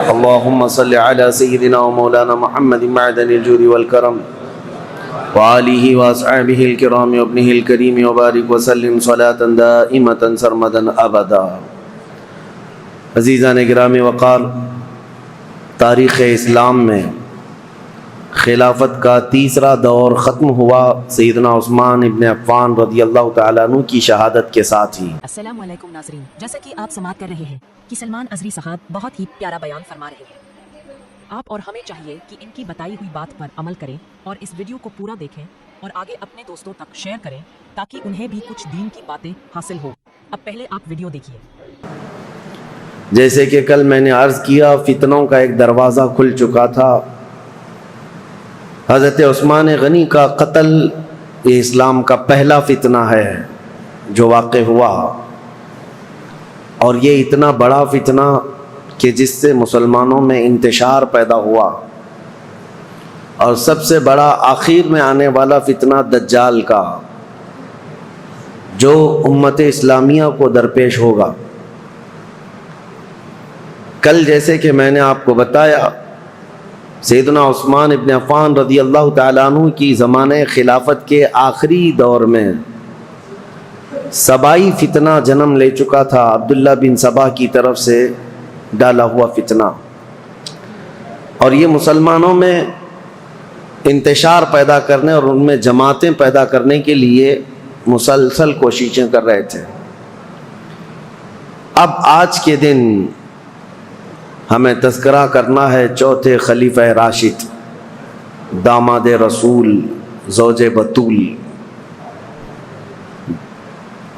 اللهم صل على سيدنا ومولانا محمد معدن الجود والكرم وآله وأصحابه الكرام وابنه الكريم وبارك وسلم صلاة دائمة سرمدا أبدا۔ عزیزان گرامی وقار، تاریخ اسلام میں خلافت کا تیسرا دور ختم ہوا سیدنا عثمان ابن عفان رضی اللہ تعالیٰ عنہ کی شہادت کے ساتھ ہی۔ السلام علیکم ناظرین، جیسا کہ آپ سماعت کر رہے ہیں کہ سلمان ازری صاحب بہت ہی پیارا بیان فرما رہے ہیں۔ آپ اور ہمیں چاہیے کہ ان کی بتائی ہوئی بات پر عمل کریں اور اس ویڈیو کو پورا دیکھیں اور آگے اپنے دوستوں تک شیئر کریں تاکہ انہیں بھی کچھ دین کی باتیں حاصل ہو۔ اب پہلے آپ ویڈیو دیکھیے۔ جیسے کہ کل میں نے عرض کیا، فتنوں کا ایک دروازہ کھل چکا تھا۔ حضرت عثمان غنی کا قتل یہ اسلام کا پہلا فتنہ ہے جو واقع ہوا، اور یہ اتنا بڑا فتنہ کہ جس سے مسلمانوں میں انتشار پیدا ہوا، اور سب سے بڑا آخر میں آنے والا فتنہ دجال کا جو امت اسلامیہ کو درپیش ہوگا۔ کل جیسے کہ میں نے آپ کو بتایا، سیدنا عثمان ابن عفان رضی اللہ تعالیٰ عنہ کی زمانہ خلافت کے آخری دور میں سبائی فتنہ جنم لے چکا تھا، عبداللہ بن سبا کی طرف سے ڈالا ہوا فتنہ، اور یہ مسلمانوں میں انتشار پیدا کرنے اور ان میں جماعتیں پیدا کرنے کے لیے مسلسل کوششیں کر رہے تھے۔ اب آج کے دن ہمیں تذکرہ کرنا ہے چوتھے خلیفہ راشد، داماد رسول، زوج بطول،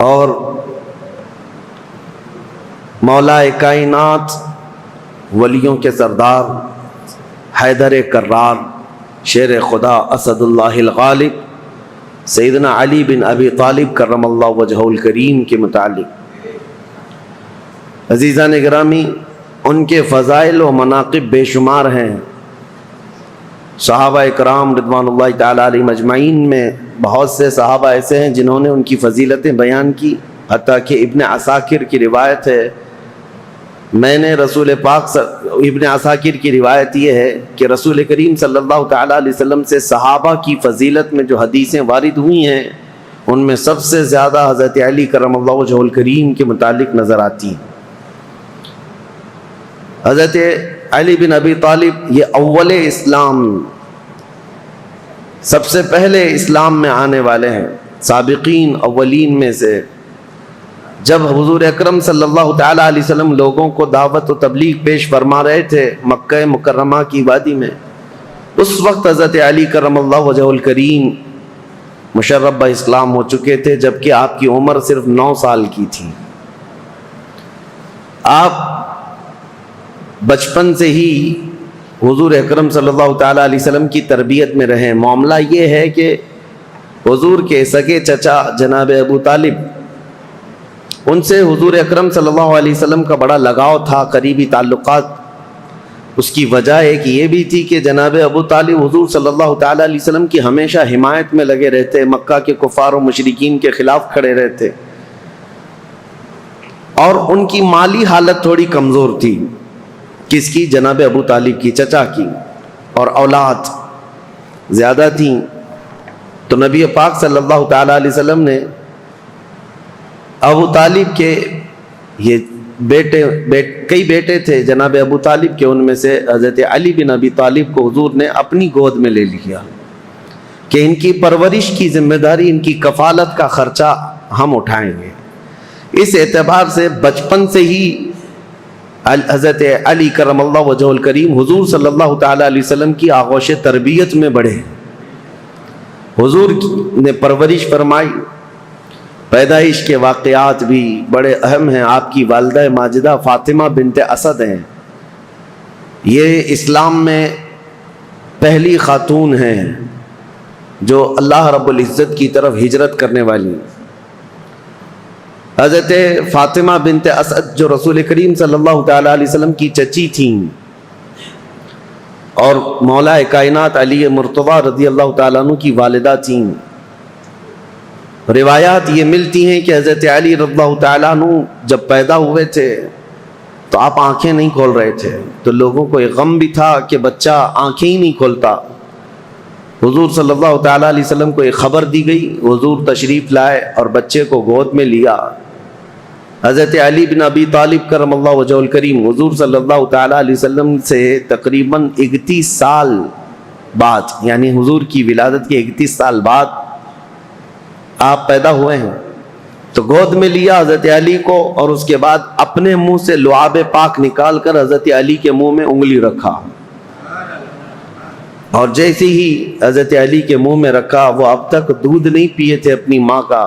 اور مولا کائنات، ولیوں کے سردار، حیدر کرار، شیر خدا، اسد اللہ الغالب، سیدنا علی بن ابی طالب کرم اللہ وجہہ الکریم کے متعلق۔ عزیزان گرامی، ان کے فضائل و مناقب بے شمار ہیں۔ صحابہ اکرام رضوان اللہ تعالیٰ علیہم اجمعین میں بہت سے صحابہ ایسے ہیں جنہوں نے ان کی فضیلتیں بیان کی، حتیٰ کہ ابن عساکر کی روایت ہے، میں نے رسول پاک ابن عساکر کی روایت یہ ہے کہ رسول کریم صلی اللہ تعالیٰ علیہ وسلم سے صحابہ کی فضیلت میں جو حدیثیں وارد ہوئی ہیں ان میں سب سے زیادہ حضرت علی کرم اللہ وجہہ الکریم کے متعلق نظر آتی ہیں۔ حضرت علی بن ابی طالب یہ اول اسلام، سب سے پہلے اسلام میں آنے والے ہیں، سابقین اولین میں سے۔ جب حضور اکرم صلی اللہ تعالیٰ علیہ وسلم لوگوں کو دعوت و تبلیغ پیش فرما رہے تھے مکہ مکرمہ کی وادی میں، اس وقت حضرت علی کرم اللہ وجہہ الکریم مشرف بہ اسلام ہو چکے تھے، جبکہ آپ کی عمر صرف 9 سال کی تھی۔ آپ بچپن سے ہی حضور اکرم صلی اللہ تعالیٰ علیہ وسلم کی تربیت میں رہے۔ معاملہ یہ ہے کہ حضور کے سگے چچا جناب ابو طالب، ان سے حضور اکرم صلی اللہ علیہ وسلم کا بڑا لگاؤ تھا، قریبی تعلقات۔ اس کی وجہ ایک یہ بھی تھی کہ جناب ابو طالب حضور صلی اللہ تعالیٰ علیہ وسلم کی ہمیشہ حمایت میں لگے رہتے، مکہ کے کفار و مشرکین کے خلاف کھڑے رہتے، اور ان کی مالی حالت تھوڑی کمزور تھی۔ کس کی؟ جناب ابو طالب کی، چچا کی، اور اولاد زیادہ تھیں۔ تو نبی پاک صلی اللہ تعالیٰ علیہ وسلم نے ابو طالب کے یہ کئی بیٹے تھے جناب ابو طالب کے، ان میں سے حضرت علی بن ابی طالب کو حضور نے اپنی گود میں لے لیا کہ ان کی پرورش کی ذمہ داری، ان کی کفالت کا خرچہ ہم اٹھائیں گے۔ اس اعتبار سے بچپن سے ہی حضرت علی کرم اللہ وجہہ الکریم حضور صلی اللہ تعالیٰ علیہ وسلم کی آغوش تربیت میں بڑھے، حضور نے پرورش فرمائی۔ پیدائش کے واقعات بھی بڑے اہم ہیں۔ آپ کی والدہ ماجدہ فاطمہ بنت اسد ہیں، یہ اسلام میں پہلی خاتون ہیں جو اللہ رب العزت کی طرف ہجرت کرنے والی۔ حضرت فاطمہ بنت اسد جو رسول کریم صلی اللہ تعالیٰ علیہ وسلم کی چچی تھیں، اور مولا کائنات علی مرتضیٰ رضی اللہ تعالیٰ عنہ کی والدہ تھیں۔ روایات یہ ملتی ہیں کہ حضرت علی رضی اللہ تعالیٰ عنہ جب پیدا ہوئے تھے تو آپ آنکھیں نہیں کھول رہے تھے، تو لوگوں کو ایک غم بھی تھا کہ بچہ آنکھیں ہی نہیں کھولتا۔ حضور صلی اللہ تعالیٰ علیہ وسلم کو ایک خبر دی گئی، حضور تشریف لائے اور بچے کو گود میں لیا۔ حضرت علی بن ابی طالب کرم اللہ وجہہ الکریم حضور صلی اللہ تعالیٰ علیہ وسلم سے تقریباً 31 سال بعد، یعنی حضور کی ولادت کے 31 سال بعد آپ پیدا ہوئے ہیں، تو گود میں لیا حضرت علی کو، اور اس کے بعد اپنے منہ سے لعاب پاک نکال کر حضرت علی کے منہ میں انگلی رکھا، اور جیسے ہی حضرت علی کے منہ میں رکھا، وہ اب تک دودھ نہیں پیے تھے اپنی ماں کا،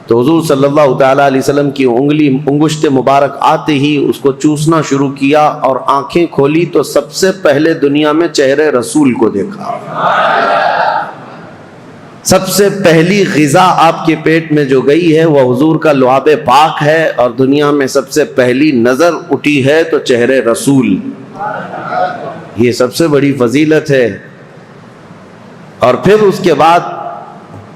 تو حضور صلی اللہ تعالیٰ علیہ وسلم کی انگشت مبارک آتے ہی اس کو چوسنا شروع کیا، اور آنکھیں کھولی تو سب سے پہلے دنیا میں چہرے رسول کو دیکھا۔ سب سے پہلی غذا آپ کے پیٹ میں جو گئی ہے وہ حضور کا لعاب پاک ہے، اور دنیا میں سب سے پہلی نظر اٹھی ہے تو چہرے رسول۔ یہ سب سے بڑی فضیلت ہے۔ اور پھر اس کے بعد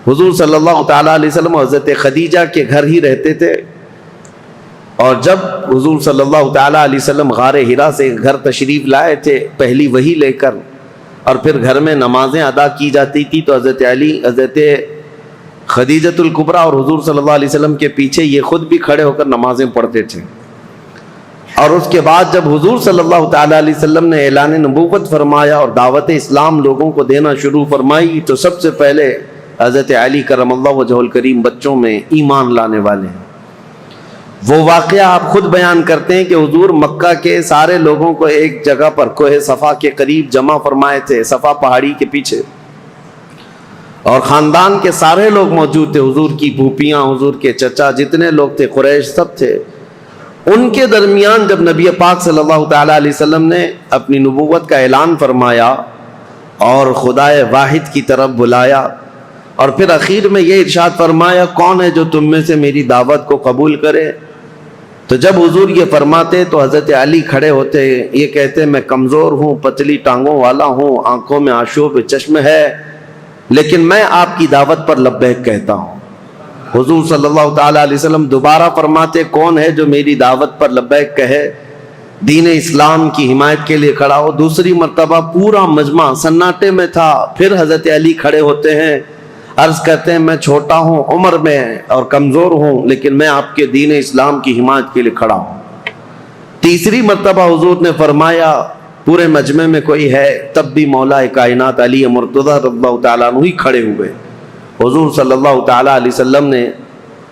حضور صلی اللہ تعالیٰ علیہ وسلم حضرت خدیجہ کے گھر ہی رہتے تھے، اور جب حضور صلی اللہ تعالیٰ علیہ وسلم غار حرا سے گھر تشریف لائے تھے پہلی وحی لے کر، اور پھر گھر میں نمازیں ادا کی جاتی تھی، تو حضرت علی، حضرت خدیجۃ الکبریٰ اور حضور صلی اللہ علیہ وسلم کے پیچھے یہ خود بھی کھڑے ہو کر نمازیں پڑھتے تھے۔ اور اس کے بعد جب حضور صلی اللہ تعالیٰ علیہ وسلم نے اعلان نبوت فرمایا اور دعوت اسلام لوگوں کو دینا شروع فرمائی، تو سب سے پہلے حضرت علی کرم اللہ وجہہ الکریم بچوں میں ایمان لانے والے ہیں۔ وہ واقعہ آپ خود بیان کرتے ہیں کہ حضور مکہ کے سارے لوگوں کو ایک جگہ پر کوہ صفا کے قریب جمع فرمائے تھے، صفا پہاڑی کے پیچھے، اور خاندان کے سارے لوگ موجود تھے، حضور کی پھوپھیاں، حضور کے چچا، جتنے لوگ تھے، قریش سب تھے۔ ان کے درمیان جب نبی پاک صلی اللہ تعالیٰ علیہ وسلم نے اپنی نبوت کا اعلان فرمایا اور خدائے واحد کی طرف بلایا، اور پھر اخیر میں یہ ارشاد فرمایا، کون ہے جو تم میں سے میری دعوت کو قبول کرے؟ تو جب حضور یہ فرماتے تو حضرت علی کھڑے ہوتے، یہ کہتے میں کمزور ہوں، پتلی ٹانگوں والا ہوں، آنکھوں میں آشوب چشم ہے، لیکن میں آپ کی دعوت پر لبیک کہتا ہوں۔ حضور صلی اللہ تعالیٰ علیہ وسلم دوبارہ فرماتے، کون ہے جو میری دعوت پر لبیک کہے، دین اسلام کی حمایت کے لیے کھڑا ہو؟ دوسری مرتبہ پورا مجمع سناٹے میں تھا، پھر حضرت علی کھڑے ہوتے ہیں، عرض کرتے ہیں میں چھوٹا ہوں عمر میں اور کمزور ہوں، لیکن میں آپ کے دین اسلام کی حمایت کے لیے کھڑا ہوں۔ تیسری مرتبہ حضور نے فرمایا، پورے مجمع میں کوئی ہے؟ تب بھی مولا کائنات علی مرتضیٰ رضی اللہ تعالیٰ عنہ ہی کھڑے ہوئے۔ حضور صلی اللہ تعالیٰ علیہ وسلم نے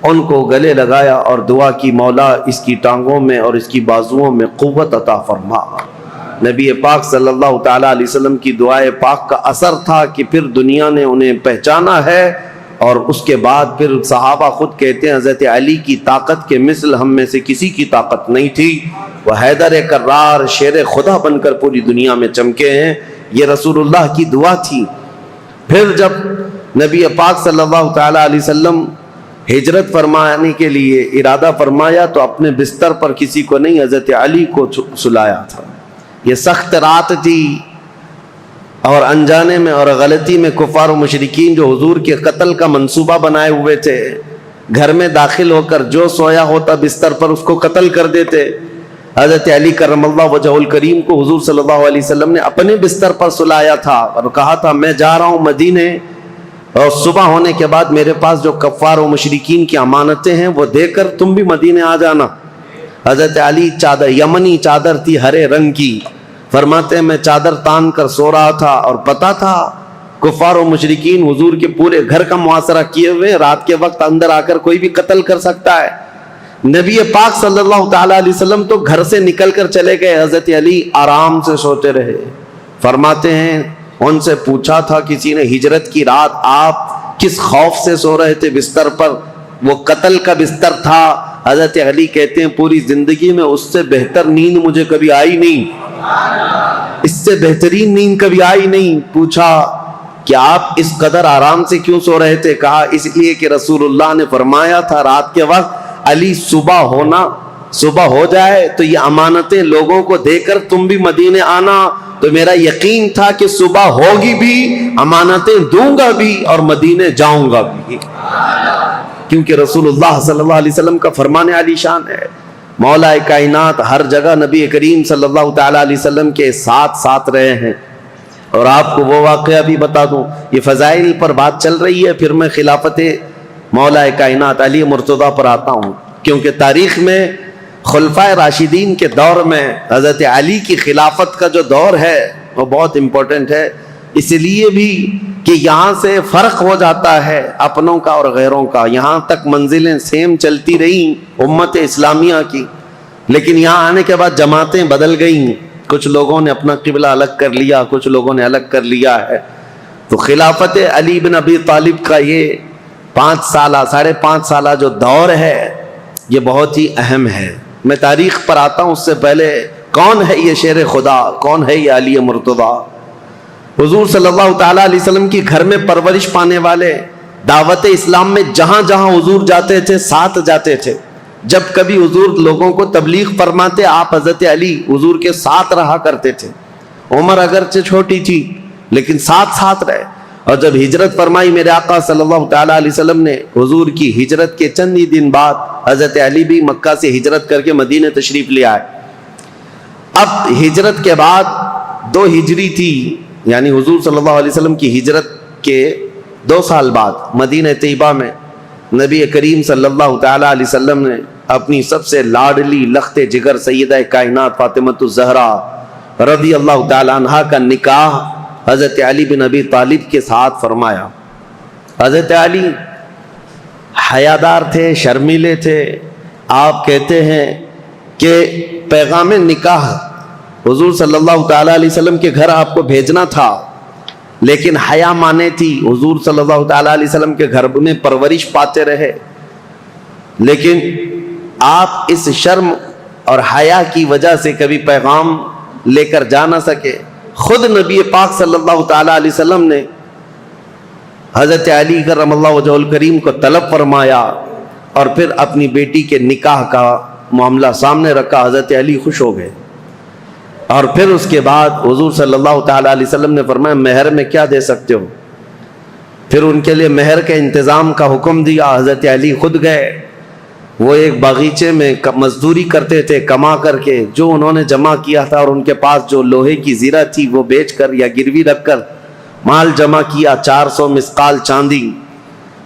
ان کو گلے لگایا اور دعا کی، مولا اس کی ٹانگوں میں اور اس کی بازوؤں میں قوت عطا فرما۔ نبی پاک صلی اللہ تعالیٰ علیہ وسلم کی دعائے پاک کا اثر تھا کہ پھر دنیا نے انہیں پہچانا ہے، اور اس کے بعد پھر صحابہ خود کہتے ہیں حضرت علی کی طاقت کے مثل ہم میں سے کسی کی طاقت نہیں تھی، وہ حیدر کرار شیر خدا بن کر پوری دنیا میں چمکے ہیں۔ یہ رسول اللہ کی دعا تھی۔ پھر جب نبی پاک صلی اللہ تعالیٰ علیہ وسلم ہجرت فرمانے کے لیے ارادہ فرمایا تو اپنے بستر پر کسی کو نہیں، حضرت علی کو سلایا تھا۔ یہ سخت رات تھی، اور انجانے میں اور غلطی میں کفار و مشرکین جو حضور کے قتل کا منصوبہ بنائے ہوئے تھے، گھر میں داخل ہو کر جو سویا ہوتا بستر پر اس کو قتل کر دیتے۔ حضرت علی کرم اللہ وجہہ الکریم کو حضور صلی اللہ علیہ وسلم نے اپنے بستر پر سلایا تھا اور کہا تھا میں جا رہا ہوں مدینے، اور صبح ہونے کے بعد میرے پاس جو کفار و مشرکین کی امانتیں ہیں وہ دے کر تم بھی مدینے آ جانا۔ حضرت علی چادر، یمنی چادر تھی ہرے رنگ کی، فرماتے ہیں میں چادر تان کر سو رہا تھا، اور پتہ تھا کفار و مشرکین حضور کے پورے گھر کا محاصرہ کیے ہوئے، رات کے وقت اندر آ کر کوئی بھی قتل کر سکتا ہے۔ نبی پاک صلی اللہ تعالیٰ علیہ وسلم تو گھر سے نکل کر چلے گئے، حضرت علی آرام سے سوتے رہے۔ فرماتے ہیں ان سے پوچھا تھا کسی نے، ہجرت کی رات آپ کس خوف سے سو رہے تھے بستر پر؟ وہ قتل کا بستر تھا۔ حضرت علی کہتے ہیں پوری زندگی میں اس سے بہتر نیند مجھے کبھی آئی نہیں، اس سے بہترین نیند کبھی آئی نہیں۔ پوچھا کہ آپ اس قدر آرام سے کیوں سو رہے تھے؟ کہا اس لیے کہ رسول اللہ نے فرمایا تھا رات کے وقت علی صبح ہو جائے تو یہ امانتیں لوگوں کو دے کر تم بھی مدینے آنا، تو میرا یقین تھا کہ صبح ہوگی بھی، امانتیں دوں گا بھی اور مدینے جاؤں گا بھی، کیونکہ رسول اللہ صلی اللہ علیہ وسلم کا فرمان علی شان ہے۔ مولا کائنات ہر جگہ نبی کریم صلی اللہ تعالیٰ علیہ وسلم کے ساتھ ساتھ رہے ہیں. اور آپ کو وہ واقعہ بھی بتا دوں, یہ فضائل پر بات چل رہی ہے, پھر میں خلافت مولا کائنات علی مرتضیٰ پر آتا ہوں, کیونکہ تاریخ میں خلفائے راشدین کے دور میں حضرت علی کی خلافت کا جو دور ہے وہ بہت امپورٹنٹ ہے, اس لیے بھی کہ یہاں سے فرق ہو جاتا ہے اپنوں کا اور غیروں کا. یہاں تک منزلیں سیم چلتی رہیں امت اسلامیہ کی, لیکن یہاں آنے کے بعد جماعتیں بدل گئیں, کچھ لوگوں نے اپنا قبلہ الگ کر لیا, کچھ لوگوں نے الگ کر لیا ہے. تو خلافت علی بن ابی طالب کا یہ 5.5 سالہ جو دور ہے یہ بہت ہی اہم ہے. میں تاریخ پر آتا ہوں, اس سے پہلے کون ہے یہ شیر خدا, کون ہے یہ علی مرتضیٰ؟ حضور صلی اللہ تعالیٰ علیہ وسلم کی گھر میں پرورش پانے والے, دعوت اسلام میں جہاں جہاں حضور جاتے تھے ساتھ جاتے تھے. جب کبھی حضور لوگوں کو تبلیغ فرماتے, آپ حضرت علی حضور کے ساتھ رہا کرتے تھے. عمر اگرچہ چھوٹی تھی لیکن ساتھ ساتھ رہے. اور جب ہجرت فرمائی میرے آقا صلی اللہ تعالیٰ علیہ وسلم نے, حضور کی ہجرت کے چند ہی دن بعد حضرت علی بھی مکہ سے ہجرت کر کے مدینہ تشریف لے آئے. اب ہجرت کے بعد 2 ہجری تھی, یعنی حضور صلی اللہ علیہ وسلم کی ہجرت کے 2 سال بعد مدینہ طیبہ میں نبی کریم صلی اللہ تعالیٰ علیہ وسلم نے اپنی سب سے لاڈلی لخت جگر سیدہ کائنات فاطمۃ الزہرا رضی اللہ تعالیٰ عنہا کا نکاح حضرت علی بن ابی طالب کے ساتھ فرمایا. حضرت علی حیادار تھے, شرمیلے تھے. آپ کہتے ہیں کہ پیغام نکاح حضور صلی اللہ تعالیٰ علیہ وسلم کے گھر آپ کو بھیجنا تھا, لیکن حیا مانے تھی. حضور صلی اللہ تعالیٰ علیہ وسلم کے گھر میں پرورش پاتے رہے, لیکن آپ اس شرم اور حیا کی وجہ سے کبھی پیغام لے کر جا نہ سکے. خود نبی پاک صلی اللہ تعالیٰ علیہ وسلم نے حضرت علی کرم اللہ وجہہ الکریم کو طلب فرمایا اور پھر اپنی بیٹی کے نکاح کا معاملہ سامنے رکھا. حضرت علی خوش ہو گئے, اور پھر اس کے بعد حضور صلی اللہ تعالیٰ علیہ وسلم نے فرمایا مہر میں کیا دے سکتے ہو؟ پھر ان کے لیے مہر کے انتظام کا حکم دیا. حضرت علی خود گئے, وہ ایک باغیچے میں مزدوری کرتے تھے, کما کر کے جو انہوں نے جمع کیا تھا اور ان کے پاس جو لوہے کی زیرہ تھی وہ بیچ کر یا گروی رکھ کر مال جمع کیا, 400 مسقال چاندی.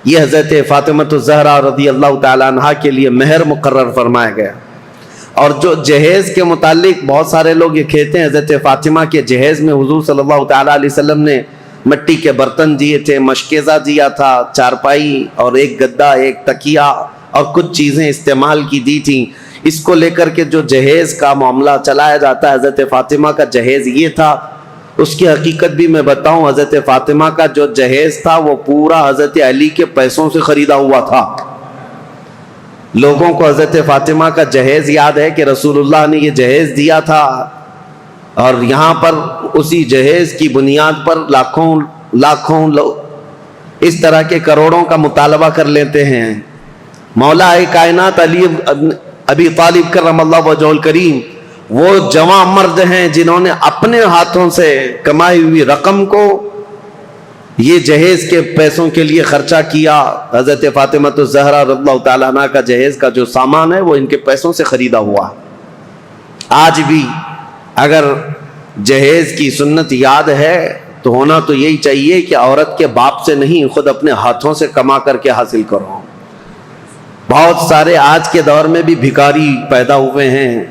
یہ حضرت فاطمۃ الزہرا رضی اللہ تعالیٰ عنہا کے لیے مہر مقرر فرمایا گیا. اور جو جہیز کے متعلق بہت سارے لوگ یہ کہتے ہیں, حضرت فاطمہ کے جہیز میں حضور صلی اللہ تعالیٰ علیہ وسلم نے مٹی کے برتن دیے تھے, مشکیزہ دیا تھا, چارپائی اور ایک گدا, ایک تکیہ اور کچھ چیزیں استعمال کی دی تھیں. اس کو لے کر کے جو جہیز کا معاملہ چلایا جاتا ہے, حضرت فاطمہ کا جہیز یہ تھا. اس کی حقیقت بھی میں بتاؤں, حضرت فاطمہ کا جو جہیز تھا وہ پورا حضرت علی کے پیسوں سے خریدا ہوا تھا. لوگوں کو حضرت فاطمہ کا جہیز یاد ہے کہ رسول اللہ نے یہ جہیز دیا تھا, اور یہاں پر اسی جہیز کی بنیاد پر لاکھوں اس طرح کے کروڑوں کا مطالبہ کر لیتے ہیں. مولا کائنات علی ابی طالب کرم اللہ وجہہ الکریم وہ جوان مرد ہیں جنہوں نے اپنے ہاتھوں سے کمائی ہوئی رقم کو یہ جہیز کے پیسوں کے لیے خرچہ کیا. حضرت فاطمۃ الزہرا رضی اللہ تعالیٰ عنہ کا جہیز کا جو سامان ہے وہ ان کے پیسوں سے خریدا ہوا. آج بھی اگر جہیز کی سنت یاد ہے تو ہونا تو یہی چاہیے کہ عورت کے باپ سے نہیں, خود اپنے ہاتھوں سے کما کر کے حاصل کرو. بہت سارے آج کے دور میں بھی بھکاری پیدا ہوئے ہیں.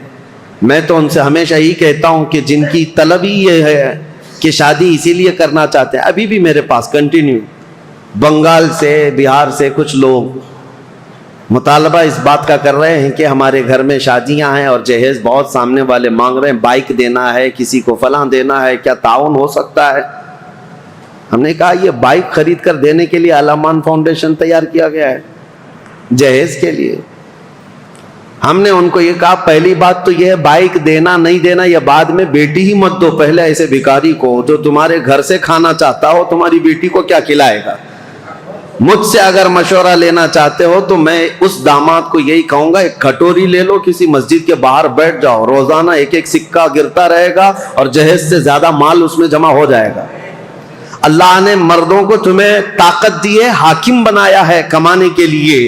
میں تو ان سے ہمیشہ ہی کہتا ہوں کہ جن کی طلب ہی یہ ہے کہ شادی اسی لیے کرنا چاہتے ہیں, ابھی بھی میرے پاس کنٹینیو بنگال سے, بہار سے کچھ لوگ مطالبہ اس بات کا کر رہے ہیں کہ ہمارے گھر میں شادیاں ہیں اور جہیز بہت سامنے والے مانگ رہے ہیں, بائک دینا ہے, کسی کو فلاں دینا ہے, کیا تعاون ہو سکتا ہے؟ ہم نے کہا یہ بائک خرید کر دینے کے لیے علامان فاؤنڈیشن تیار کیا گیا ہے جہیز کے لیے. ہم نے ان کو یہ کہا پہلی بات تو یہ ہے بائک دینا نہیں دینا یہ بعد میں, بیٹی ہی مت دو پہلے ایسے بھکاری کو جو تمہارے گھر سے کھانا چاہتا ہو, تمہاری بیٹی کو کیا کھلائے گا؟ مجھ سے اگر مشورہ لینا چاہتے ہو تو میں اس داماد کو یہی کہوں گا ایک کھٹوری لے لو, کسی مسجد کے باہر بیٹھ جاؤ, روزانہ ایک ایک سکہ گرتا رہے گا اور جہیز سے زیادہ مال اس میں جمع ہو جائے گا. اللہ نے مردوں کو تمہیں طاقت دی ہے, حاکم بنایا ہے کمانے کے لیے,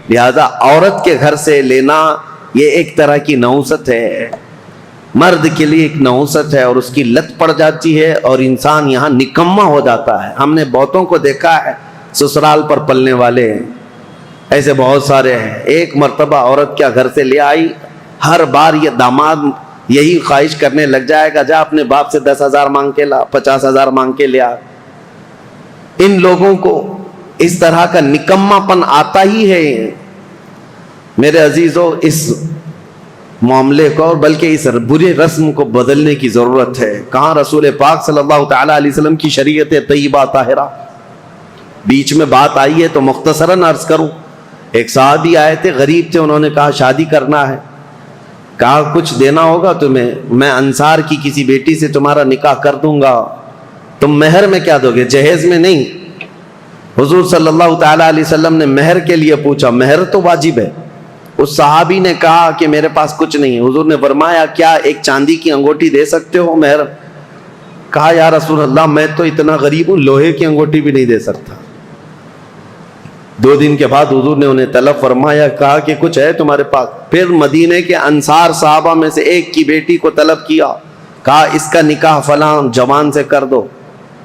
لہذا عورت کے گھر سے لینا یہ ایک طرح کی نحوست ہے، مرد کے لیے ایک نحوست ہے، اور اس کی لت پڑ جاتی ہے اور انسان یہاں نکما ہو جاتا ہے۔ ہم نے بہتوں کو دیکھا ہے سسرال پر پلنے والے ہیں، ایسے بہت سارے ہیں۔ ایک مرتبہ عورت کیا گھر سے لے آئی، ہر بار یہ داماد یہی خواہش کرنے لگ جائے گا، جا اپنے باپ سے 10,000 مانگ کے لا، 50,000 مانگ کے لیا۔ ان لوگوں کو اس طرح کا نکما پن آتا ہی ہے۔ میرے عزیزو، اس معاملے کو اور بلکہ اس برے رسم کو بدلنے کی ضرورت ہے۔ کہاں رسول پاک صلی اللہ تعالی علیہ وسلم کی شریعت طیبہ طاہرہ۔ بیچ میں بات آئی ہے تو مختصراً عرض کروں۔ ایک صحابی آئے تھے، غریب تھے، انہوں نے کہا شادی کرنا ہے، کہا کچھ دینا ہوگا تمہیں، میں انصار کی کسی بیٹی سے تمہارا نکاح کر دوں گا، تم مہر میں کیا دو گے؟ جہیز میں نہیں۔ حضور صلی اللہ تعالی علیہ وسلم نے مہر کے لیے پوچھا، مہر تو واجب ہے۔ اس صحابی نے کہا کہ میرے پاس کچھ نہیں۔ حضور نے فرمایا کیا ایک چاندی کی انگوٹھی دے سکتے ہو مہر؟ کہا یا رسول اللہ میں تو اتنا غریب ہوں، لوہے کی انگوٹھی بھی نہیں دے سکتا۔ 2 دن کے بعد حضور نے انہیں طلب فرمایا، کہا کہ کچھ ہے تمہارے پاس؟ پھر مدینے کے انصار صحابہ میں سے ایک کی بیٹی کو طلب کیا، کہا اس کا نکاح فلاں جوان سے کر دو۔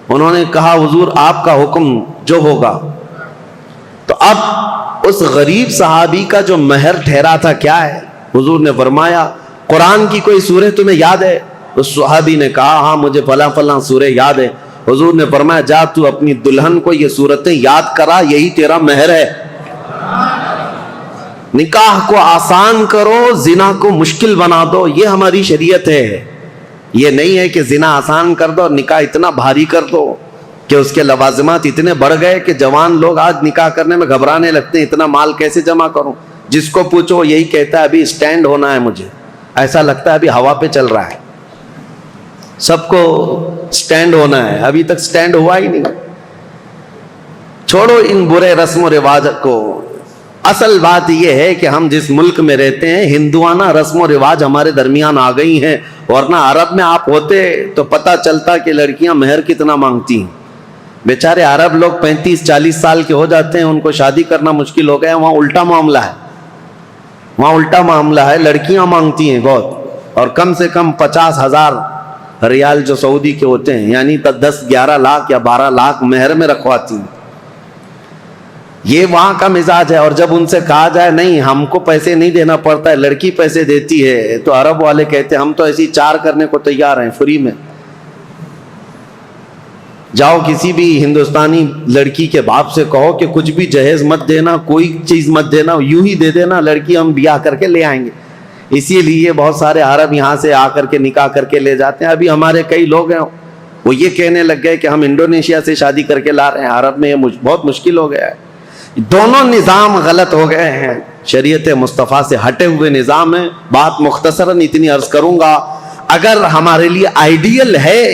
انہوں نے کہا حضور آپ کا حکم جو ہوگا۔ تو اب اس غریب صحابی کا جو مہر ٹھہرا تھا کیا ہے؟ حضور نے فرمایا قرآن کی کوئی سورہ تمہیں یاد ہے؟ اس صحابی نے کہا ہاں مجھے فلاں فلاں سورہ یاد ہے۔ حضور نے فرمایا جا تو اپنی دلہن کو یہ سورتیں یاد کرا، یہی تیرا مہر ہے۔ نکاح کو آسان کرو، زنا کو مشکل بنا دو، یہ ہماری شریعت ہے۔ یہ نہیں ہے کہ زنا آسان کر دو اور نکاح اتنا بھاری کر دو کہ اس کے لوازمات اتنے بڑھ گئے کہ جوان لوگ آج نکاح کرنے میں گھبرانے لگتے ہیں، اتنا مال کیسے جمع کروں؟ جس کو پوچھو یہی کہتا ہے ابھی سٹینڈ ہونا ہے، مجھے ایسا لگتا ہے ابھی ہوا پہ چل رہا ہے، سب کو سٹینڈ ہونا ہے، ابھی تک سٹینڈ ہوا ہی نہیں۔ چھوڑو ان برے رسم و رواج کو، اصل بات یہ ہے کہ ہم جس ملک میں رہتے ہیں ہندوانہ رسم و رواج ہمارے درمیان آ گئی ہیں، ورنہ عرب میں آپ ہوتے تو پتہ چلتا کہ لڑکیاں مہر کتنا مانگتی ہیں۔ بیچارے عرب لوگ 35-40 سال کے ہو جاتے ہیں، ان کو شادی کرنا مشکل ہو گیا۔ وہاں الٹا معاملہ ہے، وہاں الٹا معاملہ ہے، لڑکیاں مانگتی ہیں بہت، اور کم سے کم 50,000 ریال جو سعودی کے ہوتے ہیں، یعنی 10-11 لاکھ یا 12 لاکھ مہر میں رکھواتی ہیں۔ یہ وہاں کا مزاج ہے، اور جب ان سے کہا جائے نہیں ہم کو پیسے نہیں دینا پڑتا ہے، لڑکی پیسے دیتی ہے، تو عرب والے کہتے ہیں ہم تو ایسی 4 کرنے کو تیار ہیں فری میں۔ جاؤ کسی بھی ہندوستانی لڑکی کے باپ سے کہو کہ کچھ بھی جہیز مت دینا، کوئی چیز مت دینا، یوں ہی دے دینا، لڑکی ہم بیاہ کر کے لے آئیں گے۔ اسی لیے بہت سارے عرب یہاں سے آ کر کے نکاح کر کے لے جاتے ہیں۔ ابھی ہمارے کئی لوگ ہیں وہ یہ کہنے لگ گئے کہ ہم انڈونیشیا سے شادی کر کے لا رہے ہیں، عرب میں یہ بہت مشکل ہو گیا ہے۔ دونوں نظام غلط ہو گئے ہیں، شریعت مصطفیٰ سے ہٹے ہوئے نظام ہے۔ بات مختصراً اتنی عرض کروں گا، اگر ہمارے لیے آئیڈیل ہے،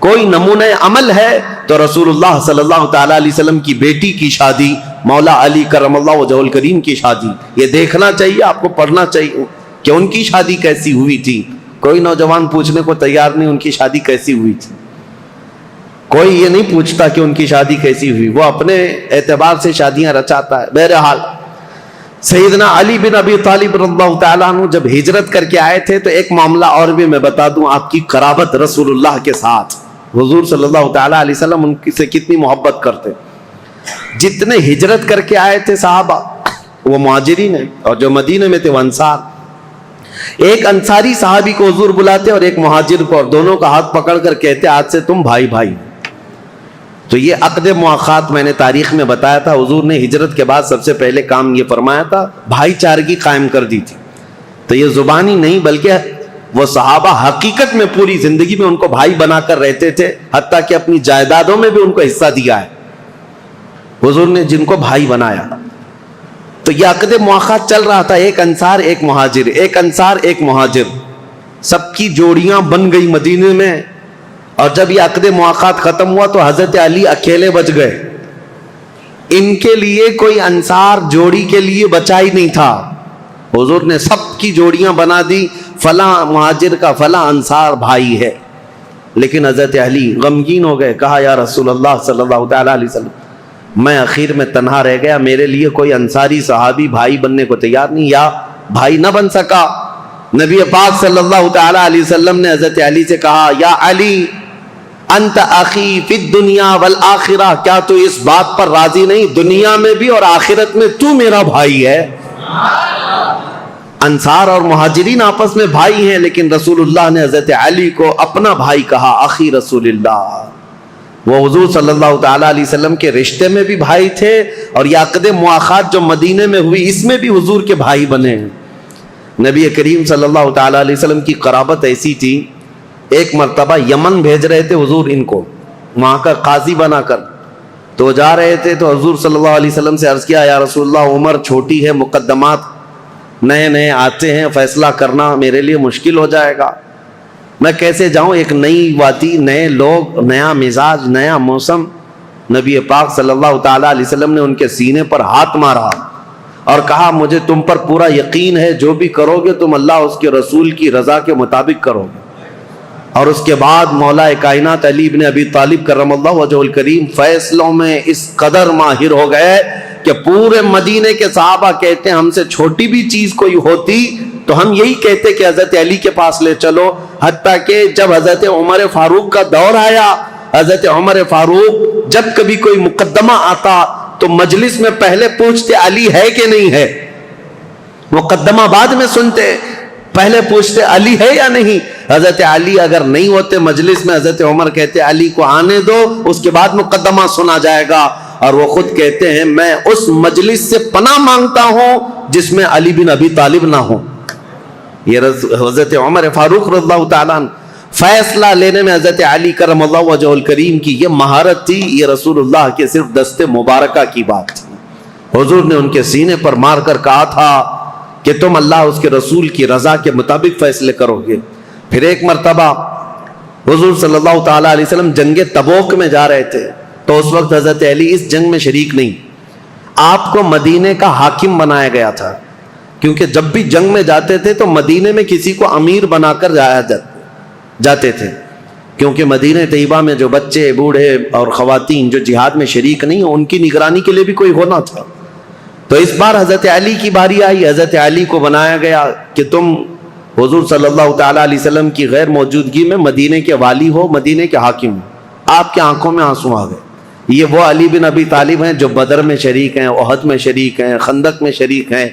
کوئی نمونہ عمل ہے، تو رسول اللہ صلی اللہ تعالی علیہ وسلم کی بیٹی کی شادی، مولا علی کرم اللہ وجہہ الکریم کی شادی، یہ دیکھنا چاہیے، آپ کو پڑھنا چاہیے کہ ان کی شادی کیسی ہوئی تھی۔ کوئی نوجوان پوچھنے کو تیار نہیں ان کی شادی کیسی ہوئی تھی، کوئی یہ نہیں پوچھتا کہ ان کی شادی کیسی ہوئی، وہ اپنے اعتبار سے شادیاں رچاتا ہے۔ بہرحال سیدنا علی بن ابی طالب رضی اللہ تعالیٰ عنہ جب ہجرت کر کے آئے تھے، تو ایک معاملہ اور بھی میں بتا دوں، آپ کی قرابت رسول اللہ کے ساتھ، حضور صلی اللہ تعالیٰ علیہ وسلم ان سے کتنی محبت کرتے۔ جتنے ہجرت کر کے آئے تھے صحابہ وہ مہاجرین ہیں، اور جو مدینے میں تھے وہ انصار۔ ایک انصاری صحابی کو حضور بلاتے اور ایک مہاجر کو، اور دونوں کا ہاتھ پکڑ کر کہتے آج سے تم بھائی بھائی۔ تو یہ عقد مؤاخات میں نے تاریخ میں بتایا تھا، حضور نے ہجرت کے بعد سب سے پہلے کام یہ فرمایا تھا، بھائی چارگی قائم کر دی تھی۔ تو یہ زبانی نہیں بلکہ وہ صحابہ حقیقت میں پوری زندگی میں ان کو بھائی بنا کر رہتے تھے، حتیٰ کہ اپنی جائیدادوں میں بھی ان کو حصہ دیا ہے حضور نے، جن کو بھائی بنایا۔ تو یہ عقد مؤاخات چل رہا تھا، ایک انصار ایک مہاجر، ایک انصار ایک مہاجر، سب کی جوڑیاں بن گئی مدینے میں۔ اور جب یہ عقد مؤاخات ختم ہوا تو حضرت علی اکیلے بچ گئے، ان کے لیے کوئی انصار جوڑی کے لیے بچا ہی نہیں تھا۔ حضور نے سب کی جوڑیاں بنا دی، فلاں مہاجر کا فلاں انصار بھائی ہے۔ لیکن حضرت علی غمگین ہو گئے، کہا یا رسول اللہ صلی اللہ تعالیٰ علیہ وسلم میں اخیر میں تنہا رہ گیا، میرے لیے کوئی انصاری صحابی بھائی بننے کو تیار نہیں، یا بھائی نہ بن سکا. نبی پاک صلی اللہ تعالی علیہ وسلم نے حضرت علی سے کہا یا علی انت اخی فی الدنیا والآخرہ، کیا تو اس بات پر راضی نہیں دنیا میں بھی اور آخرت میں تو میرا بھائی ہے. انصار اور مہاجرین آپس میں بھائی ہیں، لیکن رسول اللہ نے حضرت علی کو اپنا بھائی کہا، اخی رسول اللہ. وہ حضور صلی اللہ تعالی علیہ وسلم کے رشتے میں بھی بھائی تھے، اور یہ عقد مواخات جو مدینے میں ہوئی اس میں بھی حضور کے بھائی بنے ہیں. نبی کریم صلی اللہ تعالی علیہ وسلم کی قرابت ایسی تھی، ایک مرتبہ یمن بھیج رہے تھے حضور ان کو وہاں کا قاضی بنا کر. تو جا رہے تھے تو حضور صلی اللہ علیہ وسلم سے عرض کیا یا رسول اللہ عمر چھوٹی ہے، مقدمات نئے نئے آتے ہیں، فیصلہ کرنا میرے لیے مشکل ہو جائے گا، میں کیسے جاؤں، ایک نئی وادی، نئے لوگ، نیا مزاج، نیا موسم. نبی پاک صلی اللہ تعالی علیہ وسلم نے ان کے سینے پر ہاتھ مارا اور کہا مجھے تم پر پورا یقین ہے، جو بھی کرو گے تم اللہ اس کے رسول کی رضا کے مطابق کرو گے. اور اس کے بعد مولا کائنات علی بن ابی طالب کرم اللہ وجہہ الکریم فیصلوں میں اس قدر ماہر ہو گئے کہ پورے مدینے کے صحابہ کہتے ہیں ہم سے چھوٹی بھی چیز کوئی ہوتی تو ہم یہی کہتے کہ حضرت علی کے پاس لے چلو. حتیٰ کہ جب حضرت عمر فاروق کا دور آیا، حضرت عمر فاروق جب کبھی کوئی مقدمہ آتا تو مجلس میں پہلے پوچھتے علی ہے کہ نہیں ہے، مقدمہ بعد میں سنتے، پہلے پوچھتے علی ہے یا نہیں. حضرت علی اگر نہیں ہوتے مجلس میں، حضرت عمر کہتے علی کو آنے دو، اس کے بعد مقدمہ سنا جائے گا. اور وہ خود کہتے ہیں میں اس مجلس سے پناہ مانگتا ہوں جس میں علی بن ابی طالب نہ ہو. یہ حضرت عمر فاروق رضی اللہ تعالیٰ عنہ فیصلہ لینے میں حضرت علی کرم اللہ وجہہ الکریم کی یہ مہارت تھی، یہ رسول اللہ کے صرف دست مبارکہ کی بات تھی. حضور نے ان کے سینے پر مار کر کہا تھا کہ تم اللہ اس کے رسول کی رضا کے مطابق فیصلے کرو گے. پھر ایک مرتبہ حضور صلی اللہ تعالیٰ علیہ وسلم جنگ تبوک میں جا رہے تھے تو اس وقت حضرت علی اس جنگ میں شریک نہیں. آپ کو مدینے کا حاکم بنایا گیا تھا، کیونکہ جب بھی جنگ میں جاتے تھے تو مدینے میں کسی کو امیر بنا کر جاتے تھے، کیونکہ مدینہ طیبہ میں جو بچے، بوڑھے اور خواتین جو جہاد میں شریک نہیں ہیں ان کی نگرانی کے لیے بھی کوئی ہونا تھا. تو اس بار حضرت علی کی باری آئی، حضرت علی کو بنایا گیا کہ تم حضور صلی اللہ تعالیٰ علیہ وسلم کی غیر موجودگی میں مدینے کے والی ہو، مدینے کے حاکم ہو. آپ کے آنکھوں میں آنسو آ گئے. یہ وہ علی بن ابی طالب ہیں جو بدر میں شریک ہیں، احد میں شریک ہیں، خندق میں شریک ہیں،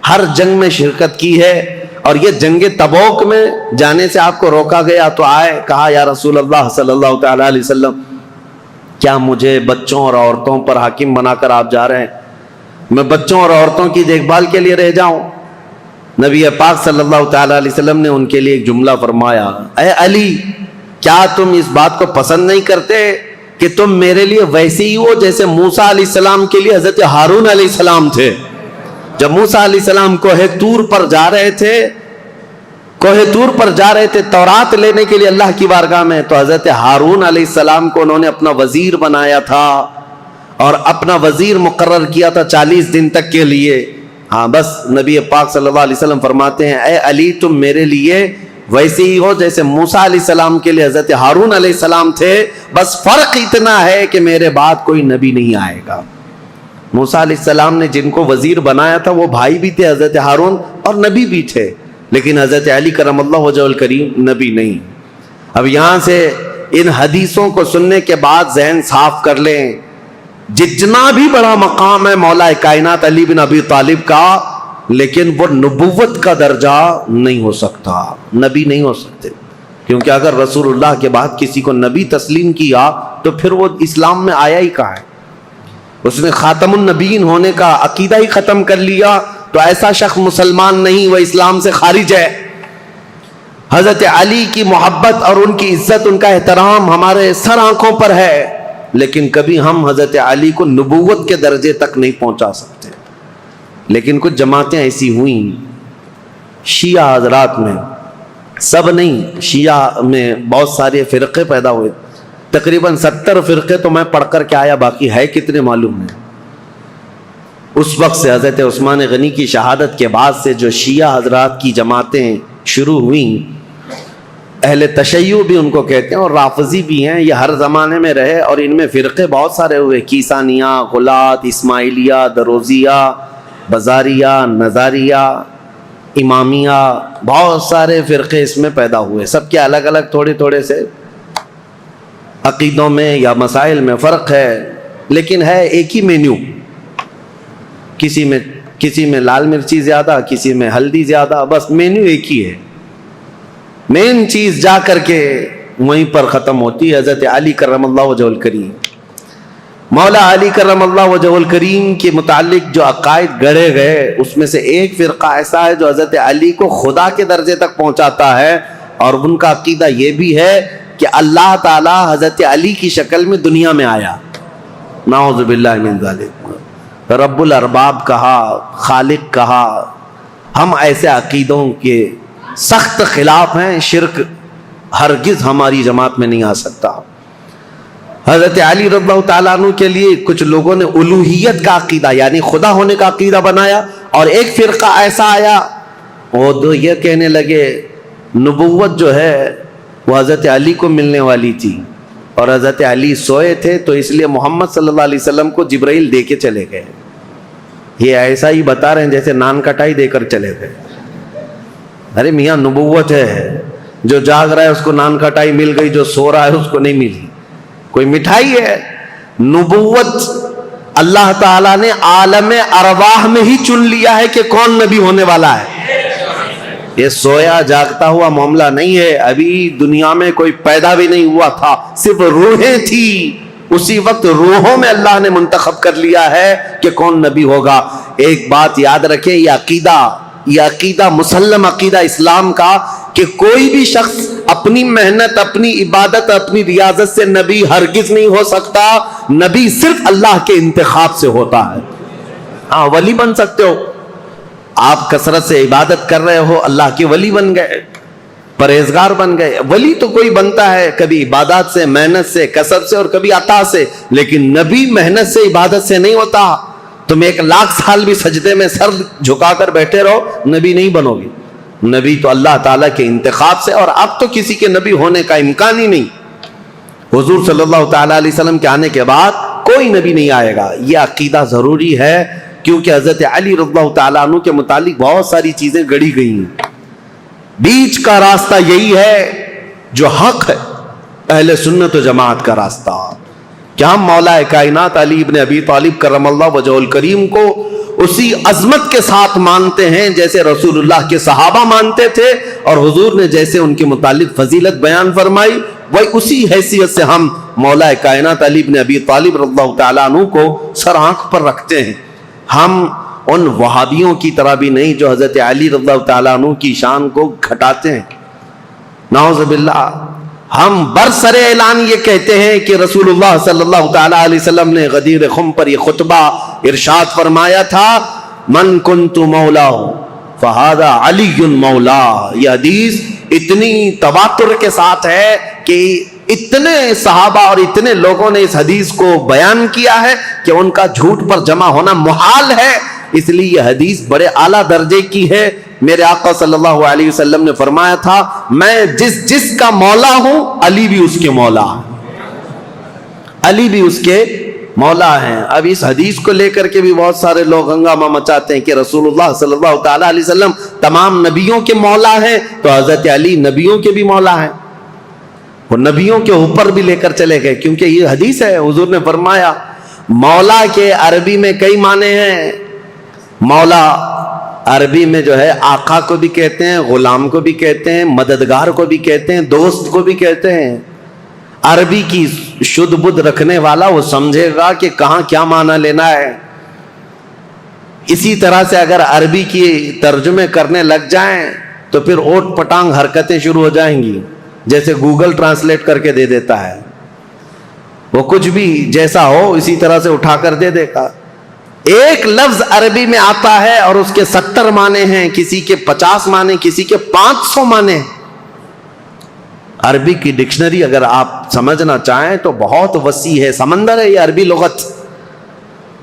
ہر جنگ میں شرکت کی ہے. اور یہ جنگ تبوک میں جانے سے آپ کو روکا گیا تو آئے، کہا یا رسول اللہ صلی اللہ تعالیٰ علیہ وسلم کیا مجھے بچوں اور عورتوں پر حاکم بنا کر آپ جا رہے ہیں؟ میں بچوں اور عورتوں کی دیکھ بھال کے لیے رہ جاؤں؟ نبی پاک صلی اللہ تعالیٰ علیہ وسلم نے ان کے لیے ایک جملہ فرمایا، اے علی کیا تم اس بات کو پسند نہیں کرتے کہ تم میرے لیے ویسے ہی ہو جیسے موسیٰ علیہ السلام کے لیے حضرت ہارون علیہ السلام تھے؟ جب موسیٰ علیہ السلام کوہ طور پر جا رہے تھے تورات لینے کے لیے اللہ کی بارگاہ میں، تو حضرت ہارون علیہ السلام کو انہوں نے اپنا وزیر بنایا تھا اور اپنا وزیر مقرر کیا تھا 40 دن تک کے لیے. ہاں بس نبی پاک صلی اللہ علیہ وسلم فرماتے ہیں اے علی تم میرے لیے ویسے ہی ہو جیسے موسیٰ علیہ السلام کے لیے حضرت ہارون علیہ السلام تھے، بس فرق اتنا ہے کہ میرے بعد کوئی نبی نہیں آئے گا. موسیٰ علیہ السلام نے جن کو وزیر بنایا تھا وہ بھائی بھی تھے حضرت ہارون اور نبی بھی تھے، لیکن حضرت علی کرم اللہ وجہہ الکریم نبی نہیں. اب یہاں سے ان حدیثوں کو سننے کے بعد ذہن صاف کر لیں، جتنا بھی بڑا مقام ہے مولا کائنات علی بن ابی طالب کا، لیکن وہ نبوت کا درجہ نہیں ہو سکتا، نبی نہیں ہو سکتے. کیونکہ اگر رسول اللہ کے بعد کسی کو نبی تسلیم کیا تو پھر وہ اسلام میں آیا ہی کہاں ہے؟ اس نے خاتم النبیین ہونے کا عقیدہ ہی ختم کر لیا تو ایسا شخص مسلمان نہیں، وہ اسلام سے خارج ہے. حضرت علی کی محبت اور ان کی عزت، ان کا احترام ہمارے سر آنکھوں پر ہے، لیکن کبھی ہم حضرت علی کو نبوت کے درجے تک نہیں پہنچا سکتے. لیکن کچھ جماعتیں ایسی ہوئیں شیعہ حضرات میں، سب نہیں، شیعہ میں بہت سارے فرقے پیدا ہوئے، تقریباً 70 فرقے تو میں پڑھ کر کے آیا، باقی ہے کتنے معلوم ہے. اس وقت سے حضرت عثمان غنی کی شہادت کے بعد سے جو شیعہ حضرات کی جماعتیں شروع ہوئیں، اہل تشیع بھی ان کو کہتے ہیں اور رافضی بھی ہیں، یہ ہر زمانے میں رہے اور ان میں فرقے بہت سارے ہوئے، کیسانیہ، غلات، اسماعیلیہ، دروزیہ، بزاریہ، نظاریہ، امامیہ، بہت سارے فرقے اس میں پیدا ہوئے، سب کے الگ الگ تھوڑے تھوڑے سے عقیدوں میں یا مسائل میں فرق ہے، لیکن ہے ایک ہی مینیو، کسی میں لال مرچی زیادہ، کسی میں ہلدی زیادہ، بس مینیو ایک ہی ہے، مین چیز جا کر کے وہیں پر ختم ہوتی ہے۔ حضرت علی کرم اللہ وجہ الکریم، مولا علی کرم اللہ وجہ الکریم کے متعلق جو عقائد گڑھے گئے، اس میں سے ایک فرقہ ایسا ہے جو حضرت علی کو خدا کے درجے تک پہنچاتا ہے، اور ان کا عقیدہ یہ بھی ہے کہ اللہ تعالی حضرت علی کی شکل میں دنیا میں آیا، نعوذ باللہ من ذالک، رب الارباب کہا، خالق کہا۔ ہم ایسے عقیدوں کے سخت خلاف ہیں، شرک ہرگز ہماری جماعت میں نہیں آ سکتا۔ حضرت علی رضی اللہ تعالیٰ عنہ کے لیے کچھ لوگوں نے الوہیت کا عقیدہ یعنی خدا ہونے کا عقیدہ بنایا، اور ایک فرقہ ایسا آیا وہ تو یہ کہنے لگے نبوت جو ہے وہ حضرت علی کو ملنے والی تھی، اور حضرت علی سوئے تھے تو اس لیے محمد صلی اللہ علیہ وسلم کو جبرائیل دے کے چلے گئے۔ یہ ایسا ہی بتا رہے ہیں جیسے نان کٹائی دے کر چلے گئے۔ ارے میاں نبوت ہے، جو جاگ رہا ہے اس کو نان کٹائی مل گئی، جو سو رہا ہے اس کو نہیں ملی، کوئی مٹھائی ہے؟ نبوت اللہ تعالیٰ نے عالم ارواح میں ہی چن لیا ہے کہ کون نبی ہونے والا ہے۔ یہ سویا جاگتا ہوا معاملہ نہیں ہے، ابھی دنیا میں کوئی پیدا بھی نہیں ہوا تھا، صرف روحیں تھی، اسی وقت روحوں میں اللہ نے منتخب کر لیا ہے کہ کون نبی ہوگا۔ ایک بات یاد رکھیں، یہ عقیدہ مسلم عقیدہ اسلام کا کہ کوئی بھی شخص اپنی محنت، اپنی عبادت، اپنی ریاضت سے نبی ہرگز نہیں ہو سکتا، نبی صرف اللہ کے انتخاب سے ہوتا ہے۔ ہاں ولی بن سکتے ہو، آپ کثرت سے عبادت کر رہے ہو، اللہ کے ولی بن گئے، پرہیزگار بن گئے۔ ولی تو کوئی بنتا ہے کبھی عبادات سے، محنت سے، کسب سے، اور کبھی عطا سے، لیکن نبی محنت سے، عبادت سے نہیں ہوتا۔ تم 1,00,000 سال بھی سجدے میں سر جھکا کر بیٹھے رہو، نبی نہیں بنو گے۔ نبی تو اللہ تعالیٰ کے انتخاب سے، اور اب تو کسی کے نبی ہونے کا امکان ہی نہیں۔ حضور صلی اللہ تعالیٰ علیہ وسلم کے آنے کے بعد کوئی نبی نہیں آئے گا۔ یہ عقیدہ ضروری ہے، کیونکہ حضرت علی رضی اللہ تعالیٰ عنہ کے متعلق بہت ساری چیزیں گڑھی گئی ہیں۔ بیچ کا راستہ یہی ہے جو حق ہے، اہل سنت و جماعت کا راستہ، کہ ہم مولا کائنات علی ابن ابی طالب کرم اللہ وجہ الکریم کو اسی عظمت کے ساتھ مانتے ہیں جیسے رسول اللہ کے صحابہ مانتے تھے، اور حضور نے جیسے ان کے متعلق فضیلت بیان فرمائی، وہی اسی حیثیت سے ہم مولا کائنات علی ابن ابی طالب رضی اللہ تعالیٰ عنہ کو سر آنکھ پر رکھتے ہیں۔ ہم ان وہابیوں کی طرح بھی نہیں جو حضرت علی رضی اللہ تعالیٰ عنہ کی شان کو گھٹاتے ہیں، نعوذ باللہ۔ ہم برسر اعلان یہ کہتے ہیں کہ رسول اللہ صلی اللہ تعالیٰ علیہ وسلم نے غدیر خم پر یہ خطبہ ارشاد فرمایا تھا، من کنت مولا فہذا علی مولا۔ یہ حدیث اتنی تواتر کے ساتھ ہے کہ اتنے صحابہ اور اتنے لوگوں نے اس حدیث کو بیان کیا ہے کہ ان کا جھوٹ پر جمع ہونا محال ہے، اس لیے یہ حدیث بڑے اعلیٰ درجے کی ہے۔ میرے آقا صلی اللہ علیہ وسلم نے فرمایا تھا، میں جس کا مولا ہوں علی بھی اس کے مولا ہے، علی بھی اس کے مولا ہیں۔ اب اس حدیث کو لے کر کے بھی بہت سارے لوگ ہنگامہ مچاتے ہیں کہ رسول اللہ صلی اللہ تعالیٰ علیہ وسلم تمام نبیوں کے مولا ہیں، تو حضرت علی نبیوں کے بھی مولا ہیں، وہ نبیوں کے اوپر بھی لے کر چلے گئے، کیونکہ یہ حدیث ہے۔ حضور نے فرمایا مولا کے عربی میں کئی معنی ہیں۔ مولا عربی میں جو ہے آقا کو بھی کہتے ہیں، غلام کو بھی کہتے ہیں، مددگار کو بھی کہتے ہیں، دوست کو بھی کہتے ہیں۔ عربی کی شدھ بدھ رکھنے والا وہ سمجھے گا کہ کہاں کیا معنی لینا ہے۔ اسی طرح سے اگر عربی کی ترجمے کرنے لگ جائیں تو پھر اوٹ پٹانگ حرکتیں شروع ہو جائیں گی، جیسے گوگل ٹرانسلیٹ کر کے دے دیتا ہے، وہ کچھ بھی جیسا ہو اسی طرح سے اٹھا کر دے دے گا۔ ایک لفظ عربی میں آتا ہے اور اس کے 70 معنی ہیں، کسی کے 50 معنی، کسی کے 500 معنی۔ عربی کی ڈکشنری اگر آپ سمجھنا چاہیں تو بہت وسیع ہے، سمندر ہے یہ عربی لغت،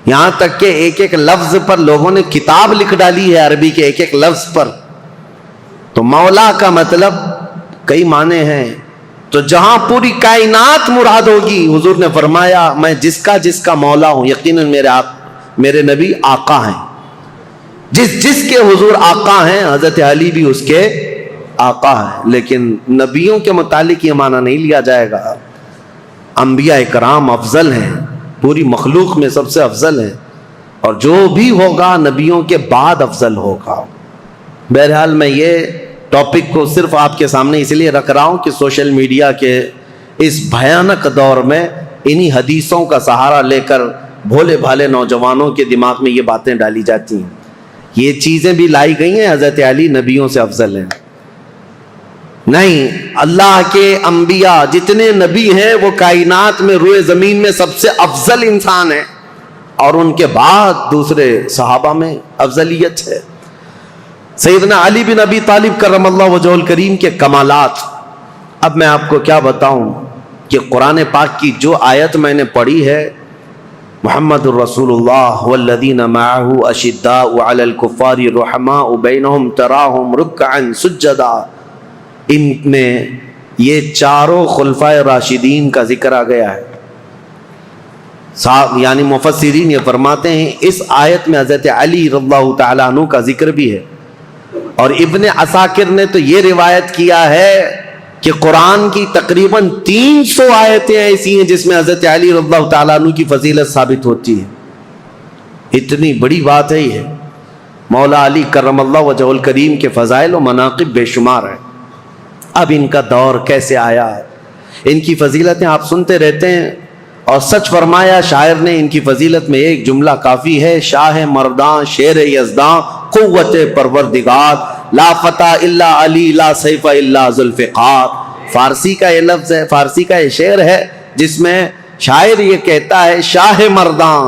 یہاں تک کہ ایک ایک لفظ پر لوگوں نے کتاب لکھ ڈالی ہے عربی کے ایک ایک لفظ پر۔ تو مولا کا مطلب کئی معنی ہیں، تو جہاں پوری کائنات مراد ہوگی، حضور نے فرمایا میں جس کا مولا ہوں، یقیناً میرے نبی آقا ہیں، جس کے حضور آقا ہیں حضرت علی بھی اس کے آقا ہیں، لیکن نبیوں کے متعلق یہ معنی نہیں لیا جائے گا۔ انبیاء کرام افضل ہیں، پوری مخلوق میں سب سے افضل ہیں، اور جو بھی ہوگا نبیوں کے بعد افضل ہوگا۔ بہرحال میں یہ ٹاپک کو صرف آپ کے سامنے اس لیے رکھ رہا ہوں کہ سوشل میڈیا کے اس بھیانک دور میں انہی حدیثوں کا سہارا لے کر بھولے بھالے نوجوانوں کے دماغ میں یہ باتیں ڈالی جاتی ہیں۔ یہ چیزیں بھی لائی گئی ہیں حضرت علی نبیوں سے افضل ہیں، نہیں، اللہ کے انبیاء جتنے نبی ہیں وہ کائنات میں روئے زمین میں سب سے افضل انسان ہیں، اور ان کے بعد دوسرے صحابہ میں افضلیت ہے۔ سیدنا علی بن ابی طالب کرم اللہ وجہہ الکریم کے کمالات، اب میں آپ کو کیا بتاؤں کہ قرآن پاک کی جو آیت میں نے پڑھی ہے، محمد الرسول اللہ والذین معہ اشداء علی الکفار رحماء بینہم تراہم رکعا سجدا، ان میں یہ چاروں خلفائے راشدین کا ذکر آ گیا ہے۔ صاحب یعنی مفسرین یہ فرماتے ہیں اس آیت میں حضرت علی رضی اللہ تعالیٰ عنہ کا ذکر بھی ہے، اور ابن عساکر نے تو یہ روایت کیا ہے کہ قرآن کی تقریباً 300 آیتیں ایسی ہیں جس میں حضرت علی رضی اللہ تعالیٰ عنہ کی فضیلت ثابت ہوتی ہے۔ اتنی بڑی بات ہے یہ، مولا علی کرم اللہ وجہ الکریم کے فضائل و مناقب بے شمار ہیں۔ اب ان کا دور کیسے آیا، ان کی فضیلتیں آپ سنتے رہتے ہیں، اور سچ فرمایا شاعر نے ان کی فضیلت میں ایک جملہ کافی ہے، شاہ مرداں شیر یزداں قوت پروردگار، لا فتح الا علی لا سیف الا ذوالفقار۔ فارسی کا یہ لفظ ہے، فارسی کا یہ شعر ہے جس میں شاعر یہ کہتا ہے شاہ مرداں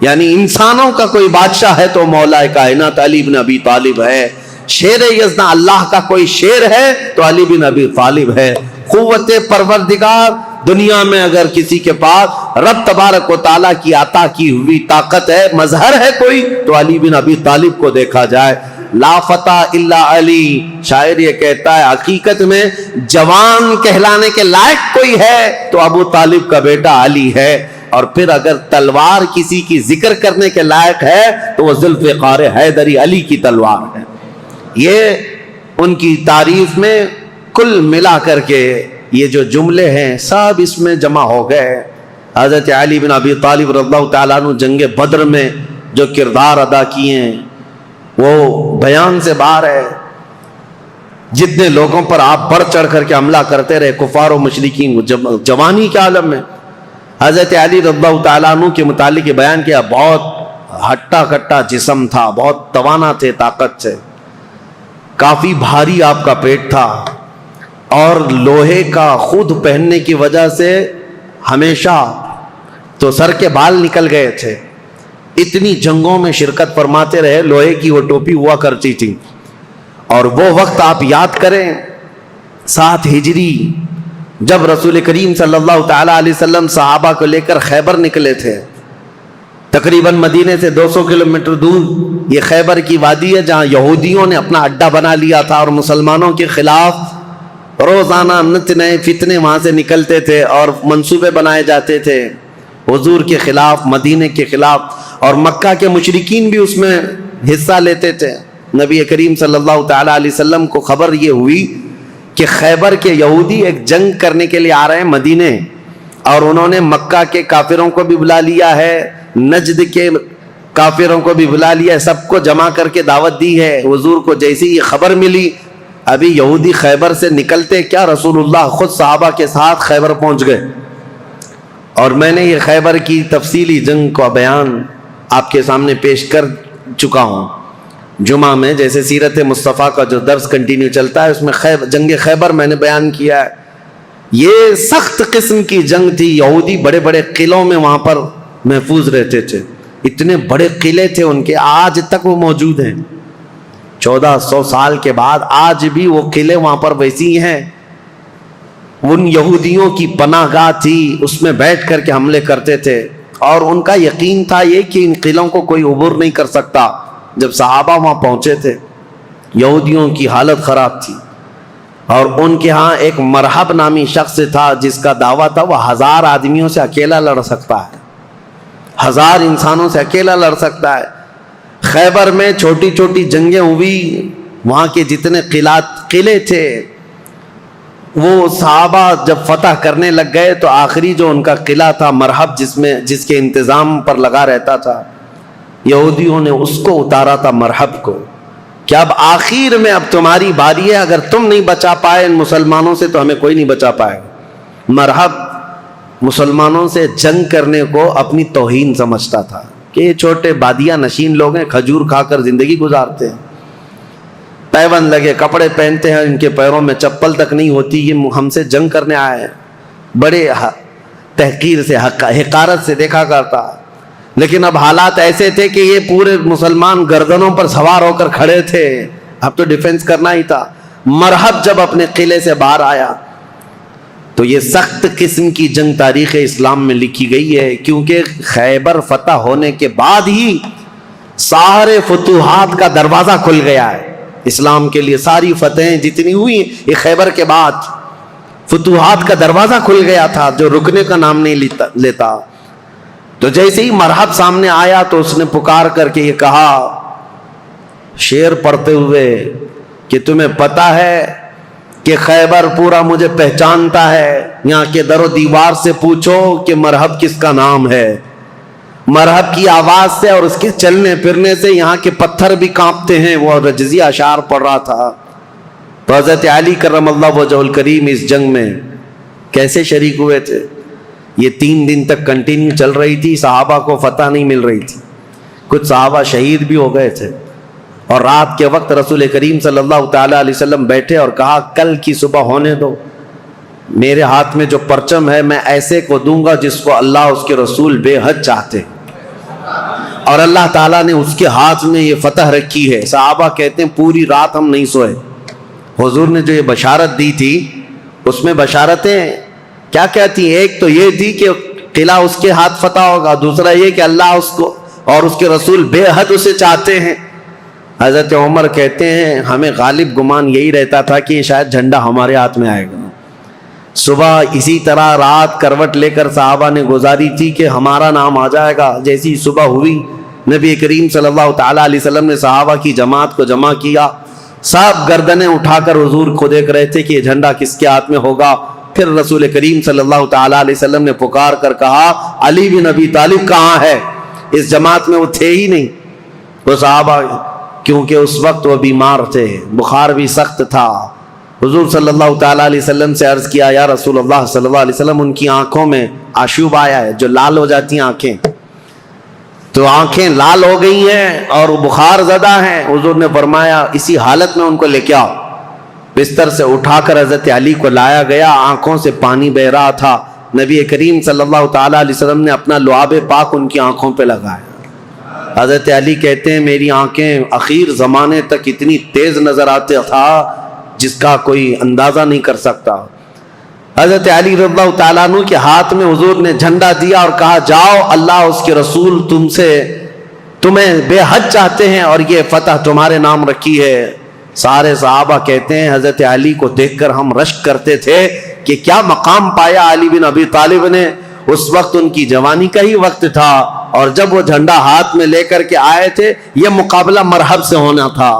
یعنی انسانوں کا کوئی بادشاہ ہے تو مولا کائنات علی بن ابی طالب ہے، شیر یزداں اللہ کا کوئی شیر ہے تو علی بن ابی طالب ہے۔ قوت پروردگار، دنیا میں اگر کسی کے پاس رب تبارک و تعالیٰ کی عطا کی ہوئی طاقت ہے، مظہر ہے کوئی، تو علی بن ابی طالب کو دیکھا جائے۔ لا فتح الا علی، شاعر یہ کہتا ہے حقیقت میں جوان کہلانے کے لائق کوئی ہے تو ابو طالب کا بیٹا علی ہے، اور پھر اگر تلوار کسی کی ذکر کرنے کے لائق ہے تو وہ ذوالفقار حیدری علی کی تلوار ہے۔ یہ ان کی تعریف میں کل ملا کر کے یہ جو جملے ہیں سب اس میں جمع ہو گئے۔ حضرت علی بن ابی طالب رضی اللہ تعالیٰ عنہ جنگ بدر میں جو کردار ادا کیے ہیں وہ بیان سے باہر ہے۔ جتنے لوگوں پر آپ بڑھ چڑھ کر کے حملہ کرتے رہے کفار و مشرکین جوانی کے عالم میں، حضرت علی رضی اللہ تعالیٰ عنہ کے متعلق یہ بیان کیا، بہت ہٹا کٹا جسم تھا، بہت توانا تھے، طاقت سے، کافی بھاری آپ کا پیٹ تھا، اور لوہے کا خود پہننے کی وجہ سے ہمیشہ تو سر کے بال نکل گئے تھے۔ اتنی جنگوں میں شرکت فرماتے رہے، لوہے کی وہ ٹوپی ہوا کرتی تھی، اور وہ وقت آپ یاد کریں 7 ہجری جب رسول کریم صلی اللہ تعالیٰ علیہ وسلم صحابہ کو لے کر خیبر نکلے تھے، تقریباً مدینے سے 200 کلومیٹر دور یہ خیبر کی وادی ہے جہاں یہودیوں نے اپنا اڈا بنا لیا تھا، اور مسلمانوں کے خلاف روزانہ نت نئے فتنے وہاں سے نکلتے تھے اور منصوبے بنائے جاتے تھے حضور کے خلاف، مدینے کے خلاف، اور مکہ کے مشرکین بھی اس میں حصہ لیتے تھے۔ نبی کریم صلی اللہ تعالیٰ علیہ وسلم کو خبر یہ ہوئی کہ خیبر کے یہودی ایک جنگ کرنے کے لیے آ رہے ہیں مدینے، اور انہوں نے مکہ کے کافروں کو بھی بلا لیا ہے، نجد کے کافروں کو بھی بلا لیا ہے، سب کو جمع کر کے دعوت دی ہے۔ حضور کو جیسی یہ خبر ملی، ابھی یہودی خیبر سے نکلتے کیا رسول اللہ خود صحابہ کے ساتھ خیبر پہنچ گئے، اور میں نے یہ خیبر کی تفصیلی جنگ کا بیان آپ کے سامنے پیش کر چکا ہوں جمعہ میں، جیسے سیرت مصطفیٰ کا جو درس کنٹینیو چلتا ہے اس میں جنگ خیبر میں نے بیان کیا ہے۔ یہ سخت قسم کی جنگ تھی، یہودی بڑے بڑے قلعوں میں وہاں پر محفوظ رہتے تھے، اتنے بڑے قلعے تھے ان کے، آج تک وہ موجود ہیں، 1400 سال کے بعد آج بھی وہ قلعے وہاں پر ویسی ہیں۔ ان یہودیوں کی پناہ گاہ تھی، اس میں بیٹھ کر کے حملے کرتے تھے، اور ان کا یقین تھا یہ کہ ان قلعوں کو کوئی عبور نہیں کر سکتا۔ جب صحابہ وہاں پہنچے تھے یہودیوں کی حالت خراب تھی، اور ان کے ہاں ایک مرحب نامی شخص تھا جس کا دعویٰ تھا وہ 1000 آدمیوں سے اکیلا لڑ سکتا ہے، 1000 انسانوں سے اکیلا لڑ سکتا ہے۔ خیبر میں چھوٹی چھوٹی جنگیں ہوئی، وہاں کے جتنے قلعے تھے وہ صحابہ جب فتح کرنے لگ گئے تو آخری جو ان کا قلعہ تھا مرحب، جس کے انتظام پر لگا رہتا تھا، یہودیوں نے اس کو اتارا تھا مرحب کو، کہ اب آخر میں اب تمہاری باری ہے، اگر تم نہیں بچا پائے ان مسلمانوں سے تو ہمیں کوئی نہیں بچا پائے گا۔ مرحب مسلمانوں سے جنگ کرنے کو اپنی توہین سمجھتا تھا کہ یہ چھوٹے بادیہ نشین لوگ ہیں، کھجور کھا کر زندگی گزارتے ہیں، پیبند لگے کپڑے پہنتے ہیں، ان کے پیروں میں چپل تک نہیں ہوتی، یہ ہم سے جنگ کرنے آئے ہیں، بڑے تحقیر سے حقارت سے دیکھا کرتا۔ لیکن اب حالات ایسے تھے کہ یہ پورے مسلمان گردنوں پر سوار ہو کر کھڑے تھے، اب تو ڈیفنس کرنا ہی تھا۔ مرحب جب اپنے قلعے سے باہر آیا تو یہ سخت قسم کی جنگ تاریخ اسلام میں لکھی گئی ہے، کیونکہ خیبر فتح ہونے کے بعد ہی سارے فتوحات کا دروازہ کھل گیا ہے اسلام کے لیے۔ ساری فتحیں جتنی ہوئی یہ خیبر کے بعد، فتوحات کا دروازہ کھل گیا تھا جو رکنے کا نام نہیں لیتا۔ تو جیسے ہی مرحب سامنے آیا تو اس نے پکار کر کے یہ کہا شعر پڑھتے ہوئے کہ تمہیں پتہ ہے کہ خیبر پورا مجھے پہچانتا ہے، یہاں کے در و دیوار سے پوچھو کہ مرحب کس کا نام ہے۔ مرحب کی آواز سے اور اس کے چلنے پھرنے سے یہاں کے پتھر بھی کانپتے ہیں۔ وہ رجزی اشعار پڑھ رہا تھا۔ تو حضرت علی کرم اللہ وجہ الکریم اس جنگ میں کیسے شریک ہوئے تھے؟ یہ 3 دن تک کنٹینیو چل رہی تھی، صحابہ کو فتح نہیں مل رہی تھی، کچھ صحابہ شہید بھی ہو گئے تھے، اور رات کے وقت رسول کریم صلی اللہ تعالیٰ علیہ وسلم بیٹھے اور کہا کل کی صبح ہونے دو، میرے ہاتھ میں جو پرچم ہے میں ایسے کو دوں گا جس کو اللہ اس کے رسول بے حد چاہتے، اور اللہ تعالیٰ نے اس کے ہاتھ میں یہ فتح رکھی ہے۔ صحابہ کہتے ہیں پوری رات ہم نہیں سوئے۔ حضور نے جو یہ بشارت دی تھی اس میں بشارتیں کیا کہتی ہیں؟ ایک تو یہ تھی کہ قلعہ اس کے ہاتھ فتح ہوگا، دوسرا یہ کہ اللہ اس کو اور اس کے رسول بے حد اسے چاہتے ہیں۔ حضرت عمر کہتے ہیں ہمیں غالب گمان یہی رہتا تھا کہ شاید جھنڈا ہمارے ہاتھ میں آئے گا۔ صبح اسی طرح رات کروٹ لے کر صحابہ نے گزاری تھی کہ ہمارا نام آ جائے گا۔ جیسی صبح ہوئی نبی کریم صلی اللہ تعالیٰ علیہ وسلم نے صحابہ کی جماعت کو جمع کیا، سب گردنیں اٹھا کر حضور کو دیکھ رہے تھے کہ یہ جھنڈا کس کے ہاتھ میں ہوگا۔ پھر رسول کریم صلی اللہ تعالیٰ علیہ وسلم نے پکار کر کہا علی بن ابی طالب کہاں ہے؟ اس جماعت میں وہ تھے ہی نہیں وہ صحابہ، کیونکہ اس وقت وہ بیمار تھے، بخار بھی سخت تھا۔ حضور صلی اللہ تعالیٰ علیہ وسلم سے عرض کیا یا رسول اللہ صلی اللہ علیہ وسلم ان کی آنکھوں میں آشوب آیا ہے، جو لال ہو جاتی ہیں آنکھیں، تو آنکھیں لال ہو گئی ہیں اور بخار زدہ ہیں۔ حضور نے فرمایا اسی حالت میں ان کو لے کے آؤ۔ بستر سے اٹھا کر حضرت علی کو لایا گیا، آنکھوں سے پانی بہ رہا تھا۔ نبی کریم صلی اللہ تعالیٰ علیہ وسلم نے اپنا لعاب پاک ان کی آنکھوں پہ لگایا۔ حضرت علی کہتے ہیں میری آنکھیں اخیر زمانے تک اتنی تیز نظر آتے تھا جس کا کوئی اندازہ نہیں کر سکتا۔ حضرت علی رضی اللہ تعالیٰ عنہ کے ہاتھ میں حضور نے جھنڈا دیا اور کہا جاؤ اللہ اس کے رسول تمہیں بے حد چاہتے ہیں اور یہ فتح تمہارے نام رکھی ہے۔ سارے صحابہ کہتے ہیں حضرت علی کو دیکھ کر ہم رشک کرتے تھے کہ کیا مقام پایا علی بن ابی طالب نے۔ اس وقت ان کی جوانی کا ہی وقت تھا، اور جب وہ جھنڈا ہاتھ میں لے کر کے آئے تھے یہ مقابلہ مرحب سے ہونا تھا،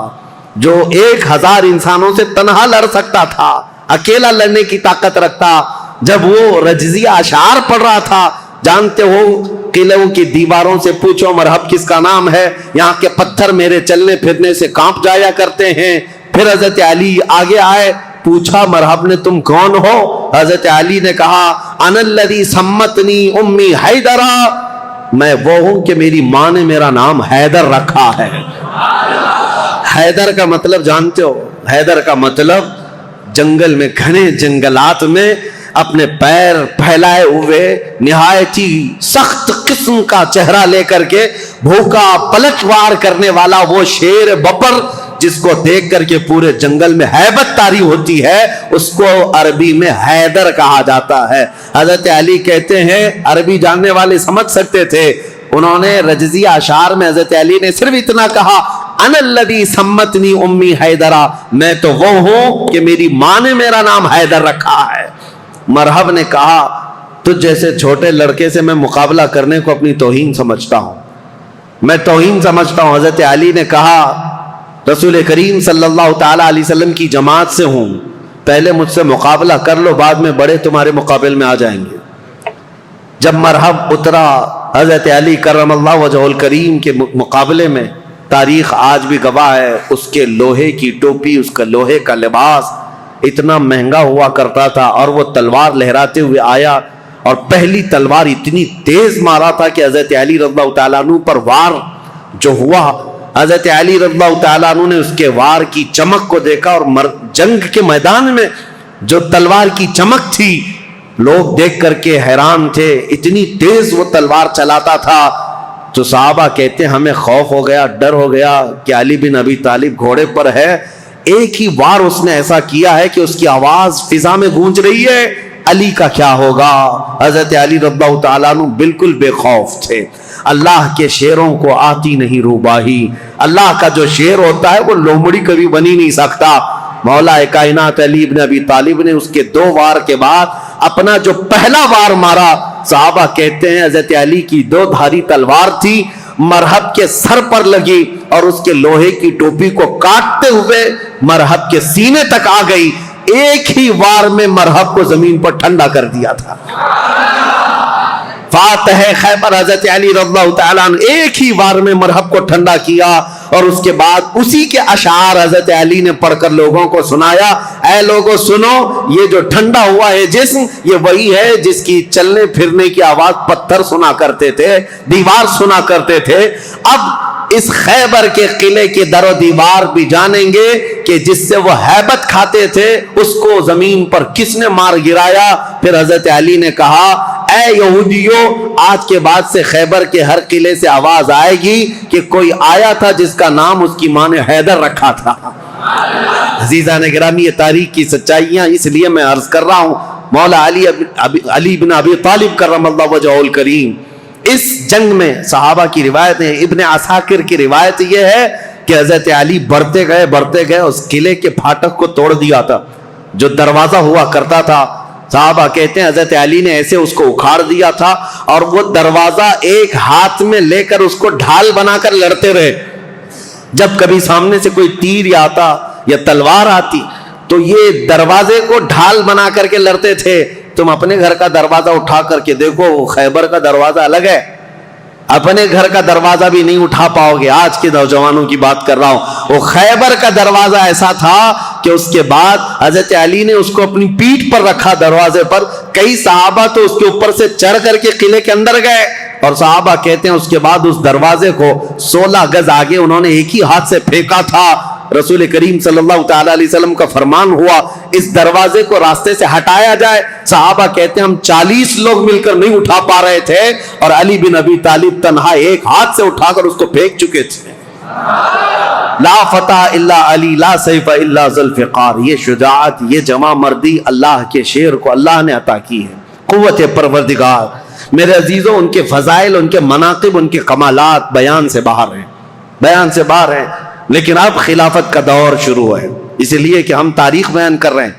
جو 1000 انسانوں سے تنہا لڑ سکتا تھا، اکیلا لڑنے کی طاقت رکھتا۔ جب وہ رجزیہ اشعار پڑھ رہا تھا، جانتے ہو قلعوں کی دیواروں سے پوچھو مرحب کس کا نام ہے، یہاں کے پتھر میرے چلنے پھرنے سے کانپ جایا کرتے ہیں۔ پھر حضرت علی آگے آئے، پوچھا مرحب نے تم کون ہو؟ حضرت علی نے کہا انا الذی سمتنی امی حیدرا، میں وہ ہوں کہ میری ماں نے میرا نام حیدر رکھا ہے۔ حیدر کا مطلب جانتے ہو؟ حیدر کا مطلب جنگل میں، گھنے جنگلات میں اپنے پیر پھیلائے ہوئے نہایت ہی سخت قسم کا چہرہ لے کر کے بھوکا پلٹ وار کرنے والا وہ شیر بپر جس کو دیکھ کر کے پورے جنگل میں ہیبت طاری ہوتی ہے، اس کو عربی میں حیدر کہا جاتا ہے۔ حضرت علی کہتے ہیں عربی جاننے والے سمجھ سکتے تھے، انہوں نے رجزیہ اشعار میں حضرت علی نے صرف اتنا کہا انا الذی سمتنی امی حیدرا، میں تو وہ ہوں کہ میری ماں نے میرا نام حیدر رکھا ہے۔ مرحب نے کہا تجھ جیسے چھوٹے لڑکے سے میں مقابلہ کرنے کو اپنی توہین سمجھتا ہوں، میں توہین سمجھتا ہوں. حضرت علی نے کہا رسول کریم صلی اللہ تعالیٰ علیہ وسلم کی جماعت سے ہوں, پہلے مجھ سے مقابلہ کر لو, بعد میں بڑے تمہارے مقابل میں آ جائیں گے. جب مرحب اترا حضرت علی کرم اللہ وجہ الکریم کے مقابلے میں, تاریخ آج بھی گواہ ہے, اس کے لوہے کی ٹوپی, اس کا لوہے کا لباس اتنا مہنگا ہوا کرتا تھا, اور وہ تلوار لہراتے ہوئے آیا, اور پہلی تلوار اتنی تیز مارا تھا کہ حضرت علی رضی اللہ تعالیٰ عنہ پر وار جو ہوا, حضرت علی رضی اللہ تعالیٰ عنہ نے اس کے وار کی چمک کو دیکھا, اور جنگ کے میدان میں جو تلوار کی چمک تھی لوگ دیکھ کر کے حیران تھے, اتنی تیز وہ تلوار چلاتا تھا. تو صحابہ کہتے ہیں ہمیں خوف ہو گیا, ڈر ہو گیا کہ علی بن ابی طالب گھوڑے پر ہے, ایک ہی وار اس نے ایسا کیا ہے کہ اس کی آواز فضا میں گونج رہی ہے, علی کا کیا ہوگا. حضرت علی رضی اللہ تعالیٰ عنہ بالکل بے خوف تھے. اللہ کے شیروں کو آتی نہیں روباہی, اللہ کا جو شیر ہوتا ہے وہ لومڑی کبھی بنی نہیں سکتا. مولا کائنات علی بن ابی طالب نے اس کے 2 وار کے بعد اپنا جو پہلا وار مارا, صحابہ کہتے ہیں حضرت علی کی 2 دھاری تلوار تھی, مرحب کے سر پر لگی اور اس کے لوہے کی ٹوپی کو کاٹتے ہوئے مرحب کے سینے تک آ گئی. ایک ہی وار میں مرحب کو زمین پر ٹھنڈا کر دیا تھا. فاتح خیبر حضرت علی رضی اللہ تعالیٰ عنہ ایک ہی وار میں مرحب کو ٹھنڈا کیا, اور اس کے بعد اسی کے اشعار حضرت علی نے پڑھ کر لوگوں کو سنایا, اے لوگوں سنو, یہ جو ٹھنڈا ہوا ہے جسم, یہ وہی ہے جس کی چلنے پھرنے کی آواز پتھر سنا کرتے تھے, دیوار سنا کرتے تھے. اب اس خیبر کے قلعے کے در و دیوار بھی جانیں گے کہ جس سے وہ ہیبت کھاتے تھے اس کو زمین پر کس نے مار گرایا. پھر حضرت علی نے کہا اے یہودیوں, آج کے بعد سے خیبر کے ہر قلعے سے آواز آئے گی کہ کوئی آیا تھا جس کا نام اس کی ماں نے حیدر رکھا تھا. عزیزان گرامی, یہ تاریخ کی سچائیاں اس لیے میں عرض کر رہا ہوں. مولا علی بن ابی طالب کرم اللہ وجہ الکریم اس جنگ میں, صحابہ کی روایت ہے, ابن عساکر کی روایت یہ ہے کہ حضرت علی بڑھتے گئے اس قلعے کے پھاٹک کو توڑ دیا تھا, جو دروازہ ہوا کرتا تھا. صحابہ کہتے ہیں حضرت علی نے ایسے اس کو اکھاڑ دیا تھا, اور وہ دروازہ ایک ہاتھ میں لے کر اس کو ڈھال بنا کر لڑتے رہے. جب کبھی سامنے سے کوئی تیر آتا یا تلوار آتی تو یہ دروازے کو ڈھال بنا کر کے لڑتے تھے. تم اپنے گھر کا دروازہ اٹھا کر کے دیکھو, خیبر کا دروازہ الگ ہے, اپنے گھر کا دروازہ بھی نہیں اٹھا پاؤ گے. آج کے نوجوانوں کی بات کر رہا ہوں. وہ خیبر کا دروازہ ایسا تھا کہ اس کے بعد حضرت علی نے اس کو اپنی پیٹھ پر رکھا دروازے پر. کئی صحابہ تو اس کے اوپر سے چڑھ کر کے قلعے کے اندر گئے, اور صحابہ کہتے ہیں اس کے بعد اس دروازے کو 16 گز آگے انہوں نے ایک ہی ہاتھ سے پھینکا تھا. رسول کریم صلی اللہ تعالیٰ علیہ وسلم کا فرمان ہوا اس دروازے کو راستے سے ہٹایا جائے. صحابہ کہتے ہیں ہم 40 لوگ مل کر نہیں اٹھا پا رہے تھے, اور علی بن ابی طالب تنہا ایک ہاتھ سے اٹھا کر اس کو پھینک چکے تھے. لا فتح الا علی لا سیف الا ذوالفقار. یہ شجاعت, یہ جمع مردی اللہ کے شیر کو اللہ نے عطا کی ہے. قوت پروردگار. میرے عزیزوں, ان کے فضائل, ان کے مناقب, ان کے کمالات بیان سے باہر ہیں. لیکن اب خلافت کا دور شروع ہے, اس لیے کہ ہم تاریخ بیان کر رہے ہیں.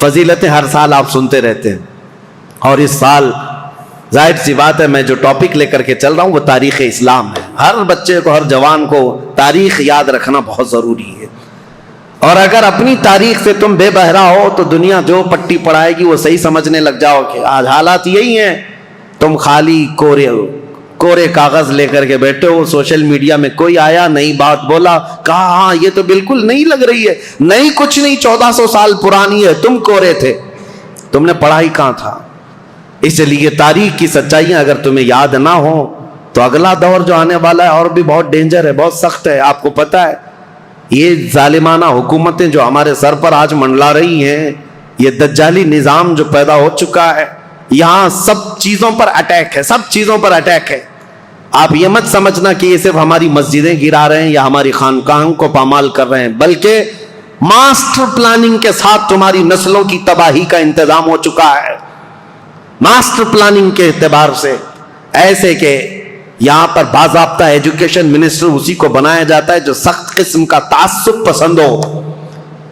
فضیلتیں ہر سال آپ سنتے رہتے ہیں, اور اس سال ظاہر سی بات ہے میں جو ٹاپک لے کر کے چل رہا ہوں وہ تاریخ اسلام ہے. ہر بچے کو, ہر جوان کو تاریخ یاد رکھنا بہت ضروری ہے. اور اگر اپنی تاریخ سے تم بے بہرا ہو تو دنیا جو پٹی پڑھائے گی وہ صحیح سمجھنے لگ جاؤ کہ آج حالات یہی ہیں. تم خالی کورے کاغذ لے کر کے بیٹھے ہو, سوشل میڈیا میں کوئی آیا, نئی بات بولا, کہا ہاں یہ تو بالکل نہیں لگ رہی ہے, نہیں کچھ نہیں, 1400 سال پرانی ہے, تم کورے تھے, تم نے پڑھائی کہاں تھا. اس لیے تاریخ کی سچائیاں اگر تمہیں یاد نہ ہو تو اگلا دور جو آنے والا ہے اور بھی بہت ڈینجر ہے, بہت سخت ہے. آپ کو پتہ ہے یہ ظالمانہ حکومتیں جو ہمارے سر پر آج منڈلا رہی ہیں, یہ دجالی نظام جو پیدا ہو چکا ہے, یہاں سب چیزوں پر اٹیک ہے, سب چیزوں پر اٹیک ہے. آپ یہ مت سمجھنا کہ یہ صرف ہماری مسجدیں گرا رہے ہیں یا ہماری خانقاہوں کو پامال کر رہے ہیں, بلکہ ماسٹر پلاننگ کے ساتھ تمہاری نسلوں کی تباہی کا انتظام ہو چکا ہے. ماسٹر پلاننگ کے اعتبار سے ایسے کہ یہاں پر باضابطہ ایجوکیشن منسٹر اسی کو بنایا جاتا ہے جو سخت قسم کا تعصب پسند ہو.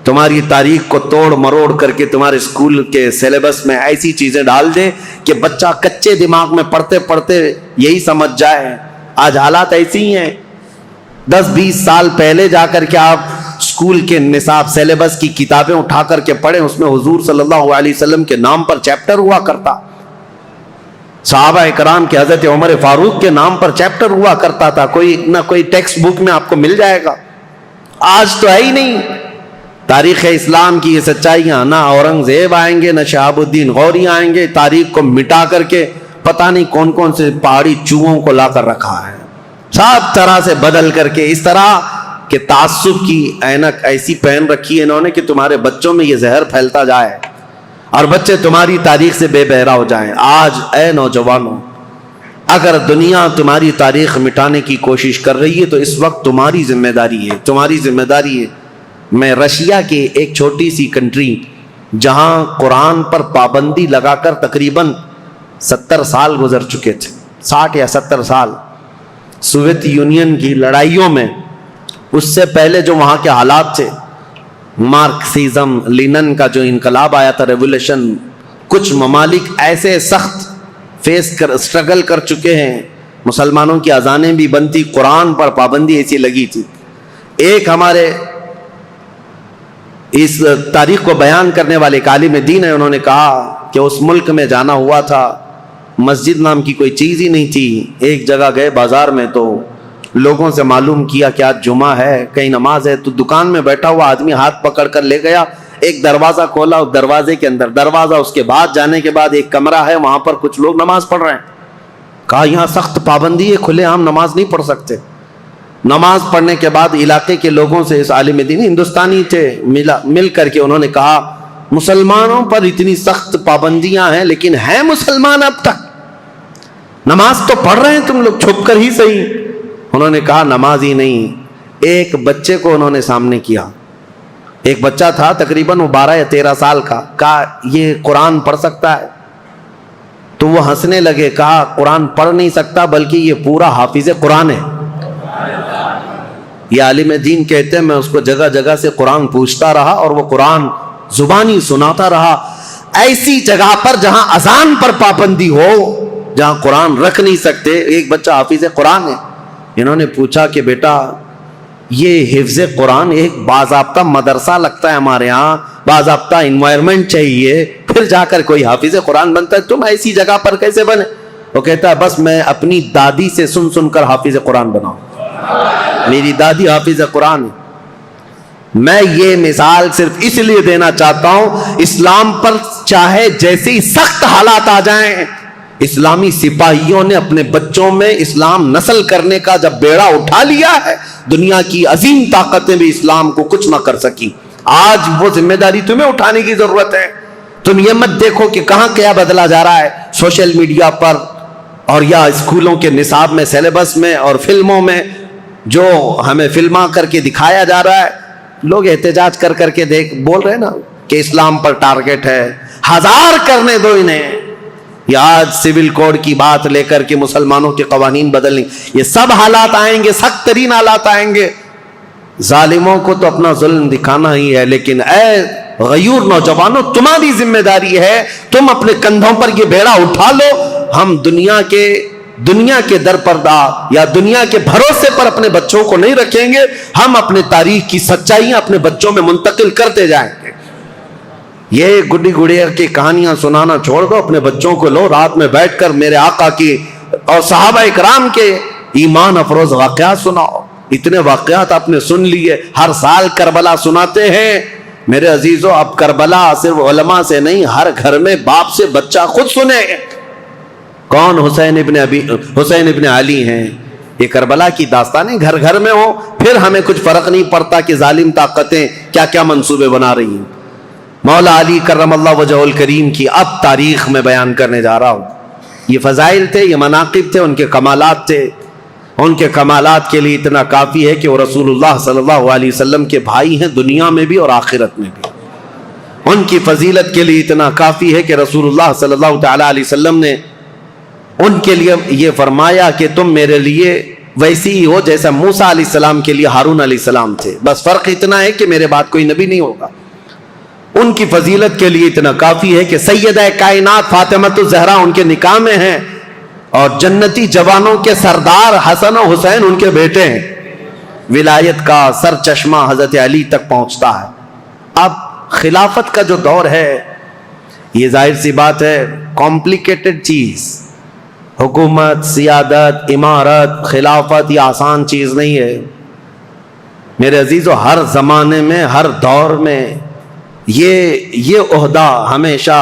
تمہاری تاریخ کو توڑ مروڑ کر کے تمہارے اسکول کے سلیبس میں ایسی چیزیں ڈال دے کہ بچہ کچے دماغ میں پڑھتے پڑھتے یہی سمجھ جائے آج حالات ایسی ہی ہیں. 10-20 سال پہلے جا کر کے آپ اسکول کے نصاب سیلیبس کی کتابیں اٹھا کر کے پڑھیں, اس میں حضور صلی اللہ علیہ وسلم کے نام پر چیپٹر ہوا کرتا, صحابہ اکرام کے حضرت عمر فاروق کے نام پر چیپٹر ہوا کرتا تھا, کوئی نہ کوئی ٹیکسٹ بک میں آپ کو مل جائے گا. آج تو ہے ہی نہیں. تاریخ اسلام کی یہ سچائیاں, نہ اورنگزیب آئیں گے نہ شہاب الدین غوری آئیں گے, تاریخ کو مٹا کر کے پتہ نہیں کون کون سے پہاڑی چوہوں کو لا کر رکھا ہے, سب طرح سے بدل کر کے. اس طرح کہ تعصب کی اینک ایسی پہن رکھی ہے انہوں نے کہ تمہارے بچوں میں یہ زہر پھیلتا جائے اور بچے تمہاری تاریخ سے بے بہرا ہو جائیں. آج اے نوجوانوں, اگر دنیا تمہاری تاریخ مٹانے کی کوشش کر رہی ہے تو اس وقت تمہاری ذمہ داری ہے, تمہاری ذمہ داری ہے. میں رشیا کی ایک چھوٹی سی کنٹری جہاں قرآن پر پابندی لگا کر تقریباً 70 سال گزر چکے تھے, 60 یا 70 سال, سوویت یونین کی لڑائیوں میں, اس سے پہلے جو وہاں کے حالات تھے, مارکسزم لینن کا جو انقلاب آیا تھا, ریولیوشن, کچھ ممالک ایسے سخت اسٹرگل کر چکے ہیں, مسلمانوں کی اذانیں بھی بنتی, قرآن پر پابندی ایسی لگی تھی. ایک ہمارے اس تاریخ کو بیان کرنے والے ایک عالم دین ہے, انہوں نے کہا کہ اس ملک میں جانا ہوا تھا, مسجد نام کی کوئی چیز ہی نہیں تھی. ایک جگہ گئے بازار میں تو لوگوں سے معلوم کیا کہ آج جمعہ ہے, کہیں نماز ہے, تو دکان میں بیٹھا ہوا آدمی ہاتھ پکڑ کر لے گیا, ایک دروازہ کھولا, اس دروازے کے اندر دروازہ, اس کے بعد جانے کے بعد ایک کمرہ ہے, وہاں پر کچھ لوگ نماز پڑھ رہے ہیں. کہا یہاں سخت پابندی ہے, کھلے عام نماز نہیں پڑھ سکتے. نماز پڑھنے کے بعد علاقے کے لوگوں سے, اس عالم دین ہندوستانی تھے, مل کر کے انہوں نے کہا مسلمانوں پر اتنی سخت پابندیاں ہیں لیکن ہیں مسلمان اب تک, نماز تو پڑھ رہے ہیں تم لوگ چھپ کر ہی صحیح. انہوں نے کہا نماز ہی نہیں. ایک بچے کو انہوں نے سامنے کیا, ایک بچہ تھا تقریباً وہ 12 یا 13 سال کا, کہا یہ قرآن پڑھ سکتا ہے؟ تو وہ ہنسنے لگے, کہا قرآن پڑھ نہیں سکتا بلکہ یہ پورا حافظ قرآن ہے. یہ عالم دین کہتے ہیں میں اس کو جگہ جگہ سے قرآن پوچھتا رہا اور وہ قرآن زبانی سناتا رہا. ایسی جگہ پر جہاں اذان پر پابندی ہو, جہاں قرآن رکھ نہیں سکتے, ایک بچہ حافظ قرآن ہے. انہوں نے پوچھا کہ بیٹا یہ حفظ قرآن ایک باضابطہ مدرسہ لگتا ہے ہمارے ہاں, باضابطہ انوائرمنٹ چاہیے, پھر جا کر کوئی حافظ قرآن بنتا ہے, تم ایسی جگہ پر کیسے بنے؟ وہ کہتا ہے بس میں اپنی دادی سے سن سن کر حافظ قرآن بناؤں, میری دادی حافظ قرآن ہے. میں یہ مثال صرف اس لیے دینا چاہتا ہوں, اسلام پر چاہے جیسے ہی سخت حالات آ جائیں, اسلامی سپاہیوں نے اپنے بچوں میں اسلام نسل کرنے کا جب بیڑا اٹھا لیا ہے, دنیا کی عظیم طاقتیں بھی اسلام کو کچھ نہ کر سکی. آج وہ ذمہ داری تمہیں اٹھانے کی ضرورت ہے. تم یہ مت دیکھو کہ کہاں کیا بدلا جا رہا ہے سوشل میڈیا پر اور یا اسکولوں کے نصاب میں, سیلیبس میں اور فلموں میں, جو ہمیں فلما کر کے دکھایا جا رہا ہے. لوگ احتجاج کر کر کے بول رہے ہیں نا کہ اسلام پر ٹارگٹ ہے, 1000 کرنے دو انہیں. یا آج سول کوڈ کی بات لے کر کے مسلمانوں کے قوانین بدلنے, یہ سب حالات آئیں گے, سخت ترین حالات آئیں گے. ظالموں کو تو اپنا ظلم دکھانا ہی ہے, لیکن اے غیور نوجوانوں تمہاری ذمہ داری ہے, تم اپنے کندھوں پر یہ بیڑا اٹھا لو. ہم دنیا کے درپردہ یا دنیا کے بھروسے پر اپنے بچوں کو نہیں رکھیں گے, ہم اپنے تاریخ کی سچائیاں اپنے بچوں میں منتقل کرتے جائیں گے. یہ گڈی گڑیا کی کہانیاں سنانا چھوڑ دو, اپنے بچوں کو لو, رات میں بیٹھ کر میرے آقا کی اور صحابہ اکرام کے ایمان افروز واقعات سناؤ. اتنے واقعات آپ نے سن لیے, ہر سال کربلا سناتے ہیں. میرے عزیزو اب کربلا صرف علماء سے نہیں, ہر گھر میں باپ سے بچہ خود سنے. کون؟ حسین ابن علی ہیں. یہ کربلا کی داستانیں گھر گھر میں ہو, پھر ہمیں کچھ فرق نہیں پڑتا کہ ظالم طاقتیں کیا کیا منصوبے بنا رہی ہیں. مولا علی کرم اللہ وجہ الکریم کی اب تاریخ میں بیان کرنے جا رہا ہوں. یہ فضائل تھے, یہ مناقب تھے, ان کے کمالات تھے. ان کے کمالات کے لیے اتنا کافی ہے کہ وہ رسول اللہ صلی اللہ علیہ وسلم کے بھائی ہیں, دنیا میں بھی اور آخرت میں بھی. ان کی فضیلت کے لیے اتنا کافی ہے کہ رسول اللہ صلی اللہ تعالی علیہ وسلم نے ان کے لیے یہ فرمایا کہ تم میرے لیے ویسی ہی ہو جیسا موسیٰ علیہ السلام کے لیے ہارون علیہ السلام تھے, بس فرق اتنا ہے کہ میرے بعد کوئی نبی نہیں ہوگا. ان کی فضیلت کے لیے اتنا کافی ہے کہ سیدہ کائنات فاطمہ الزہرا ان کے نکاح میں ہیں, اور جنتی جوانوں کے سردار حسن و حسین ان کے بیٹے ہیں. ولایت کا سر چشمہ حضرت علی تک پہنچتا ہے. اب خلافت کا جو دور ہے یہ ظاہر سی بات ہے کمپلیکیٹڈ چیز. حکومت، سیادت، امارت، خلافت یہ آسان چیز نہیں ہے میرے عزیزو. ہر زمانے میں، ہر دور میں یہ عہدہ ہمیشہ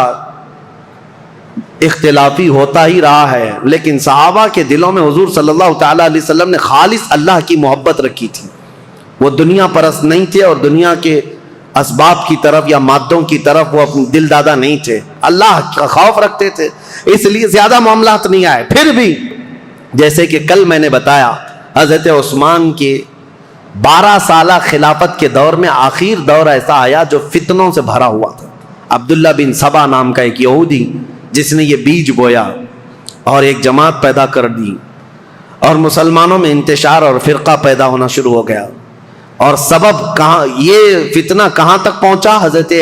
اختلافی ہوتا ہی رہا ہے. لیکن صحابہ کے دلوں میں حضور صلی اللہ تعالیٰ علیہ وسلم نے خالص اللہ کی محبت رکھی تھی. وہ دنیا پرست نہیں تھے اور دنیا کے اسباب کی طرف یا مادوں کی طرف وہ اپنے دل دادا نہیں تھے. اللہ کا خوف رکھتے تھے، اس لیے زیادہ معاملات نہیں آئے. پھر بھی جیسے کہ کل میں نے بتایا حضرت عثمان کے 12 سالہ خلافت کے دور میں آخر دور ایسا آیا جو فتنوں سے بھرا ہوا تھا. عبداللہ بن سبا نام کا ایک یہودی جس نے یہ بیج بویا اور ایک جماعت پیدا کر دی اور مسلمانوں میں انتشار اور فرقہ پیدا ہونا شروع ہو گیا. اور سبب کہاں، یہ فتنہ کہاں تک پہنچا؟ حضرت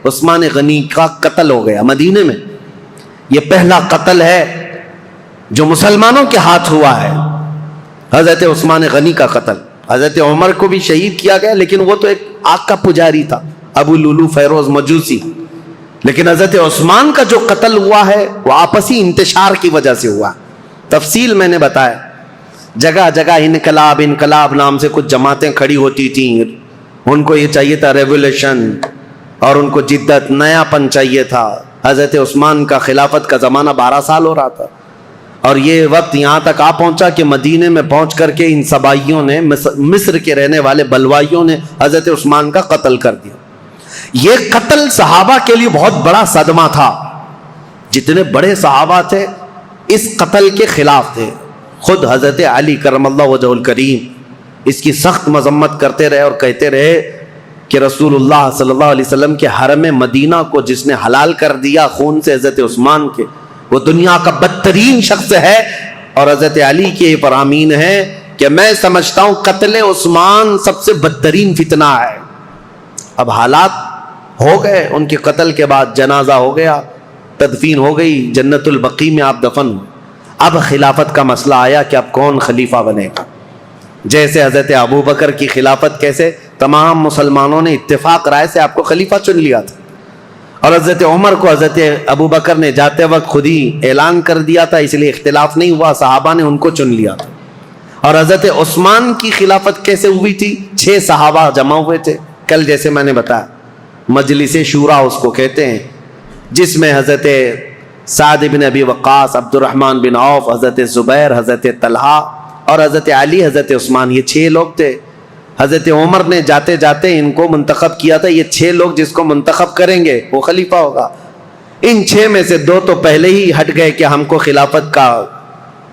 عثمان غنی کا قتل ہو گیا مدینے میں. یہ پہلا قتل ہے جو مسلمانوں کے ہاتھ ہوا ہے، حضرت عثمان غنی کا قتل. حضرت عمر کو بھی شہید کیا گیا لیکن وہ تو ایک آگ کا پجاری تھا، ابو لولو فیروز مجوسی. لیکن حضرت عثمان کا جو قتل ہوا ہے وہ آپسی انتشار کی وجہ سے ہوا. تفصیل میں نے بتایا. جگہ جگہ انقلاب نام سے کچھ جماعتیں کھڑی ہوتی تھیں. ان کو یہ چاہیے تھا ریولیوشن اور ان کو جدت، نیا پن چاہیے تھا. حضرت عثمان کا خلافت کا زمانہ 12 سال ہو رہا تھا اور یہ وقت یہاں تک آ پہنچا کہ مدینے میں پہنچ کر کے ان سبائیوں نے، مصر کے رہنے والے بلوائیوں نے حضرت عثمان کا قتل کر دیا. یہ قتل صحابہ کے لیے بہت بڑا صدمہ تھا. جتنے بڑے صحابہ تھے اس قتل کے خلاف تھے. خود حضرت علی کرم اللہ وجہ الکریم اس کی سخت مذمت کرتے رہے اور کہتے رہے کہ رسول اللہ صلی اللہ علیہ وسلم کے حرم مدینہ کو جس نے حلال کر دیا خون سے حضرت عثمان کے، وہ دنیا کا بدترین شخص ہے. اور حضرت علی کے فرامین ہے کہ میں سمجھتا ہوں قتل عثمان سب سے بدترین فتنہ ہے. اب حالات ہو گئے، ان کے قتل کے بعد جنازہ ہو گیا، تدفین ہو گئی، جنت البقیع میں آپ دفن ہوئے. اب خلافت کا مسئلہ آیا کہ اب کون خلیفہ بنے گا. جیسے حضرت ابو بکر کی خلافت، کیسے تمام مسلمانوں نے اتفاق رائے سے آپ کو خلیفہ چن لیا تھا، اور حضرت عمر کو حضرت ابو بکر نے جاتے وقت خود ہی اعلان کر دیا تھا، اس لیے اختلاف نہیں ہوا، صحابہ نے ان کو چن لیا تھا. اور حضرت عثمان کی خلافت کیسے ہوئی تھی؟ 6 صحابہ جمع ہوئے تھے. کل جیسے میں نے بتایا مجلس شورا اس کو کہتے ہیں، جس میں حضرت سعد بن ابی وقاص، عبد الرحمن بن عوف، حضرت زبیر، حضرت طلحہ اور حضرت علی، حضرت عثمان، یہ 6 لوگ تھے. حضرت عمر نے جاتے جاتے ان کو منتخب کیا تھا، یہ 6 لوگ جس کو منتخب کریں گے وہ خلیفہ ہوگا. ان 6 میں سے 2 تو پہلے ہی ہٹ گئے کہ ہم کو خلافت کا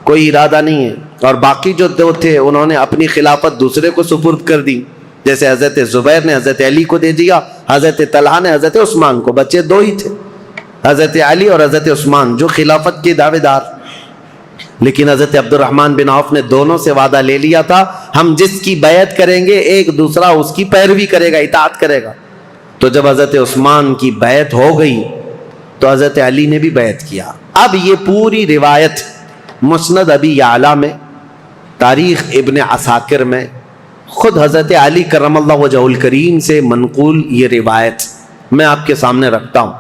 کوئی ارادہ نہیں ہے، اور باقی جو 2 تھے انہوں نے اپنی خلافت دوسرے کو سپرد کر دی. جیسے حضرت زبیر نے حضرت علی کو دے دیا، حضرت طلحہ نے حضرت عثمان کو. بچے 2 ہی تھے، حضرت علی اور حضرت عثمان، جو خلافت کے دعوے دار. لیکن حضرت عبد الرحمن بن عوف نے دونوں سے وعدہ لے لیا تھا، ہم جس کی بیعت کریں گے ایک دوسرا اس کی پیروی کرے گا، اطاعت کرے گا. تو جب حضرت عثمان کی بیعت ہو گئی تو حضرت علی نے بھی بیعت کیا. اب یہ پوری روایت مسند ابی یعلا میں، تاریخ ابن عساکر میں، خود حضرت علی کرم اللہ وجہ الکریم سے منقول یہ روایت میں آپ کے سامنے رکھتا ہوں.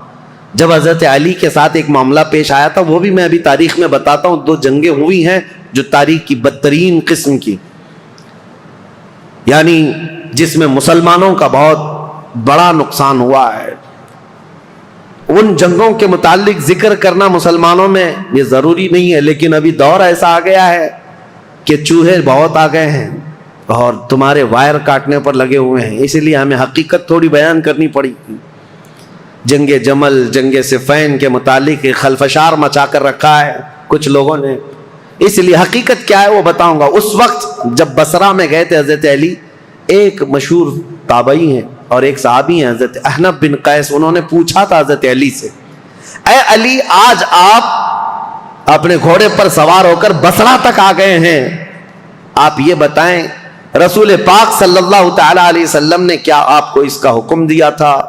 جب حضرت علی کے ساتھ ایک معاملہ پیش آیا تھا، وہ بھی میں ابھی تاریخ میں بتاتا ہوں. 2 جنگیں ہوئی ہیں جو تاریخ کی بدترین قسم کی، یعنی جس میں مسلمانوں کا بہت بڑا نقصان ہوا ہے. ان جنگوں کے متعلق ذکر کرنا مسلمانوں میں یہ ضروری نہیں ہے، لیکن ابھی دور ایسا آ گیا ہے کہ چوہے بہت آ گئے ہیں اور تمہارے وائر کاٹنے پر لگے ہوئے ہیں، اس لیے ہمیں حقیقت تھوڑی بیان کرنی پڑی. جنگ جمل، جنگ صفین کے متعلق خلفشار مچا کر رکھا ہے کچھ لوگوں نے، اس لیے حقیقت کیا ہے وہ بتاؤں گا. اس وقت جب بصرہ میں گئے تھے حضرت علی، ایک مشہور تابعی ہیں اور ایک صحابی ہیں حضرت احنف بن قیس، انہوں نے پوچھا تھا حضرت علی سے، اے علی آج آپ اپنے گھوڑے پر سوار ہو کر بصرہ تک آ گئے ہیں، آپ یہ بتائیں رسول پاک صلی اللہ تعالی علیہ وسلم نے کیا آپ کو اس کا حکم دیا تھا،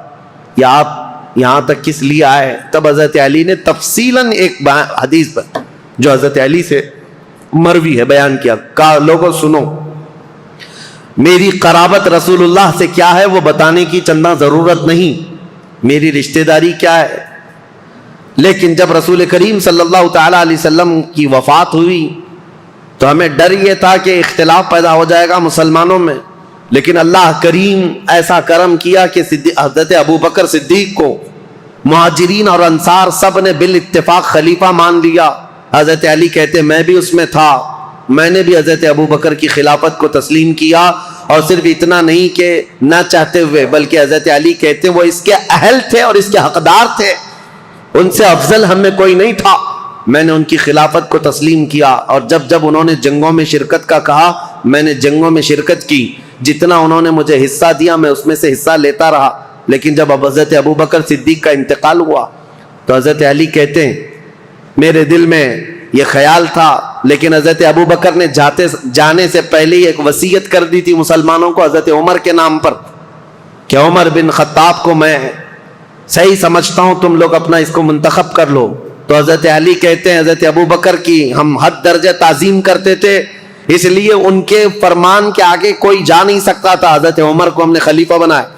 یا آپ یہاں تک کس لیے آئے؟ تب حضرت علی نے تفصیلاً ایک حدیث پر جو حضرت علی سے مروی ہے، بیان کیا، کہا لوگوں سنو، میری قرابت رسول اللہ سے کیا ہے وہ بتانے کی چندہ ضرورت نہیں، میری رشتہ داری کیا ہے، لیکن جب رسول کریم صلی اللہ تعالیٰ علیہ وسلم کی وفات ہوئی تو ہمیں ڈر یہ تھا کہ اختلاف پیدا ہو جائے گا مسلمانوں میں، لیکن اللہ کریم ایسا کرم کیا کہ حضرت ابو بکر صدیق کو مہاجرین اور انصار سب نے بالاتفاق خلیفہ مان لیا۔ حضرت علی کہتے میں بھی اس میں تھا، میں نے بھی حضرت ابو بکر کی خلافت کو تسلیم کیا، اور صرف اتنا نہیں کہ نہ چاہتے ہوئے، بلکہ حضرت علی کہتے وہ اس کے اہل تھے اور اس کے حقدار تھے، ان سے افضل ہم میں کوئی نہیں تھا، میں نے ان کی خلافت کو تسلیم کیا۔ اور جب انہوں نے جنگوں میں شرکت کا کہا، میں نے جنگوں میں شرکت کی، جتنا انہوں نے مجھے حصہ دیا میں اس میں سے حصہ لیتا رہا، لیکن جب حضرت ابو بکر صدیق کا انتقال ہوا تو حضرت علی کہتے ہیں میرے دل میں یہ خیال تھا، لیکن حضرت ابو بکر نے جانے سے پہلے ہی ایک وصیت کر دی تھی مسلمانوں کو حضرت عمر کے نام پر کہ عمر بن خطاب کو میں صحیح سمجھتا ہوں، تم لوگ اپنا اس کو منتخب کر لو۔ تو حضرت علی کہتے ہیں حضرت ابو بکر کی ہم حد درجہ تعظیم کرتے تھے، اس لیے ان کے فرمان کے آگے کوئی جا نہیں سکتا تھا، حضرت عمر کو ہم نے خلیفہ بنایا۔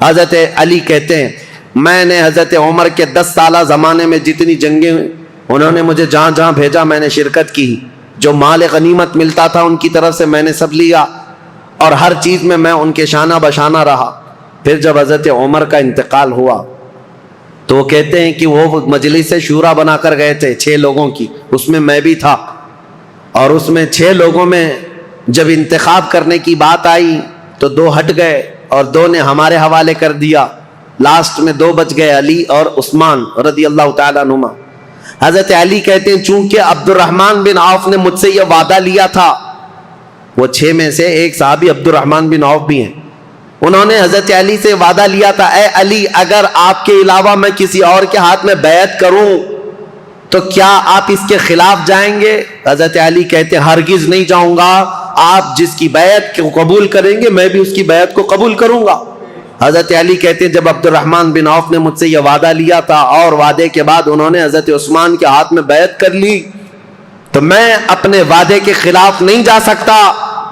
حضرت علی کہتے ہیں میں نے حضرت عمر کے 10 سالہ زمانے میں جتنی جنگیں انہوں نے مجھے جہاں جہاں بھیجا میں نے شرکت کی، جو مال غنیمت ملتا تھا ان کی طرف سے میں نے سب لیا، اور ہر چیز میں ان کے شانہ بشانہ رہا۔ پھر جب حضرت عمر کا انتقال ہوا تو وہ کہتے ہیں کہ وہ مجلس سے شورا بنا کر گئے تھے 6 لوگوں کی، اس میں میں بھی تھا، اور اس میں 6 لوگوں میں جب انتخاب کرنے کی بات آئی تو 2 ہٹ گئے اور 2 نے ہمارے حوالے کر دیا، لاسٹ میں 2 بچ گئے، علی اور عثمان رضی اللہ تعالیٰ عنہما۔ حضرت علی کہتے ہیں چونکہ عبد الرحمن بن عوف نے مجھ سے یہ وعدہ لیا تھا، وہ 6 میں سے ایک صحابی عبد الرحمن بن عوف بھی ہیں، انہوں نے حضرت علی سے وعدہ لیا تھا اے علی اگر آپ کے علاوہ میں کسی اور کے ہاتھ میں بیعت کروں تو کیا آپ اس کے خلاف جائیں گے؟ حضرت علی کہتے ہیں ہرگز نہیں جاؤں گا، آپ جس کی بیعت کو قبول کریں گے میں بھی اس کی بیعت کو قبول کروں گا۔ حضرت علی کہتے ہیں جب عبد الرحمن بن عوف نے مجھ سے یہ وعدہ لیا تھا اور وعدے کے بعد انہوں نے حضرت عثمان کے ہاتھ میں بیعت کر لی تو میں اپنے وعدے کے خلاف نہیں جا سکتا،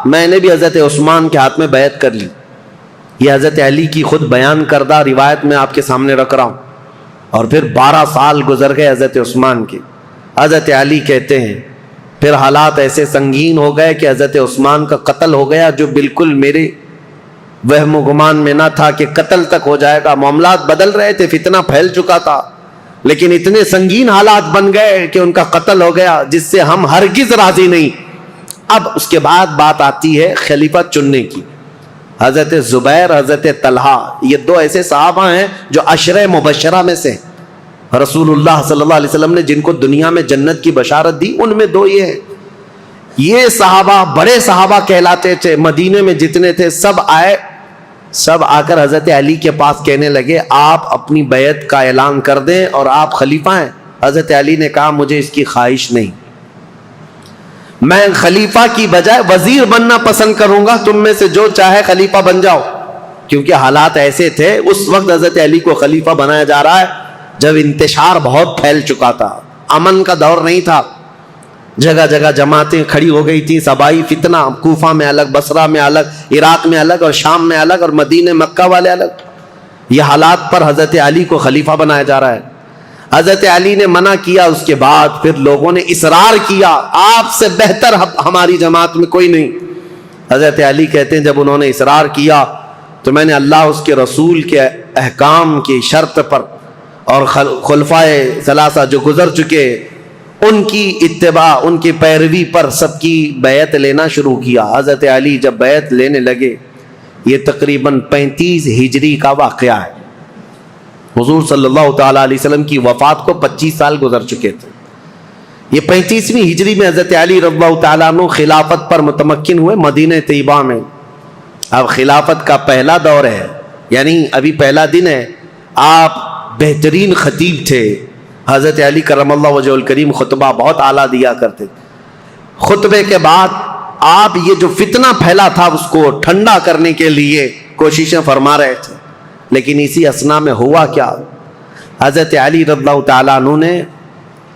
میں نے بھی حضرت عثمان کے ہاتھ میں بیعت کر لی۔ یہ حضرت علی کی خود بیان کردہ روایت میں آپ کے سامنے رکھ رہا ہوں۔ اور پھر 12 سال گزر گئے حضرت عثمان کے۔ حضرت علی کہتے ہیں پھر حالات ایسے سنگین ہو گئے کہ حضرت عثمان کا قتل ہو گیا، جو بالکل میرے وہم و گمان میں نہ تھا کہ قتل تک ہو جائے گا۔ معاملات بدل رہے تھے، فتنہ پھیل چکا تھا، لیکن اتنے سنگین حالات بن گئے کہ ان کا قتل ہو گیا، جس سے ہم ہرگز راضی نہیں۔ اب اس کے بعد بات آتی ہے خلیفہ چننے کی۔ حضرت زبیر، حضرت طلحہ، یہ 2 ایسے صحابہ ہیں جو عشرہ مبشرہ میں سے رسول اللہ صلی اللہ علیہ وسلم نے جن کو دنیا میں جنت کی بشارت دی، ان میں 2 یہ ہیں۔ یہ صحابہ بڑے صحابہ کہلاتے تھے، مدینے میں جتنے تھے سب آئے، سب آ کر حضرت علی کے پاس کہنے لگے آپ اپنی بیعت کا اعلان کر دیں اور آپ خلیفہ ہیں۔ حضرت علی نے کہا مجھے اس کی خواہش نہیں، میں خلیفہ کی بجائے وزیر بننا پسند کروں گا، تم میں سے جو چاہے خلیفہ بن جاؤ۔ کیونکہ حالات ایسے تھے اس وقت حضرت علی کو خلیفہ بنایا جا رہا ہے جب انتشار بہت پھیل چکا تھا، امن کا دور نہیں تھا، جگہ جگہ جماعتیں کھڑی ہو گئی تھی، صبائی فتنہ، کوفہ میں الگ، بصرہ میں الگ، عراق میں الگ، اور شام میں الگ، اور مدینہ مکہ والے الگ۔ یہ حالات پر حضرت علی کو خلیفہ بنایا جا رہا ہے۔ حضرت علی نے منع کیا، اس کے بعد پھر لوگوں نے اصرار کیا آپ سے بہتر ہماری جماعت میں کوئی نہیں۔ حضرت علی کہتے ہیں جب انہوں نے اصرار کیا تو میں نے اللہ اس کے رسول کے احکام کی شرط پر اور خلفائے ثلاثہ جو گزر چکے ان کی اتباع، ان کی پیروی پر سب کی بیعت لینا شروع کیا۔ حضرت علی جب بیعت لینے لگے، یہ تقریباً 35 ہجری کا واقعہ ہے، حضور صلی اللہ تعالیٰ علیہ وسلم کی وفات کو 25 سال گزر چکے تھے۔ یہ 35ویں ہجری میں حضرت علی رضی اللہ تعالیٰ عنہ خلافت پر متمکن ہوئے مدینہ طیبہ میں۔ اب خلافت کا پہلا دور ہے، یعنی ابھی پہلا دن ہے، آپ بہترین خطیب تھے۔ حضرت علی کرم اللہ وجہ الکریم خطبہ بہت اعلیٰ دیا کرتے تھے۔ خطبے کے بعد آپ یہ جو فتنہ پھیلا تھا اس کو ٹھنڈا کرنے کے لیے کوششیں فرما رہے تھے، لیکن اسی اثنا میں ہوا کیا، حضرت علی رضی اللہ تعالیٰ عنہ نے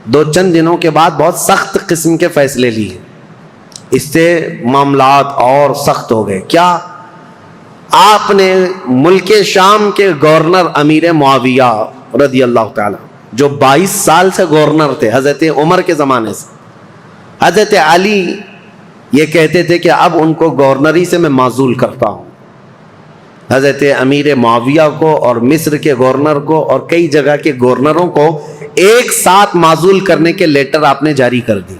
دو چند دنوں کے بعد بہت سخت قسم کے فیصلے لیے، اس سے معاملات اور سخت ہو گئے۔ کیا؟ آپ نے ملک شام کے گورنر امیر معاویہ رضی اللہ تعالی، جو 22 سال سے گورنر تھے حضرت عمر کے زمانے سے، حضرت علی یہ کہتے تھے کہ اب ان کو گورنری سے میں معزول کرتا ہوں۔ حضرت امیر معاویہ کو اور مصر کے گورنر کو اور کئی جگہ کے گورنروں کو ایک ساتھ معزول کرنے کے لیٹر آپ نے جاری کر دی،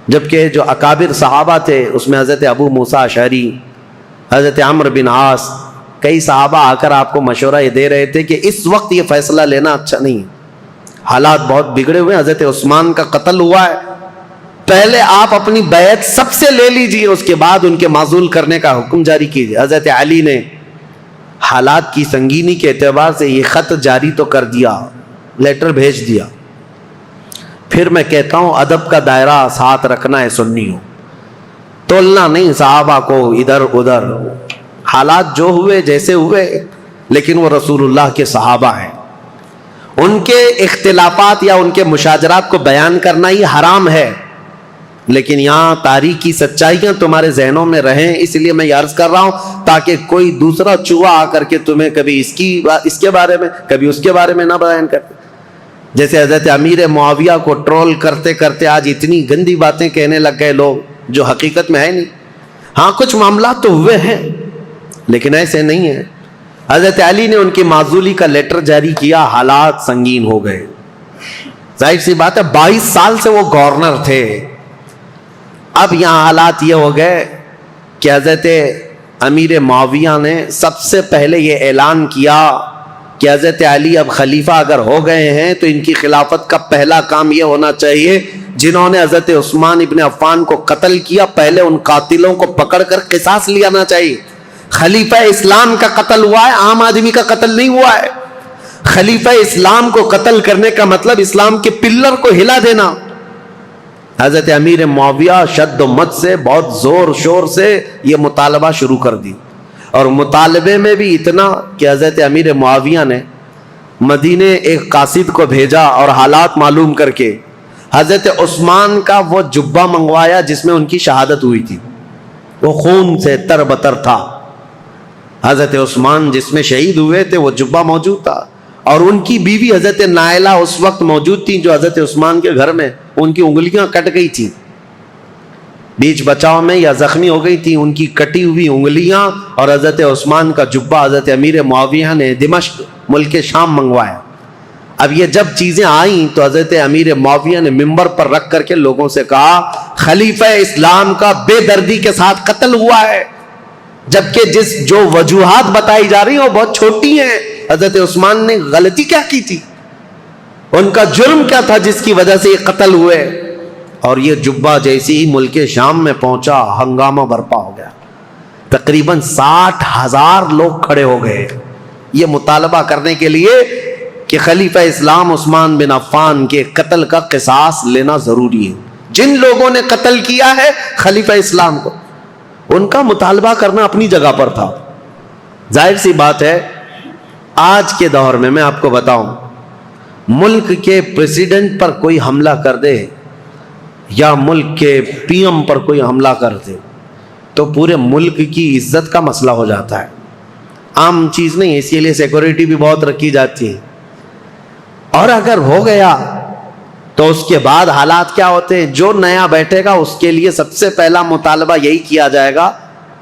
جبکہ جو اکابر صحابہ تھے اس میں حضرت ابو موسیٰ اشعری، حضرت عمرو بن عاص، کئی صحابہ آ کر آپ کو مشورہ یہ دے رہے تھے کہ اس وقت یہ فیصلہ لینا اچھا نہیں، حالات بہت بگڑے ہوئے، حضرت عثمان کا قتل ہوا ہے، پہلے آپ اپنی بیعت سب سے لے لیجئے، اس کے بعد ان کے معزول کرنے کا حکم جاری کیجئے۔ حضرت علی نے حالات کی سنگینی کے اعتبار سے یہ خط جاری تو کر دیا، لیٹر بھیج دیا۔ پھر میں کہتا ہوں ادب کا دائرہ ساتھ رکھنا ہے سنیوں، تولنا نہیں صحابہ کو ادھر ادھر، حالات جو ہوئے جیسے ہوئے، لیکن وہ رسول اللہ کے صحابہ ہیں، ان کے اختلافات یا ان کے مشاجرات کو بیان کرنا ہی حرام ہے، لیکن یہاں تاریخی سچائیاں تمہارے ذہنوں میں رہیں، اس لیے میں یہ عرض کر رہا ہوں تاکہ کوئی دوسرا چوہا آ کر کے تمہیں کبھی اس کے بارے میں کبھی اس کے بارے میں نہ بیان کرتے۔ جیسے حضرت امیر معاویہ کو ٹرول کرتے کرتے آج اتنی گندی باتیں کہنے لگ گئے لوگ جو حقیقت میں ہے نہیں۔ ہاں کچھ معاملات تو ہوئے ہیں لیکن ایسے نہیں ہیں۔ حضرت علی نے ان کی معزولی کا لیٹر جاری کیا، حالات سنگین ہو گئے۔ ظاہر سی بات ہے 22 سال سے وہ گورنر تھے، اب یہاں حالات یہ ہو گئے کہ حضرت امیر معاویہ نے سب سے پہلے یہ اعلان کیا کہ حضرت علی اب خلیفہ اگر ہو گئے ہیں تو ان کی خلافت کا پہلا کام یہ ہونا چاہیے، جنہوں نے حضرت عثمان ابن عفان کو قتل کیا پہلے ان قاتلوں کو پکڑ کر قصاص لینا چاہیے۔ خلیفہ اسلام کا قتل ہوا ہے، عام آدمی کا قتل نہیں ہوا ہے۔ خلیفہ اسلام کو قتل کرنے کا مطلب اسلام کے پلر کو ہلا دینا۔ حضرت امیر معاویہ شد و مت سے بہت زور شور سے یہ مطالبہ شروع کر دی، اور مطالبے میں بھی اتنا کہ حضرت امیر معاویہ نے مدینے ایک قاصد کو بھیجا اور حالات معلوم کر کے حضرت عثمان کا وہ جبہ منگوایا جس میں ان کی شہادت ہوئی تھی، وہ خون سے تر بتر تھا۔ حضرت عثمان جس میں شہید ہوئے تھے وہ جبہ موجود تھا، اور ان کی بیوی حضرت نائلہ اس وقت موجود تھی جو حضرت عثمان کے گھر میں ان کی انگلیاں کٹ گئی تھیں، بیچ بچاؤ میں یا زخمی ہو گئی تھی، ان کی کٹی ہوئی انگلیاں اور حضرت عثمان کا جبہ حضرت امیر معاویہ نے دمشق ملک شام منگوایا۔ اب یہ جب چیزیں آئیں تو حضرت امیر معاویہ نے منبر پر رکھ کر کے لوگوں سے کہا خلیفہ اسلام کا بے دردی کے ساتھ قتل ہوا ہے، جبکہ جو وجوہات بتائی جا رہی ہیں وہ بہت چھوٹی ہیں۔ حضرت عثمان نے غلطی کیا کی تھی، ان کا جرم کیا تھا جس کی وجہ سے یہ قتل ہوئے؟ اور یہ جبہ جیسی ہی ملک شام میں پہنچا ہنگامہ برپا ہو گیا، تقریباً 60,000 لوگ کھڑے ہو گئے یہ مطالبہ کرنے کے لیے کہ خلیفہ اسلام عثمان بن عفان کے قتل کا قصاص لینا ضروری ہے۔ جن لوگوں نے قتل کیا ہے خلیفہ اسلام کو، ان کا مطالبہ کرنا اپنی جگہ پر تھا۔ ظاہر سی بات ہے آج کے دور میں آپ کو بتاؤں، ملک کے پریزیڈنٹ پر کوئی حملہ کر دے یا ملک کے پی ایم پر کوئی حملہ کر دے تو پورے ملک کی عزت کا مسئلہ ہو جاتا ہے، عام چیز نہیں ہے، اسی لیے سیکورٹی بھی بہت رکھی جاتی ہے۔ اور اگر ہو گیا تو اس کے بعد حالات کیا ہوتے ہیں؟ جو نیا بیٹھے گا اس کے لیے سب سے پہلا مطالبہ یہی کیا جائے گا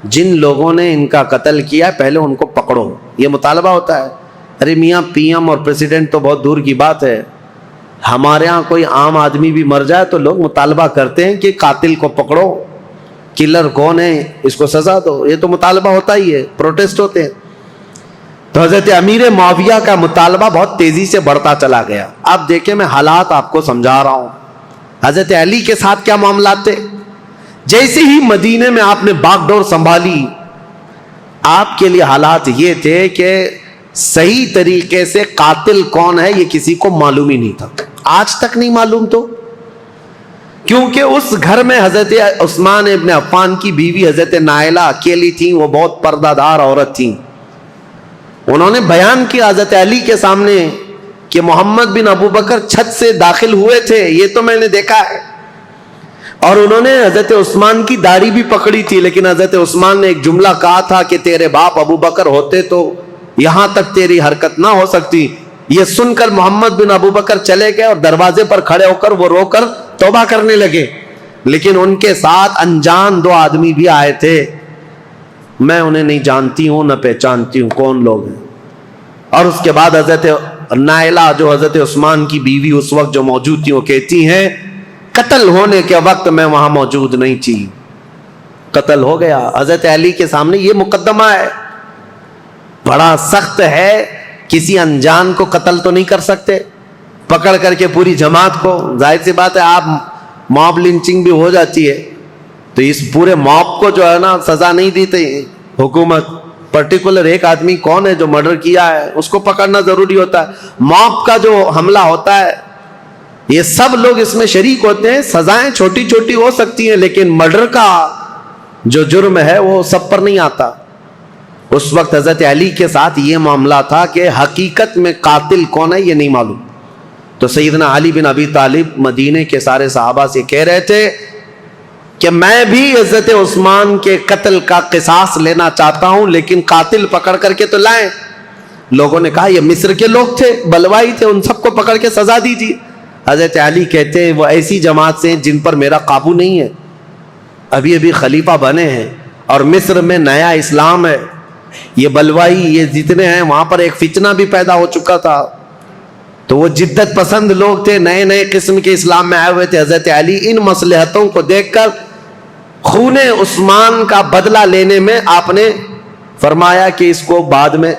جن لوگوں نے ان کا قتل کیا ہے پہلے ان کو پکڑو، یہ مطالبہ ہوتا ہے۔ ارے میاں پی ایم اور پریزیڈنٹ تو بہت دور کی بات ہے، ہمارے ہاں کوئی عام آدمی بھی مر جائے تو لوگ مطالبہ کرتے ہیں کہ قاتل کو پکڑو، کلر کون ہے اس کو سزا دو، یہ تو مطالبہ ہوتا ہی ہے، پروٹیسٹ ہوتے ہیں۔ تو حضرت امیر معاویہ کا مطالبہ بہت تیزی سے بڑھتا چلا گیا۔ اب دیکھیں میں حالات آپ کو سمجھا رہا ہوں، حضرت علی کے ساتھ کیا معاملات تھے۔ جیسے ہی مدینے میں آپ نے باغ ڈور سنبھالی، آپ کے لیے حالات یہ تھے کہ صحیح طریقے سے قاتل کون ہے یہ کسی کو معلوم ہی نہیں تھا، آج تک نہیں معلوم، تو کیونکہ اس گھر میں حضرت عثمان ابن عفان کی بیوی حضرت نائلہ اکیلی تھیں، وہ بہت پردہ دار عورت تھیں۔ انہوں نے بیان کیا حضرت علی کے سامنے کہ محمد بن ابو بکر چھت سے داخل ہوئے تھے، یہ تو میں نے دیکھا ہے، اور انہوں نے حضرت عثمان کی داڑھی بھی پکڑی تھی، لیکن حضرت عثمان نے ایک جملہ کہا تھا کہ تیرے باپ ابو بکر ہوتے تو یہاں تک تیری حرکت نہ ہو سکتی۔ یہ سن کر محمد بن ابو بکر چلے گئے اور دروازے پر کھڑے ہو کر وہ رو کر توبہ کرنے لگے، لیکن ان کے ساتھ انجان 2 آدمی بھی آئے تھے، میں انہیں نہیں جانتی ہوں نہ پہچانتی ہوں کون لوگ ہیں۔ اور اس کے بعد حضرت نائلہ جو حضرت عثمان کی بیوی اس وقت جو موجود تھی، وہ کہتی ہیں قتل ہونے کے وقت میں وہاں موجود نہیں تھی، قتل ہو گیا۔ حضرت علی کے سامنے یہ مقدمہ ہے، بڑا سخت ہے، کسی انجان کو قتل تو نہیں کر سکتے پکڑ کر کے پوری جماعت کو، ظاہر سی بات ہے آپ موب لنچنگ بھی ہو جاتی ہے تو اس پورے موب کو جو ہے نا سزا نہیں دیتے حکومت، پرٹیکولر ایک آدمی کون ہے جو مرڈر کیا ہے اس کو پکڑنا ضروری ہوتا ہے۔ موب کا جو حملہ ہوتا ہے یہ سب لوگ اس میں شریک ہوتے ہیں، سزائیں چھوٹی چھوٹی ہو سکتی ہیں لیکن مرڈر کا جو جرم ہے وہ سب پر نہیں آتا۔ اس وقت حضرت علی کے ساتھ یہ معاملہ تھا کہ حقیقت میں قاتل کون ہے یہ نہیں معلوم، تو سیدنا علی بن ابی طالب مدینے کے سارے صحابہ سے کہہ رہے تھے کہ میں بھی حضرت عثمان کے قتل کا قصاص لینا چاہتا ہوں، لیکن قاتل پکڑ کر کے تو لائیں۔ لوگوں نے کہا یہ مصر کے لوگ تھے، بلوائی تھے، ان سب کو پکڑ کے سزا دیجیے۔ حضرت علی کہتے ہیں وہ ایسی جماعت سے جن پر میرا قابو نہیں ہے، ابھی ابھی خلیفہ بنے ہیں اور مصر میں نیا اسلام ہے، یہ بلوائی یہ جتنے ہیں وہاں پر ایک فتنہ بھی پیدا ہو چکا تھا، تو وہ جدت پسند لوگ تھے، نئے نئے قسم کے اسلام میں آئے ہوئے تھے۔ حضرت علی ان مصلحتوں کو دیکھ کر خون عثمان کا بدلہ لینے میں آپ نے فرمایا کہ اس کو بعد میں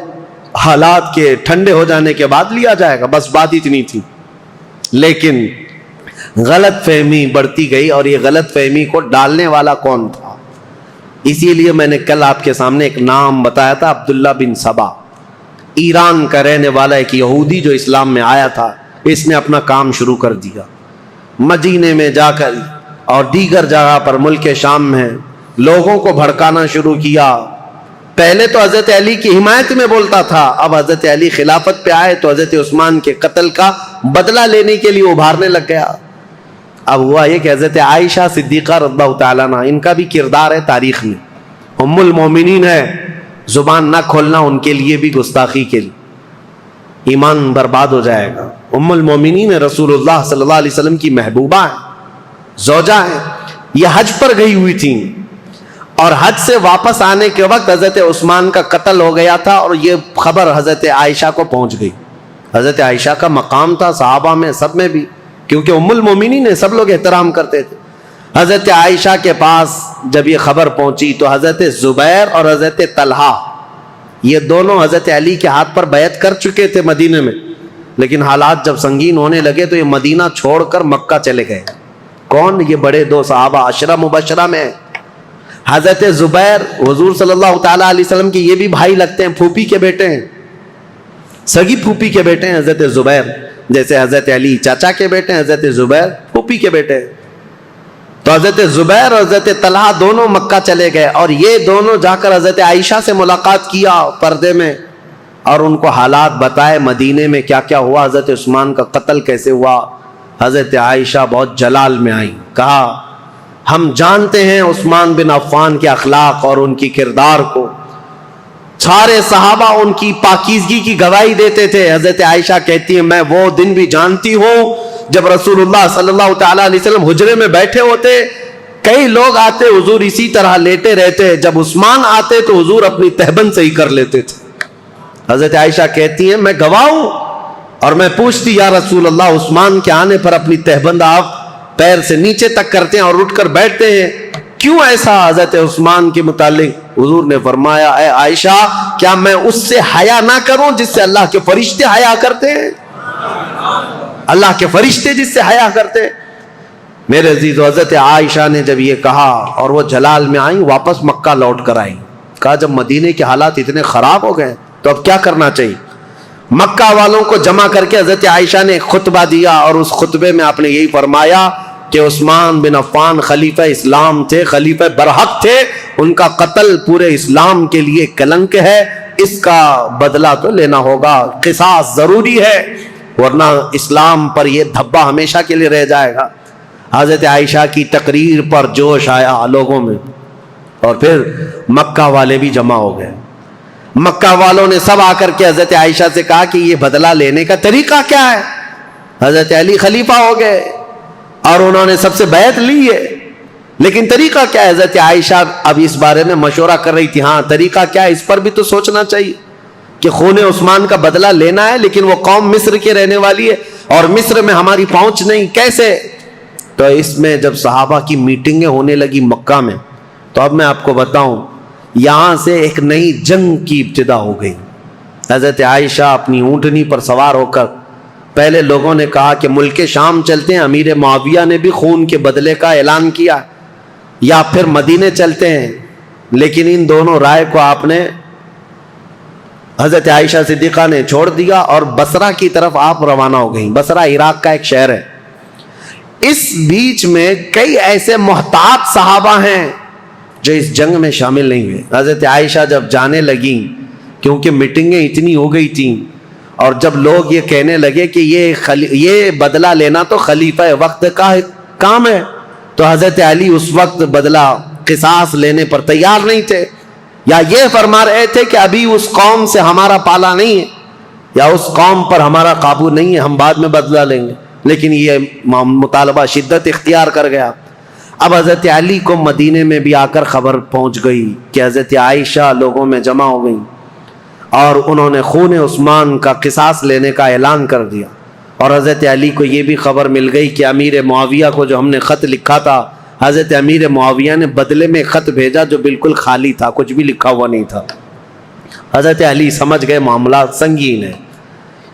حالات کے ٹھنڈے ہو جانے کے بعد لیا جائے گا، بس بات اتنی تھی۔ لیکن غلط فہمی بڑھتی گئی، اور یہ غلط فہمی کو ڈالنے والا کون تھا؟ اسی لیے میں نے کل آپ کے سامنے ایک نام بتایا تھا، عبداللہ بن سبا، ایران کا رہنے والا ایک یہودی جو اسلام میں آیا تھا۔ اس نے اپنا کام شروع کر دیا، مدینے میں جا کر اور دیگر جگہ پر ملک شام میں لوگوں کو بھڑکانا شروع کیا۔ پہلے تو حضرت علی کی حمایت میں بولتا تھا، اب حضرت علی خلافت پہ آئے تو حضرت عثمان کے قتل کا بدلہ لینے کے لیے ابھارنے لگ گیا۔ اب ہوا یہ کہ حضرت عائشہ صدیقہ رضی اللہ تعالیٰ عنہ، ان کا بھی کردار ہے تاریخ میں، ام المومنین ہے، زبان نہ کھولنا ان کے لیے بھی گستاخی کے لیے، ایمان برباد ہو جائے گا۔ ام المومنین رسول اللہ صلی اللہ علیہ وسلم کی محبوبہ ہیں، زوجہ ہیں، یہ حج پر گئی ہوئی تھیں، اور حج سے واپس آنے کے وقت حضرت عثمان کا قتل ہو گیا تھا، اور یہ خبر حضرت عائشہ کو پہنچ گئی۔ حضرت عائشہ کا مقام تھا صحابہ میں سب میں بھی، کیونکہ ام المومنین نے سب لوگ احترام کرتے تھے۔ حضرت عائشہ کے پاس جب یہ خبر پہنچی تو حضرت زبیر اور حضرت طلحہ یہ دونوں حضرت علی کے ہاتھ پر بیعت کر چکے تھے مدینے میں، لیکن حالات جب سنگین ہونے لگے تو یہ مدینہ چھوڑ کر مکہ چلے گئے۔ کون؟ یہ بڑے 2 صحابہ عشرہ مبشرہ میں، حضرت زبیر حضور صلی اللہ تعالیٰ علیہ وسلم کی یہ بھی بھائی لگتے ہیں، پھوپھی کے بیٹے ہیں، سگی پھوپھی کے بیٹے ہیں حضرت زبیر، جیسے حضرت علی چاچا کے بیٹے ہیں، حضرت زبیر پھوپھی کے بیٹے ہیں۔ تو حضرت زبیر اور حضرت طلحہ دونوں مکہ چلے گئے، اور یہ دونوں جا کر حضرت عائشہ سے ملاقات کیا پردے میں، اور ان کو حالات بتائے مدینے میں کیا کیا ہوا، حضرت عثمان کا قتل کیسے ہوا۔ حضرت عائشہ بہت جلال میں آئیں، کہا ہم جانتے ہیں عثمان بن عفان کے اخلاق اور ان کی کردار کو، سارے صحابہ ان کی پاکیزگی کی گواہی دیتے تھے۔ حضرت عائشہ کہتی ہیں میں وہ دن بھی جانتی ہوں جب رسول اللہ صلی اللہ تعالیٰ علیہ وسلم حجرے میں بیٹھے ہوتے، کئی لوگ آتے حضور اسی طرح لیٹے رہتے، جب عثمان آتے تو حضور اپنی تہبند سے ہی کر لیتے تھے۔ حضرت عائشہ کہتی ہیں میں گواہ ہوں، اور میں پوچھتی یا رسول اللہ عثمان کے آنے پر اپنی تہبند آپ پیر سے نیچے تک کرتے ہیں اور اٹھ کر بیٹھتے ہیں، کیوں ایسا؟ حضرت عثمان کے متعلق حضور نے فرمایا اے عائشہ کیا میں اس سے حیا نہ کروں جس سے اللہ کے فرشتے حیا کرتے ہیں؟ اللہ کے فرشتے جس سے حیا کرتے ہیں۔ میرے عزیز، حضرت عائشہ نے جب یہ کہا اور وہ جلال میں آئیں، واپس مکہ لوٹ کر آئیں، کہا جب مدینے کے حالات اتنے خراب ہو گئے تو اب کیا کرنا چاہیے؟ مکہ والوں کو جمع کر کے حضرت عائشہ نے ایک خطبہ دیا، اور اس خطبے میں آپ نے یہی فرمایا کہ عثمان بن عفان خلیفہ اسلام تھے، خلیفہ برحق تھے، ان کا قتل پورے اسلام کے لیے کلنک ہے، اس کا بدلہ تو لینا ہوگا، قصاص ضروری ہے۔ ورنہ اسلام پر یہ دھبا ہمیشہ کے لیے رہ جائے گا۔ حضرت عائشہ کی تقریر پر جوش آیا لوگوں میں، اور پھر مکہ والے بھی جمع ہو گئے۔ مکہ والوں نے سب آ کر کے حضرت عائشہ سے کہا کہ یہ بدلہ لینے کا طریقہ کیا ہے؟ حضرت علی خلیفہ ہو گئے اور انہوں نے سب سے بیعت لی ہے، لیکن طریقہ کیا ہے؟ حضرت عائشہ اب اس بارے میں مشورہ کر رہی تھی، ہاں طریقہ کیا ہے اس پر بھی تو سوچنا چاہیے کہ خون عثمان کا بدلہ لینا ہے، لیکن وہ قوم مصر کے رہنے والی ہے اور مصر میں ہماری پہنچ نہیں، کیسے؟ تو اس میں جب صحابہ کی میٹنگیں ہونے لگی مکہ میں، تو اب میں آپ کو بتاؤں یہاں سے ایک نئی جنگ کی ابتدا ہو گئی۔ حضرت عائشہ اپنی اونٹنی پر سوار ہو کر، پہلے لوگوں نے کہا کہ ملک شام چلتے ہیں، امیر معاویہ نے بھی خون کے بدلے کا اعلان کیا، یا پھر مدینے چلتے ہیں، لیکن ان دونوں رائے کو آپ نے، حضرت عائشہ صدیقہ نے چھوڑ دیا اور بصرہ کی طرف آپ روانہ ہو گئیں۔ بصرہ عراق کا ایک شہر ہے۔ اس بیچ میں کئی ایسے محتاط صحابہ ہیں جو اس جنگ میں شامل نہیں ہوئے۔ حضرت عائشہ جب جانے لگیں، کیونکہ میٹنگیں اتنی ہو گئی تھیں، اور جب لوگ یہ کہنے لگے کہ یہ بدلہ لینا تو خلیفہ وقت کا کام ہے، تو حضرت علی اس وقت بدلہ قصاص لینے پر تیار نہیں تھے، یا یہ فرما رہے تھے کہ ابھی اس قوم سے ہمارا پالا نہیں ہے، یا اس قوم پر ہمارا قابو نہیں ہے، ہم بعد میں بدلہ لیں گے۔ لیکن یہ مطالبہ شدت اختیار کر گیا۔ اب حضرت علی کو مدینے میں بھی آ کر خبر پہنچ گئی کہ حضرت عائشہ لوگوں میں جمع ہو گئی، اور انہوں نے خون عثمان کا قصاص لینے کا اعلان کر دیا۔ اور حضرت علی کو یہ بھی خبر مل گئی کہ امیر معاویہ کو جو ہم نے خط لکھا تھا، حضرت امیر معاویہ نے بدلے میں خط بھیجا جو بالکل خالی تھا، کچھ بھی لکھا ہوا نہیں تھا۔ حضرت علی سمجھ گئے معاملات سنگین ہے،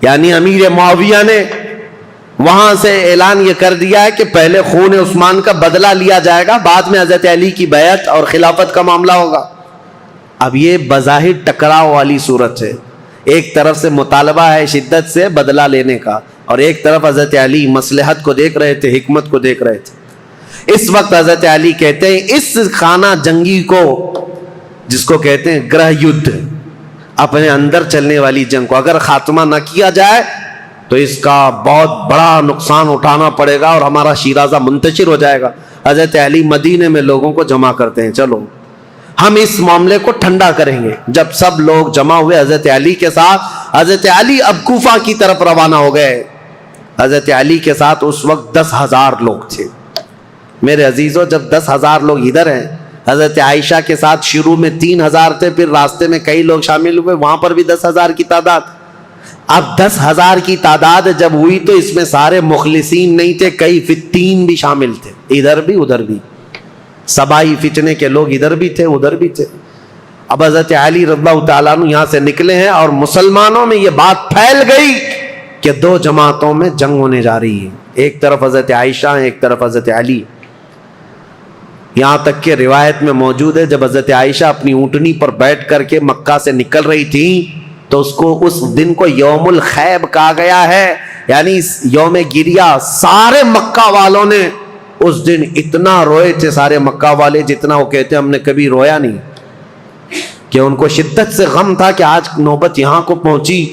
یعنی امیر معاویہ نے وہاں سے اعلان یہ کر دیا ہے کہ پہلے خون عثمان کا بدلہ لیا جائے گا، بعد میں حضرت علی کی بیعت اور خلافت کا معاملہ ہوگا۔ اب یہ بظاہر ٹکراؤ والی صورت ہے، ایک طرف سے مطالبہ ہے شدت سے بدلہ لینے کا، اور ایک طرف حضرت علی مصلحت کو دیکھ رہے تھے، حکمت کو دیکھ رہے تھے۔ اس وقت حضرت علی کہتے ہیں اس خانہ جنگی کو، جس کو کہتے ہیں گرہ یدھ، اپنے اندر چلنے والی جنگ کو اگر خاتمہ نہ کیا جائے تو اس کا بہت بڑا نقصان اٹھانا پڑے گا اور ہمارا شیرازہ منتشر ہو جائے گا۔ حضرت علی مدینے میں لوگوں کو جمع کرتے ہیں، چلو ہم اس معاملے کو ٹھنڈا کریں گے۔ جب سب لوگ جمع ہوئے حضرت علی کے ساتھ، حضرت علی اب کوفہ کی طرف روانہ ہو گئے۔ حضرت علی کے ساتھ اس وقت 10,000 لوگ تھے۔ میرے عزیزوں، جب 10,000 لوگ ادھر ہیں، حضرت عائشہ کے ساتھ شروع میں 3,000 تھے، پھر راستے میں کئی لوگ شامل ہوئے، وہاں پر بھی 10,000 کی تعداد۔ اب 10,000 کی تعداد جب ہوئی تو اس میں سارے مخلصین نہیں تھے، کئی فتین بھی شامل تھے، ادھر بھی ادھر بھی، سبائی فتنے کے لوگ ادھر بھی تھے ادھر بھی تھے۔ اب حضرت علی رضی اللہ تعالیٰ عنہ یہاں سے نکلے ہیں اور مسلمانوں میں یہ بات پھیل گئی کہ 2 جماعتوں میں جنگ ہونے جا رہی ہے، ایک طرف حضرت عائشہ ہیں، ایک طرف حضرت علی۔ یہاں تک کہ روایت میں موجود ہے جب حضرت عائشہ اپنی اونٹنی پر بیٹھ کر کے مکہ سے نکل رہی تھی تو اس دن کو یوم الخیب کہا گیا ہے، یعنی یوم گریہ۔ سارے مکہ والوں نے اس دن اتنا روئے تھے، سارے مکہ والے، جتنا وہ کہتے ہم نے کبھی رویا نہیں، کہ ان کو شدت سے غم تھا کہ آج نوبت یہاں کو پہنچی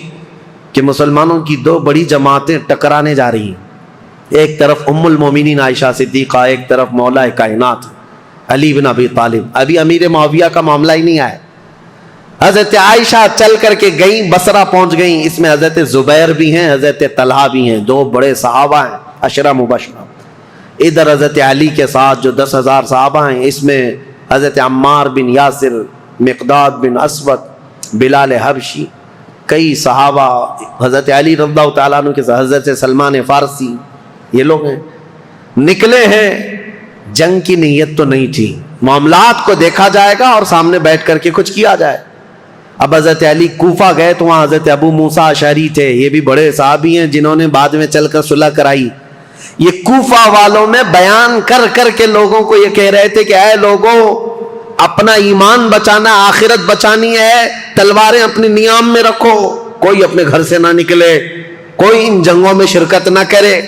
کہ مسلمانوں کی 2 بڑی جماعتیں ٹکرانے جا رہی ہیں، ایک طرف ام المومنین عائشہ صدیقہ، ایک طرف مولا کائنات علی بن ابی طالب۔ ابھی امیر معاویہ کا معاملہ ہی نہیں آیا۔ حضرت عائشہ چل کر کے گئیں، بصرہ پہنچ گئیں، اس میں حضرت زبیر بھی ہیں، حضرت طلحہ بھی ہیں، 2 بڑے صحابہ ہیں، 10 مبشرہ۔ ادھر حضرت علی کے ساتھ جو 10,000 صحابہ ہیں، اس میں حضرت عمار بن یاسر، مقداد بن اسود، بلال حبشی، کئی صحابہ حضرت علی رضی اللہ تعالیٰ عنہ کے ساتھ، حضرت سلمان فارسی، یہ لوگ ہیں۔ نکلے ہیں، جنگ کی نیت تو نہیں تھی، معاملات کو دیکھا جائے گا اور سامنے بیٹھ کر کے کچھ کیا جائے۔ اب حضرت علی کوفہ گئے تو وہاں حضرت ابو موسیٰ اشعری تھے، یہ بھی بڑے صحابی ہیں جنہوں نے بعد میں چل کر صلح کرائی۔ یہ کوفہ والوں میں بیان کر کر کے لوگوں کو یہ کہہ رہے تھے کہ اے لوگوں، اپنا ایمان بچانا، آخرت بچانی ہے، تلواریں اپنی نیام میں رکھو، کوئی اپنے گھر سے نہ نکلے، کوئی ان جنگوں میں شرکت نہ کرے۔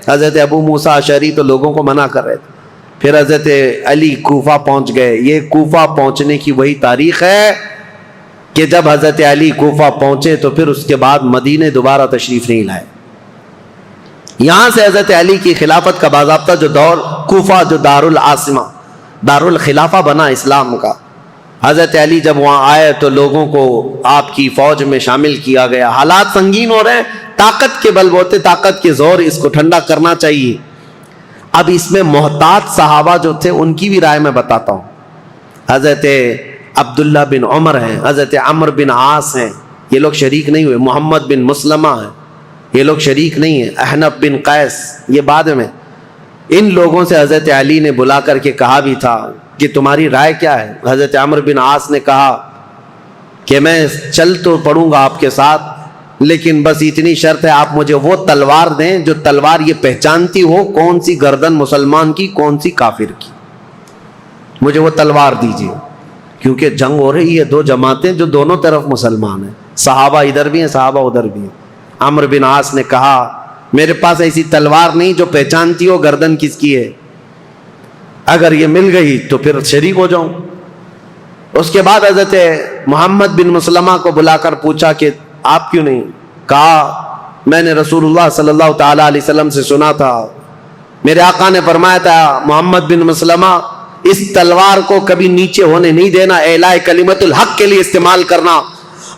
حضرت ابو موسیٰ اشعری تو لوگوں کو منع کر رہے تھے۔ پھر حضرت علی کوفہ پہنچ گئے۔ یہ کوفہ پہنچنے کی وہی تاریخ ہے کہ جب حضرت علی کوفہ پہنچے تو پھر اس کے بعد مدینے دوبارہ تشریف نہیں لائے۔ یہاں سے حضرت علی کی خلافت کا باضابطہ جو دور کوفہ جو دارالعاصمہ دارالخلافہ بنا اسلام کا، حضرت علی جب وہاں آئے تو لوگوں کو آپ کی فوج میں شامل کیا گیا. حالات سنگین ہو رہے، طاقت کے بل بوتے، طاقت کے زور، اس کو ٹھنڈا کرنا چاہیے. اب اس میں محتاط صحابہ جو تھے ان کی بھی رائے میں بتاتا ہوں. حضرت عبداللہ بن عمر ہیں، حضرت عمر بن عاص ہیں، یہ لوگ شریک نہیں ہوئے. محمد بن مسلمہ ہیں، یہ لوگ شریک نہیں ہیں. احنف بن قیس یہ بعد میں. ان لوگوں سے حضرت علی نے بلا کر کے کہا بھی تھا کہ تمہاری رائے کیا ہے. حضرت عمر بن عاص نے کہا کہ میں چل تو پڑوں گا آپ کے ساتھ، لیکن بس اتنی شرط ہے آپ مجھے وہ تلوار دیں جو تلوار یہ پہچانتی ہو کون سی گردن مسلمان کی کون سی کافر کی. مجھے وہ تلوار دیجیے، کیونکہ جنگ ہو رہی ہے، دو جماعتیں جو دونوں طرف مسلمان ہیں، صحابہ ادھر بھی ہیں صحابہ ادھر بھی ہیں. عمر بن عاص نے کہا میرے پاس ایسی تلوار نہیں جو پہچانتی ہو گردن کس کی ہے، اگر یہ مل گئی تو پھر شریک ہو جاؤں. اس کے بعد حضرت محمد بن مسلمہ کو بلا کر پوچھا کہ آپ کیوں نہیں؟ کہا میں نے رسول اللہ صلی اللہ تعالیٰ علیہ وسلم سے سنا تھا، میرے آقا نے فرمایا تھا محمد بن مسلمہ اس تلوار کو کبھی نیچے ہونے نہیں دینا، اعلاء کلمت الحق کے لیے استعمال کرنا،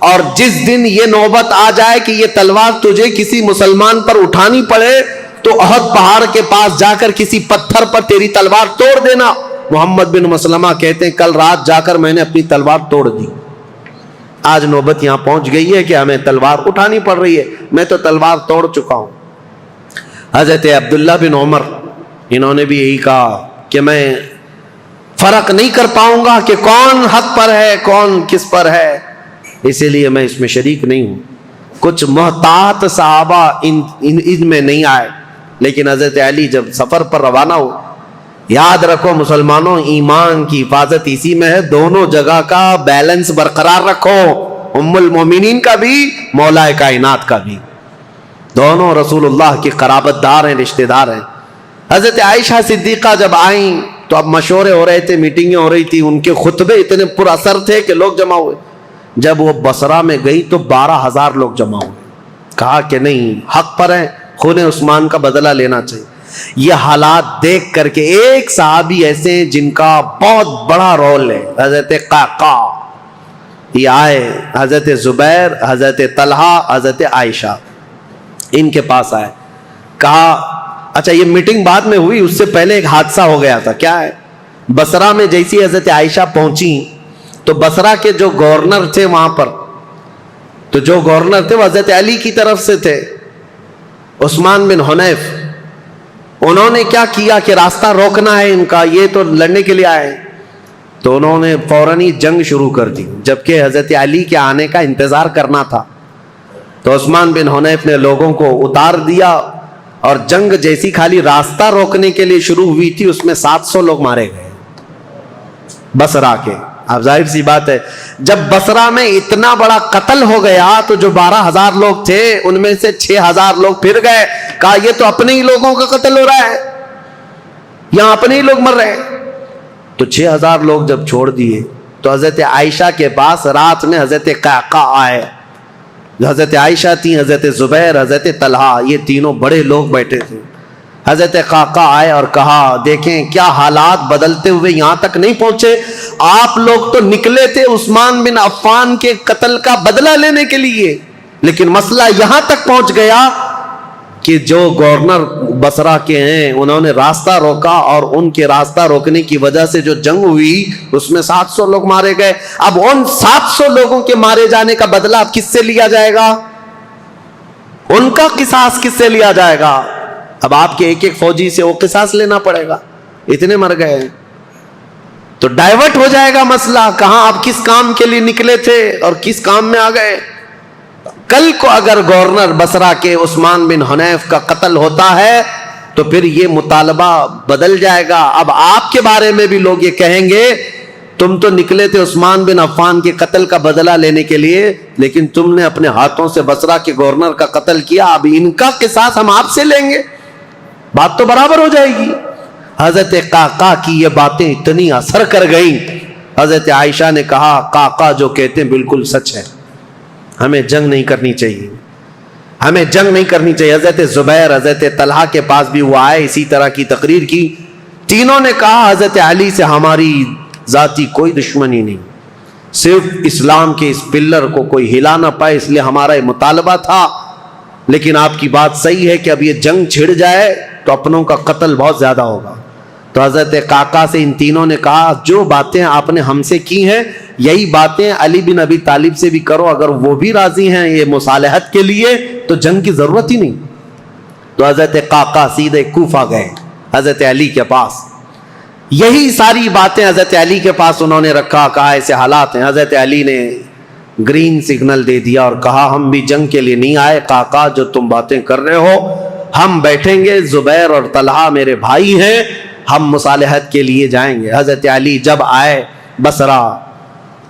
اور جس دن یہ نوبت آ جائے کہ یہ تلوار تجھے کسی مسلمان پر اٹھانی پڑے تو احد پہاڑ کے پاس جا کر کسی پتھر پر تیری تلوار توڑ دینا. محمد بن مسلمہ کہتے ہیں کل رات جا کر میں نے اپنی تلوار توڑ دی. آج نوبت یہاں پہنچ گئی ہے کہ ہمیں تلوار اٹھانی پڑ رہی ہے، میں تو تلوار توڑ چکا ہوں. حضرت عبداللہ بن عمر انہوں نے بھی یہی کہا کہ میں فرق نہیں کر پاؤں گا کہ کون حق پر ہے کون کس پر ہے، اسی لیے میں اس میں شریک نہیں ہوں. کچھ محتاط صحابہ ان میں نہیں آئے، لیکن حضرت علی جب سفر پر روانہ ہو، یاد رکھو مسلمانوں ایمان کی حفاظت اسی میں ہے، دونوں جگہ کا بیلنس برقرار رکھو، ام المومنین کا بھی مولا کائنات کا بھی، دونوں رسول اللہ کی قرابت دار ہیں، رشتہ دار ہیں. حضرت عائشہ صدیقہ جب آئیں تو اب مشورے ہو رہے تھے، میٹنگیں ہو رہی تھی، ان کے خطبے اتنے پر اثر تھے کہ لوگ جمع ہوئے. جب وہ بصرہ میں گئی تو 12,000 لوگ جمع ہوئے. کہا کہ نہیں حق پر ہیں، خون عثمان کا بدلہ لینا چاہیے. یہ حالات دیکھ کر کے ایک صحابی ایسے ہیں جن کا بہت بڑا رول ہے، حضرت قعقاع، یہ آئے، حضرت زبیر، حضرت طلحہ، حضرت عائشہ ان کے پاس آئے. کہا اچھا یہ میٹنگ بعد میں ہوئی، اس سے پہلے ایک حادثہ ہو گیا تھا. کیا ہے؟ بصرہ میں جیسی حضرت عائشہ پہنچی تو بصرہ کے جو گورنر تھے وہاں پر، تو جو گورنر تھے وہ حضرت علی کی طرف سے تھے، عثمان بن حنیف. انہوں نے کیا کیا کہ راستہ روکنا ہے ان کا، یہ تو لڑنے کے لیے آئے، تو انہوں نے فوراً ہی جنگ شروع کر دی، جبکہ حضرت علی کے آنے کا انتظار کرنا تھا. تو عثمان بن حنیف نے لوگوں کو اتار دیا، اور جنگ جیسی خالی راستہ روکنے کے لیے شروع ہوئی تھی اس میں 700 لوگ مارے گئے بصرہ کے. اب ظاہر سی بات ہے جب بصرہ میں اتنا بڑا قتل ہو گیا تو جو 12,000 لوگ تھے ان میں سے 6,000 لوگ پھر گئے. کہا یہ تو اپنے ہی لوگوں کا قتل ہو رہا ہے، یہاں اپنے ہی لوگ مر رہے ہیں. تو 6,000 لوگ جب چھوڑ دیے تو حضرت عائشہ کے پاس رات میں حضرت قعقاع آئے. حضرت عائشہ تھی، حضرت زبیر، حضرت طلحہ، یہ تینوں بڑے لوگ بیٹھے تھے. حضرت قعقاع آئے اور کہا دیکھیں کیا حالات بدلتے ہوئے یہاں تک نہیں پہنچے، آپ لوگ تو نکلے تھے عثمان بن عفان کے قتل کا بدلہ لینے کے لیے، لیکن مسئلہ یہاں تک پہنچ گیا کہ جو گورنر بصرہ کے ہیں انہوں نے راستہ روکا، اور ان کے راستہ روکنے کی وجہ سے جو جنگ ہوئی اس میں 700 لوگ مارے گئے. اب ان 700 لوگوں کے مارے جانے کا بدلہ اب کس سے لیا جائے گا؟ ان کا قصاص کس سے لیا جائے گا؟ اب آپ کے ایک ایک فوجی سے وہ قصاص لینا پڑے گا، اتنے مر گئے. تو ڈائیورٹ ہو جائے گا مسئلہ، کہاں آپ کس کام کے لیے نکلے تھے اور کس کام میں آ گئے. کل کو اگر گورنر بصرہ کے عثمان بن حنیف کا قتل ہوتا ہے تو پھر یہ مطالبہ بدل جائے گا. اب آپ کے بارے میں بھی لوگ یہ کہیں گے تم تو نکلے تھے عثمان بن عفان کے قتل کا بدلہ لینے کے لیے، لیکن تم نے اپنے ہاتھوں سے بصرہ کے گورنر کا قتل کیا، اب ان کا قصاص ہم آپ سے لیں گے. بات تو برابر ہو جائے گی. حضرت قعقاع کی یہ باتیں اتنی اثر کر گئیں، حضرت عائشہ نے کہا قعقاع جو کہتے ہیں بالکل سچ ہے، ہمیں جنگ نہیں کرنی چاہیے. ہمیں جنگ نہیں کرنی چاہیے. حضرت زبیر حضرت طلحہ کے پاس بھی وہ آئے, اسی طرح کی تقریر کی. تینوں نے کہا حضرت علی سے ہماری ذاتی کوئی دشمنی نہیں, صرف اسلام کے اس پلر کو کوئی ہلا نہ پائے اس لیے ہمارا یہ مطالبہ تھا. لیکن آپ کی بات صحیح ہے کہ اب یہ جنگ چھڑ جائے تو اپنوں کا قتل بہت زیادہ ہوگا. تو حضرت قعقاع سے ان تینوں نے کہا جو باتیں آپ نے ہم سے کی ہیں یہی باتیں علی بن ابی طالب سے بھی کرو, اگر وہ بھی راضی ہیں یہ مصالحت کے لیے تو جنگ کی ضرورت ہی نہیں. تو حضرت قعقاع سیدھے کوفہ گئے حضرت علی کے پاس. یہی ساری باتیں حضرت علی کے پاس انہوں نے رکھا, کہا ایسے حالات ہیں. حضرت علی نے گرین سگنل دے دیا اور کہا ہم بھی جنگ کے لیے نہیں آئے قعقاع, جو تم باتیں کر رہے ہو ہم بیٹھیں گے, زبیر اور طلحہ میرے بھائی ہیں, ہم مصالحت کے لیے جائیں گے. حضرت علی جب آئے بصرہ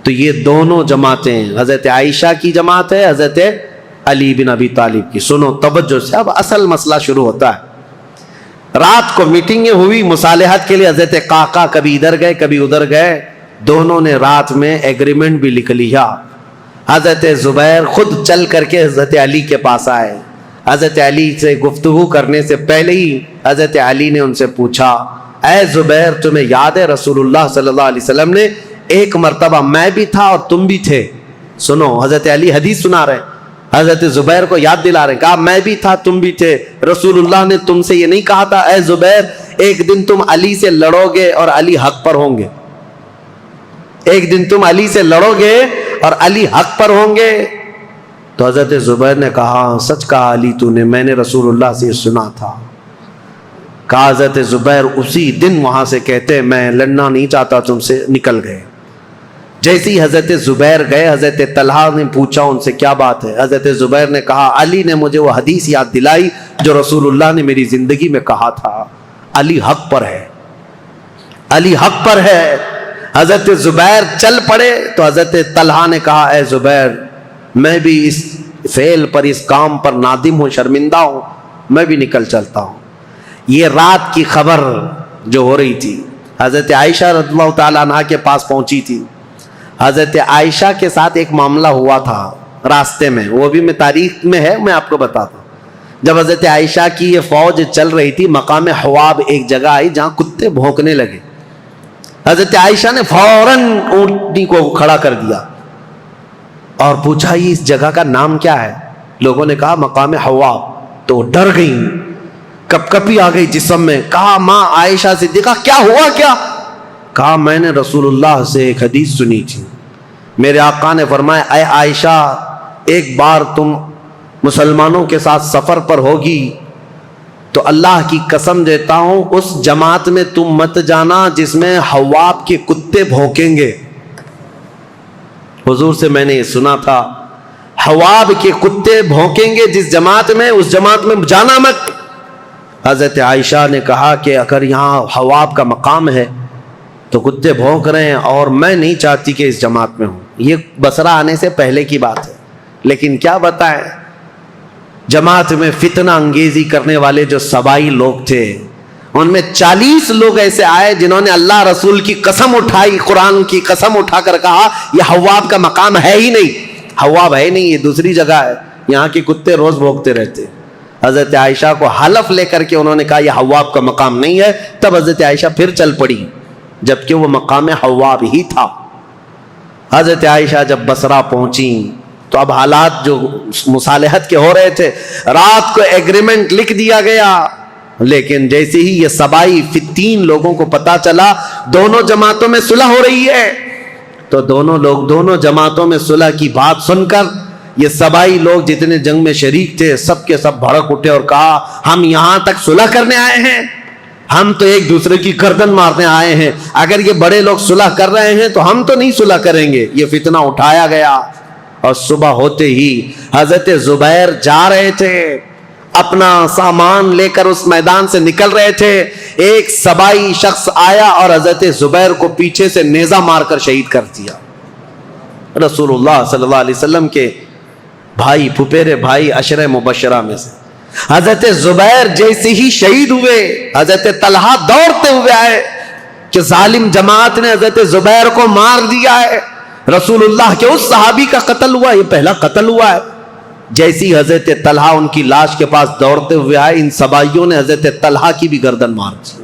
تو یہ دونوں جماعتیں, حضرت عائشہ کی جماعت ہے, حضرت علی بن ابی طالب کی. سنو توجہ سے, اب اصل مسئلہ شروع ہوتا ہے. رات کو میٹنگیں ہوئی مصالحت کے لیے, حضرت قعقاع کبھی ادھر گئے کبھی ادھر گئے, دونوں نے رات میں ایگریمنٹ بھی لکھ لیا. حضرت زبیر خود چل کر کے حضرت علی کے پاس آئے. حضرت علی سے گفتگو کرنے سے پہلے ہی حضرت علی نے ان سے پوچھا اے زبیر تمہیں یاد ہے رسول اللہ صلی اللہ علیہ وسلم نے ایک مرتبہ میں بھی تھا اور تم بھی تھے. سنو حضرت علی حدیث سنا رہے, حضرت زبیر کو یاد دلا رہے, کہا میں بھی تھا تم بھی تھے, رسول اللہ نے تم سے یہ نہیں کہا تھا اے زبیر ایک دن تم علی سے لڑو گے اور علی حق پر ہوں گے, ایک دن تم علی سے لڑو گے اور علی حق پر ہوں گے. تو حضرت زبیر نے کہا سچ کہا علی تو نے, میں نے رسول اللہ سے سنا تھا. کہا حضرت زبیر اسی دن وہاں سے کہتے میں لڑنا نہیں چاہتا تم سے, نکل گئے. جیسے ہی حضرت زبیر گئے حضرت طلحہ نے پوچھا ان سے کیا بات ہے. حضرت زبیر نے کہا علی نے مجھے وہ حدیث یاد دلائی جو رسول اللہ نے میری زندگی میں کہا تھا, علی حق پر ہے, علی حق پر ہے. حضرت زبیر چل پڑے تو حضرت طلحہ نے کہا اے زبیر میں بھی اس فعل پر اس کام پر نادم ہوں, شرمندہ ہوں, میں بھی نکل چلتا ہوں. یہ رات کی خبر جو ہو رہی تھی حضرت عائشہ رضی اللہ تعالیٰ عنہ کے پاس پہنچی تھی. حضرت عائشہ کے ساتھ ایک معاملہ ہوا تھا راستے میں, وہ بھی میں تاریخ میں ہے میں آپ کو بتاتا ہوں. جب حضرت عائشہ کی یہ فوج چل رہی تھی مقام حواب ایک جگہ آئی جہاں کتے بھونکنے لگے. حضرت عائشہ نے فوراً اونٹنی کو کھڑا کر دیا اور پوچھا یہ اس جگہ کا نام کیا ہے. لوگوں نے کہا مقام حواب. تو ڈر گئی, کپ کپی آ گئی جسم میں. کہا ماں عائشہ سے دیکھا کیا ہوا کیا. کہا میں نے رسول اللہ سے ایک حدیث سنی تھی, میرے آقا نے فرمایا اے عائشہ ایک بار تم مسلمانوں کے ساتھ سفر پر ہوگی تو اللہ کی قسم دیتا ہوں اس جماعت میں تم مت جانا جس میں حواب کے کتے بھونکیں گے. حضور سے میں نے یہ سنا تھا حواب کے کتے بھونکیں گے جس جماعت میں, اس جماعت میں جانا مت. حضرت عائشہ نے کہا کہ اگر یہاں حواب کا مقام ہے تو کتے بھونک رہے ہیں اور میں نہیں چاہتی کہ اس جماعت میں ہوں. یہ بصرہ آنے سے پہلے کی بات ہے. لیکن کیا بتائیں جماعت میں فتنہ انگیزی کرنے والے جو سبائی لوگ تھے ان میں 40 لوگ ایسے آئے جنہوں نے اللہ رسول کی قسم اٹھائی, قرآن کی قسم اٹھا کر کہا یہ حواب کا مقام ہے ہی نہیں, حواب ہے نہیں, یہ دوسری جگہ ہے, یہاں کے کتے روز بھونکتے رہتے. حضرت عائشہ کو حلف لے کر کے انہوں نے کہا یہ حواب کا مقام نہیں ہے. تب حضرت عائشہ پھر چل پڑی جبکہ وہ مقام حواب ہی تھا. حضرت عائشہ جب بصرہ پہنچی تو اب حالات جو مصالحت کے ہو رہے تھے, رات کو ایگریمنٹ لکھ دیا گیا, لیکن جیسے ہی یہ سبائی 3 لوگوں کو پتا چلا دونوں جماعتوں میں صلح ہو رہی ہے تو دونوں لوگ دونوں جماعتوں میں صلح کی بات سن کر یہ سبائی لوگ جتنے جنگ میں شریک تھے سب کے سب بھڑک اٹھے اور کہا ہم یہاں تک صلح کرنے آئے ہیں, ہم تو ایک دوسرے کی گردن مارنے آئے ہیں, اگر یہ بڑے لوگ صلح کر رہے ہیں تو ہم تو نہیں صلح کریں گے. یہ فتنہ اٹھایا گیا اور صبح ہوتے ہی حضرت زبیر جا رہے تھے, اپنا سامان لے کر اس میدان سے نکل رہے تھے. ایک سبائی شخص آیا اور حضرت زبیر کو پیچھے سے نیزہ مار کر شہید کر دیا. رسول اللہ صلی اللہ علیہ وسلم کے بھائی, پھپھیرے بھائی, عشرہ مبشرہ میں سے حضرت زبیر جیسے ہی شہید ہوئے حضرت طلحہ دوڑتے ہوئے آئے کہ ظالم جماعت نے حضرت زبیر کو مار دیا ہے, رسول اللہ کے اس صحابی کا قتل ہوا, یہ پہلا قتل ہوا ہے. جیسی حضرت طلحہ ان کی لاش کے پاس دوڑتے ہوئے آئے، ان سبائیوں نے حضرت طلحہ کی بھی گردن مار دی.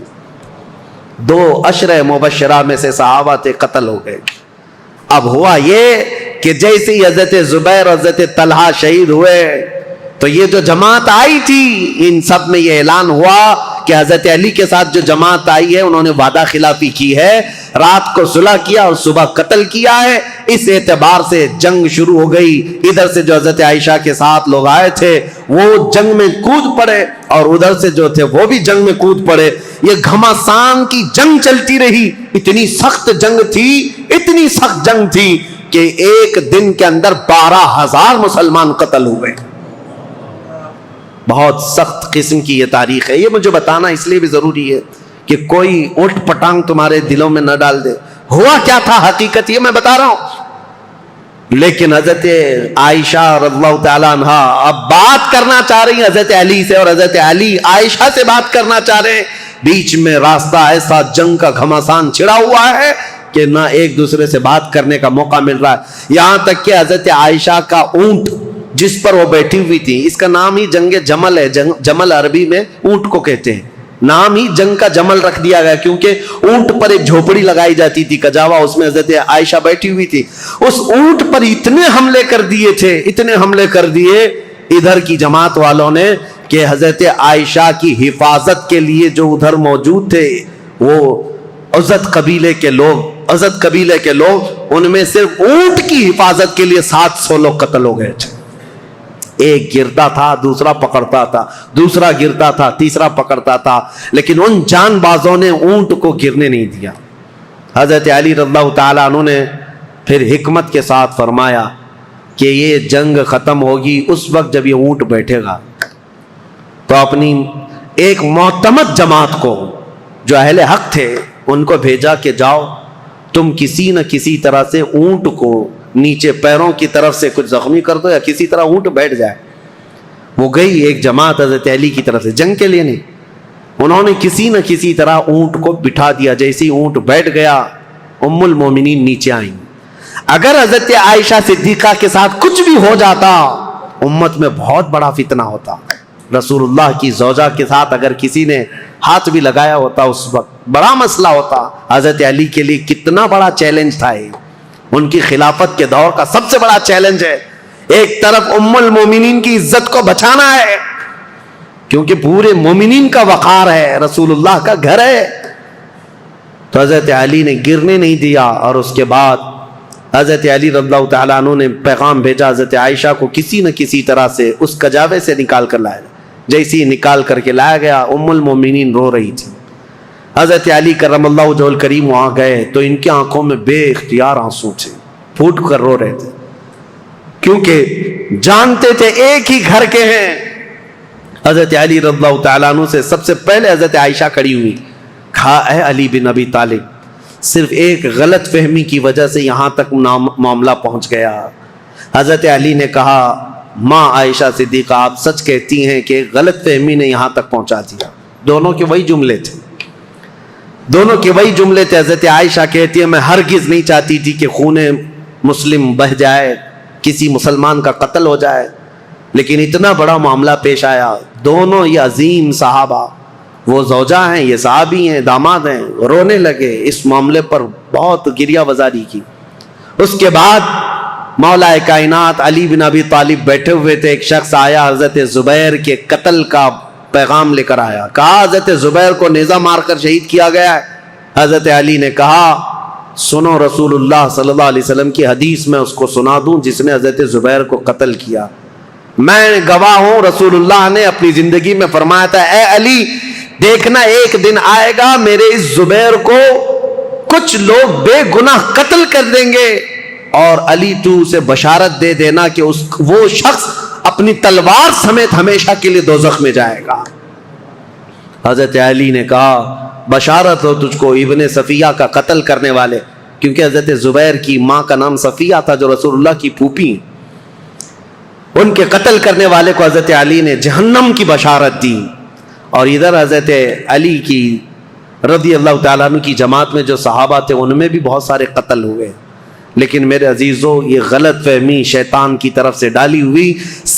2 عشرہ مبشرہ میں سے صحابہ تھے، قتل ہو گئے. اب ہوا یہ کہ جیسے ہی حضرت زبیر حضرت طلحہ شہید ہوئے تو یہ جو جماعت آئی تھی ان سب میں یہ اعلان ہوا کہ حضرت علی کے ساتھ جو جماعت آئی ہے انہوں نے وعدہ خلافی کی ہے، رات کو صلح کیا اور صبح قتل کیا ہے. اس اعتبار سے جنگ شروع ہو گئی. ادھر سے جو حضرت عائشہ کے ساتھ لوگ آئے تھے وہ جنگ میں کود پڑے اور ادھر سے جو تھے وہ بھی جنگ میں کود پڑے. یہ گھمسان کی جنگ چلتی رہی. اتنی سخت جنگ تھی، اتنی سخت جنگ تھی کہ ایک دن کے اندر 12,000 مسلمان قتل ہوئے. بہت سخت قسم کی یہ تاریخ ہے. یہ مجھے بتانا اس لیے بھی ضروری ہے کہ کوئی اٹھ پٹانگ تمہارے دلوں میں نہ ڈال دے. ہوا کیا تھا حقیقت یہ میں بتا رہا ہوں. لیکن حضرت عائشہ رضی اللہ تعالیٰ عنہ اب بات کرنا چاہ رہی ہیں حضرت علی سے، اور حضرت علی عائشہ سے بات کرنا چاہ رہے ہیں. بیچ میں راستہ ایسا جنگ کا گھمسان چھڑا ہوا ہے کہ نہ ایک دوسرے سے بات کرنے کا موقع مل رہا ہے. یہاں تک کہ حضرت عائشہ کا اونٹ جس پر وہ بیٹھی ہوئی تھی، اس کا نام ہی جنگ جمل ہے. جمل عربی میں اونٹ کو کہتے ہیں. نام ہی جنگ کا جمل رکھ دیا گیا کیونکہ اونٹ پر ایک جھوپڑی لگائی جاتی تھی کجاوا، اس میں حضرت عائشہ بیٹھی ہوئی تھی. اس اونٹ پر اتنے حملے کر دیے تھے، اتنے حملے کر دیے ادھر کی جماعت والوں نے کہ حضرت عائشہ کی حفاظت کے لیے جو ادھر موجود تھے وہ عزت قبیلے کے لوگ ان میں صرف اونٹ کی حفاظت کے لیے 700 لوگ قتل ہو گئے تھے. ایک گرتا تھا، دوسرا پکڑتا تھا، دوسرا گرتا تھا، تیسرا پکڑتا تھا، لیکن ان جان بازوں نے اونٹ کو گرنے نہیں دیا. حضرت علی رضی اللہ تعالیٰ عنہ نے پھر حکمت کے ساتھ فرمایا کہ یہ جنگ ختم ہوگی اس وقت جب یہ اونٹ بیٹھے گا. تو اپنی ایک معتمد جماعت کو جو اہل حق تھے ان کو بھیجا کہ جاؤ تم کسی نہ کسی طرح سے اونٹ کو نیچے پیروں کی طرف سے کچھ زخمی کر دو یا کسی طرح اونٹ بیٹھ جائے. وہ گئی ایک جماعت حضرت علی کی طرف سے، جنگ کے لیے نہیں. انہوں نے کسی نہ کسی طرح اونٹ کو بٹھا دیا. جیسے ہی اونٹ بیٹھ گیا ام المومنین نیچے آئیں. اگر حضرت عائشہ صدیقہ کے ساتھ کچھ بھی ہو جاتا امت میں بہت بڑا فتنہ ہوتا. رسول اللہ کی زوجہ کے ساتھ اگر کسی نے ہاتھ بھی لگایا ہوتا اس وقت بڑا مسئلہ ہوتا. حضرت علی کے لیے کتنا بڑا چیلنج تھا یہ. ان کی خلافت کے دور کا سب سے بڑا چیلنج ہے. ایک طرف ام المومنین کی عزت کو بچانا ہے کیونکہ پورے مومنین کا وقار ہے، رسول اللہ کا گھر ہے. تو حضرت علی نے گرنے نہیں دیا. اور اس کے بعد حضرت علی رضی اللہ تعالیٰ عنہ نے پیغام بھیجا حضرت عائشہ کو کسی نہ کسی طرح سے اس کجاوے سے نکال کر لایا. جیسی نکال کر کے لایا گیا ام المومنین رو رہی تھی. حضرت علی کرم اللہ وجہہ الکریم وہاں گئے تو ان کی آنکھوں میں بے اختیار آنسو تھے، پھوٹ کر رو رہے تھے کیونکہ جانتے تھے ایک ہی گھر کے ہیں. حضرت علی رضی اللہ تعالیٰ عنہ سے سب سے پہلے حضرت عائشہ کھڑی ہوئی، کہا اے علی بن ابی طالب، صرف ایک غلط فہمی کی وجہ سے یہاں تک معاملہ پہنچ گیا. حضرت علی نے کہا ماں عائشہ صدیقہ آپ سچ کہتی ہیں کہ غلط فہمی نے یہاں تک پہنچا دیا. دونوں کے وہی جملے تھے. حضرت عائشہ کہتی ہے میں ہرگز نہیں چاہتی تھی کہ خون مسلم بہہ جائے، کسی مسلمان کا قتل ہو جائے، لیکن اتنا بڑا معاملہ پیش آیا. دونوں یہ عظیم صحابہ، وہ زوجہ ہیں، یہ صحابی ہیں، داماد ہیں، رونے لگے. اس معاملے پر بہت گریہ وزاری کی. اس کے بعد مولا کائنات علی بن ابی طالب بیٹھے ہوئے تھے. ایک شخص آیا حضرت زبیر کے قتل کا پیغام لے کر آیا. کہا حضرت زبیر کو نیزہ مار کر شہید کیا گیا ہے. حضرت علی نے کہا سنو رسول اللہ صلی اللہ علیہ وسلم کی حدیث میں اس کو سنا دوں جس نے حضرت زبیر کو قتل کیا. میں گواہ ہوں رسول اللہ نے اپنی زندگی میں فرمایا تھا اے علی دیکھنا ایک دن آئے گا میرے اس زبیر کو کچھ لوگ بے گناہ قتل کر دیں گے اور علی تو اسے بشارت دے دینا کہ وہ شخص اپنی تلوار سمیت ہمیشہ کے لیے دوزخ میں جائے گا. حضرت علی نے کہا بشارت ہو تجھ کو ابن صفیہ کا قتل کرنے والے، کیونکہ حضرت زبیر کی ماں کا نام صفیہ تھا جو رسول اللہ کی پھوپھی، ان کے قتل کرنے والے کو حضرت علی نے جہنم کی بشارت دی. اور ادھر حضرت علی کی رضی اللہ تعالیٰ عنہ کی جماعت میں جو صحابہ تھے ان میں بھی بہت سارے قتل ہوئے. لیکن میرے عزیزو یہ غلط فہمی شیطان کی طرف سے ڈالی ہوئی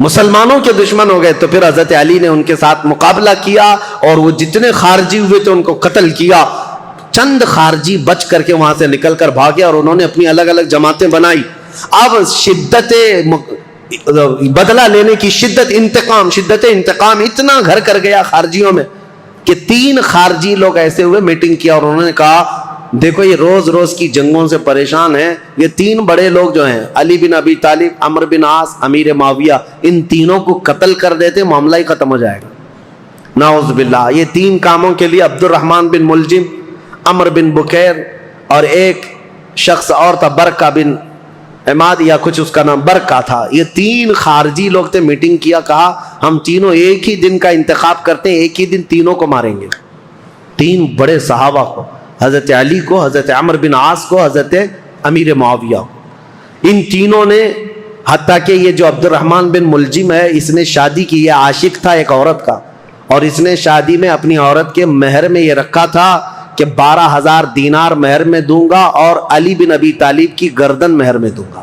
مسلمانوں کے دشمن ہو گئے تو پھر حضرت علی نے ان کے ساتھ مقابلہ کیا اور وہ جتنے خارجی ہوئے تھے ان کو قتل کیا. چند خارجی بچ کر کے وہاں سے نکل کر بھاگے اور انہوں نے اپنی الگ الگ جماعتیں بنائی. اب شدت بدلہ لینے کی شدت انتقام اتنا گھر کر گیا خارجیوں میں کہ 3 خارجی لوگ ایسے ہوئے, میٹنگ کیا اور انہوں نے کہا دیکھو یہ روز روز کی جنگوں سے پریشان ہیں, یہ 3 بڑے لوگ جو ہیں علی بن ابی طالب, عمرو بن عاص, امیر معاویہ, ان تینوں کو قتل کر دیتے معاملہ ہی ختم ہو جائے گا. نعوذ باللہ. یہ 3 کاموں کے لیے عبد الرحمن بن ملجم, عمرو بن بکیر اور ایک شخص اور تھا برکہ بن عماد یا کچھ اس کا نام برکہ تھا, یہ 3 خارجی لوگ تھے. میٹنگ کیا, کہا ہم تینوں ایک ہی دن کا انتخاب کرتے ہیں, ایک ہی دن تینوں کو ماریں گے. 3 بڑے صحابہ کو, حضرت علی کو, حضرت عمرو بن عاص کو, حضرت امیر معاویہ کو. ان تینوں نے, حتیٰ کہ یہ جو عبد الرحمن بن ملجم ہے اس نے شادی کی, یہ عاشق تھا ایک عورت کا, اور اس نے شادی میں اپنی عورت کے مہر میں یہ رکھا تھا کہ 12,000 دینار مہر میں دوں گا اور علی بن ابی طالب کی گردن مہر میں دوں گا.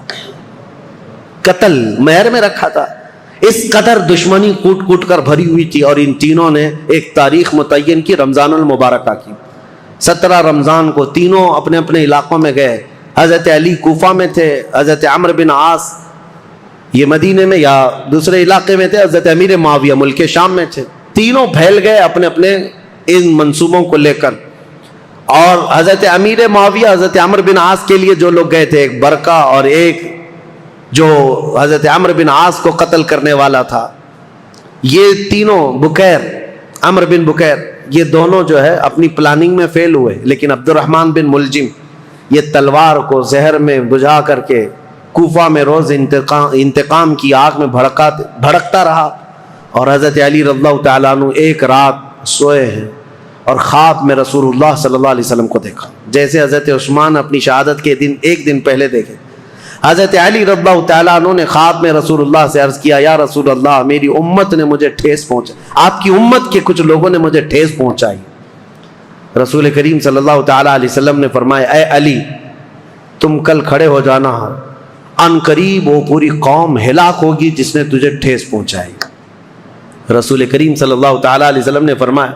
قتل مہر میں رکھا تھا. اس قدر دشمنی کوٹ کوٹ کر بھری ہوئی تھی. اور ان تینوں نے ایک تاریخ متعین کی, رمضان المبارکہ کی. 17 رمضان کو تینوں اپنے اپنے علاقوں میں گئے. حضرت علی کوفہ میں تھے, حضرت عمرو بن عاص یہ مدینے میں یا دوسرے علاقے میں تھے, حضرت امیر معاویہ ملک شام میں تھے. تینوں پھیل گئے اپنے اپنے ان منصوبوں کو لے کر. اور حضرت امیر معاویہ, حضرت عمرو بن عاص کے لیے جو لوگ گئے تھے, ایک برکہ اور ایک جو حضرت عمرو بن عاص کو قتل کرنے والا تھا, یہ تینوں بکیر, عمرو بن بکیر, یہ دونوں جو ہے اپنی پلاننگ میں فیل ہوئے. لیکن عبد الرحمن بن ملجم یہ تلوار کو زہر میں بجھا کر کے کوفہ میں روز انتقام کی آگ میں بھڑکتا رہا. اور حضرت علی رضی اللہ تعالیٰ عنہ ایک رات سوئے ہیں اور خواب میں رسول اللہ صلی اللہ علیہ وسلم کو دیکھا, جیسے حضرت عثمان اپنی شہادت کے دن ایک دن پہلے دیکھے. حضرت علی رضی اللہ تعالیٰ عنہ نے خواب میں رسول اللہ سے عرض کیا, یا رسول اللہ میری امت نے مجھے ٹھیس پہنچا, آپ کی امت کے کچھ لوگوں نے مجھے ٹھیس پہنچائی. رسول کریم صلی اللہ تعالیٰ علیہ وسلم نے فرمایا, اے علی تم کل کھڑے ہو جانا, ان قریب وہ پوری قوم ہلاک ہوگی جس نے تجھے ٹھیس پہنچائی. رسول کریم صلی اللہ تعالیٰ علیہ وسلم نے فرمایا,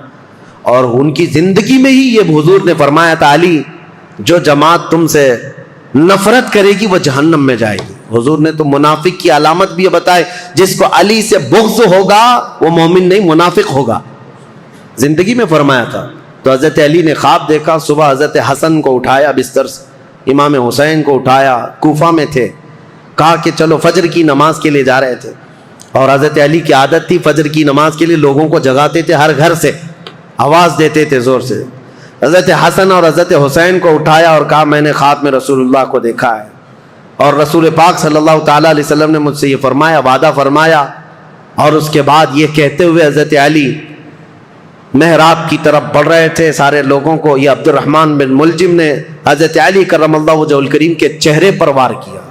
اور ان کی زندگی میں ہی یہ حضور نے فرمایا تھا, علی جو جماعت تم سے نفرت کرے گی وہ جہنم میں جائے گی. حضور نے تو منافق کی علامت بھی بتائے, جس کو علی سے بغض ہوگا وہ مومن نہیں منافق ہوگا, زندگی میں فرمایا تھا. تو حضرت علی نے خواب دیکھا, صبح حضرت حسن کو اٹھایا بستر سے, امام حسین کو اٹھایا, کوفہ میں تھے, کہا کہ چلو فجر کی نماز کے لیے جا رہے تھے. اور حضرت علی کی عادت تھی فجر کی نماز کے لیے لوگوں کو جگاتے تھے, ہر گھر سے آواز دیتے تھے زور سے. حضرت حسن اور حضرت حسین کو اٹھایا اور کہا میں نے خواب میں رسول اللہ کو دیکھا ہے, اور رسول پاک صلی اللہ تعالیٰ علیہ وسلم نے مجھ سے یہ فرمایا, وعدہ فرمایا. اور اس کے بعد یہ کہتے ہوئے حضرت علی محراب کی طرف بڑھ رہے تھے سارے لوگوں کو. یہ عبد الرحمن بن ملجم نے حضرت علی کرم اللہ وجہہ الکریم کے چہرے پر وار کیا,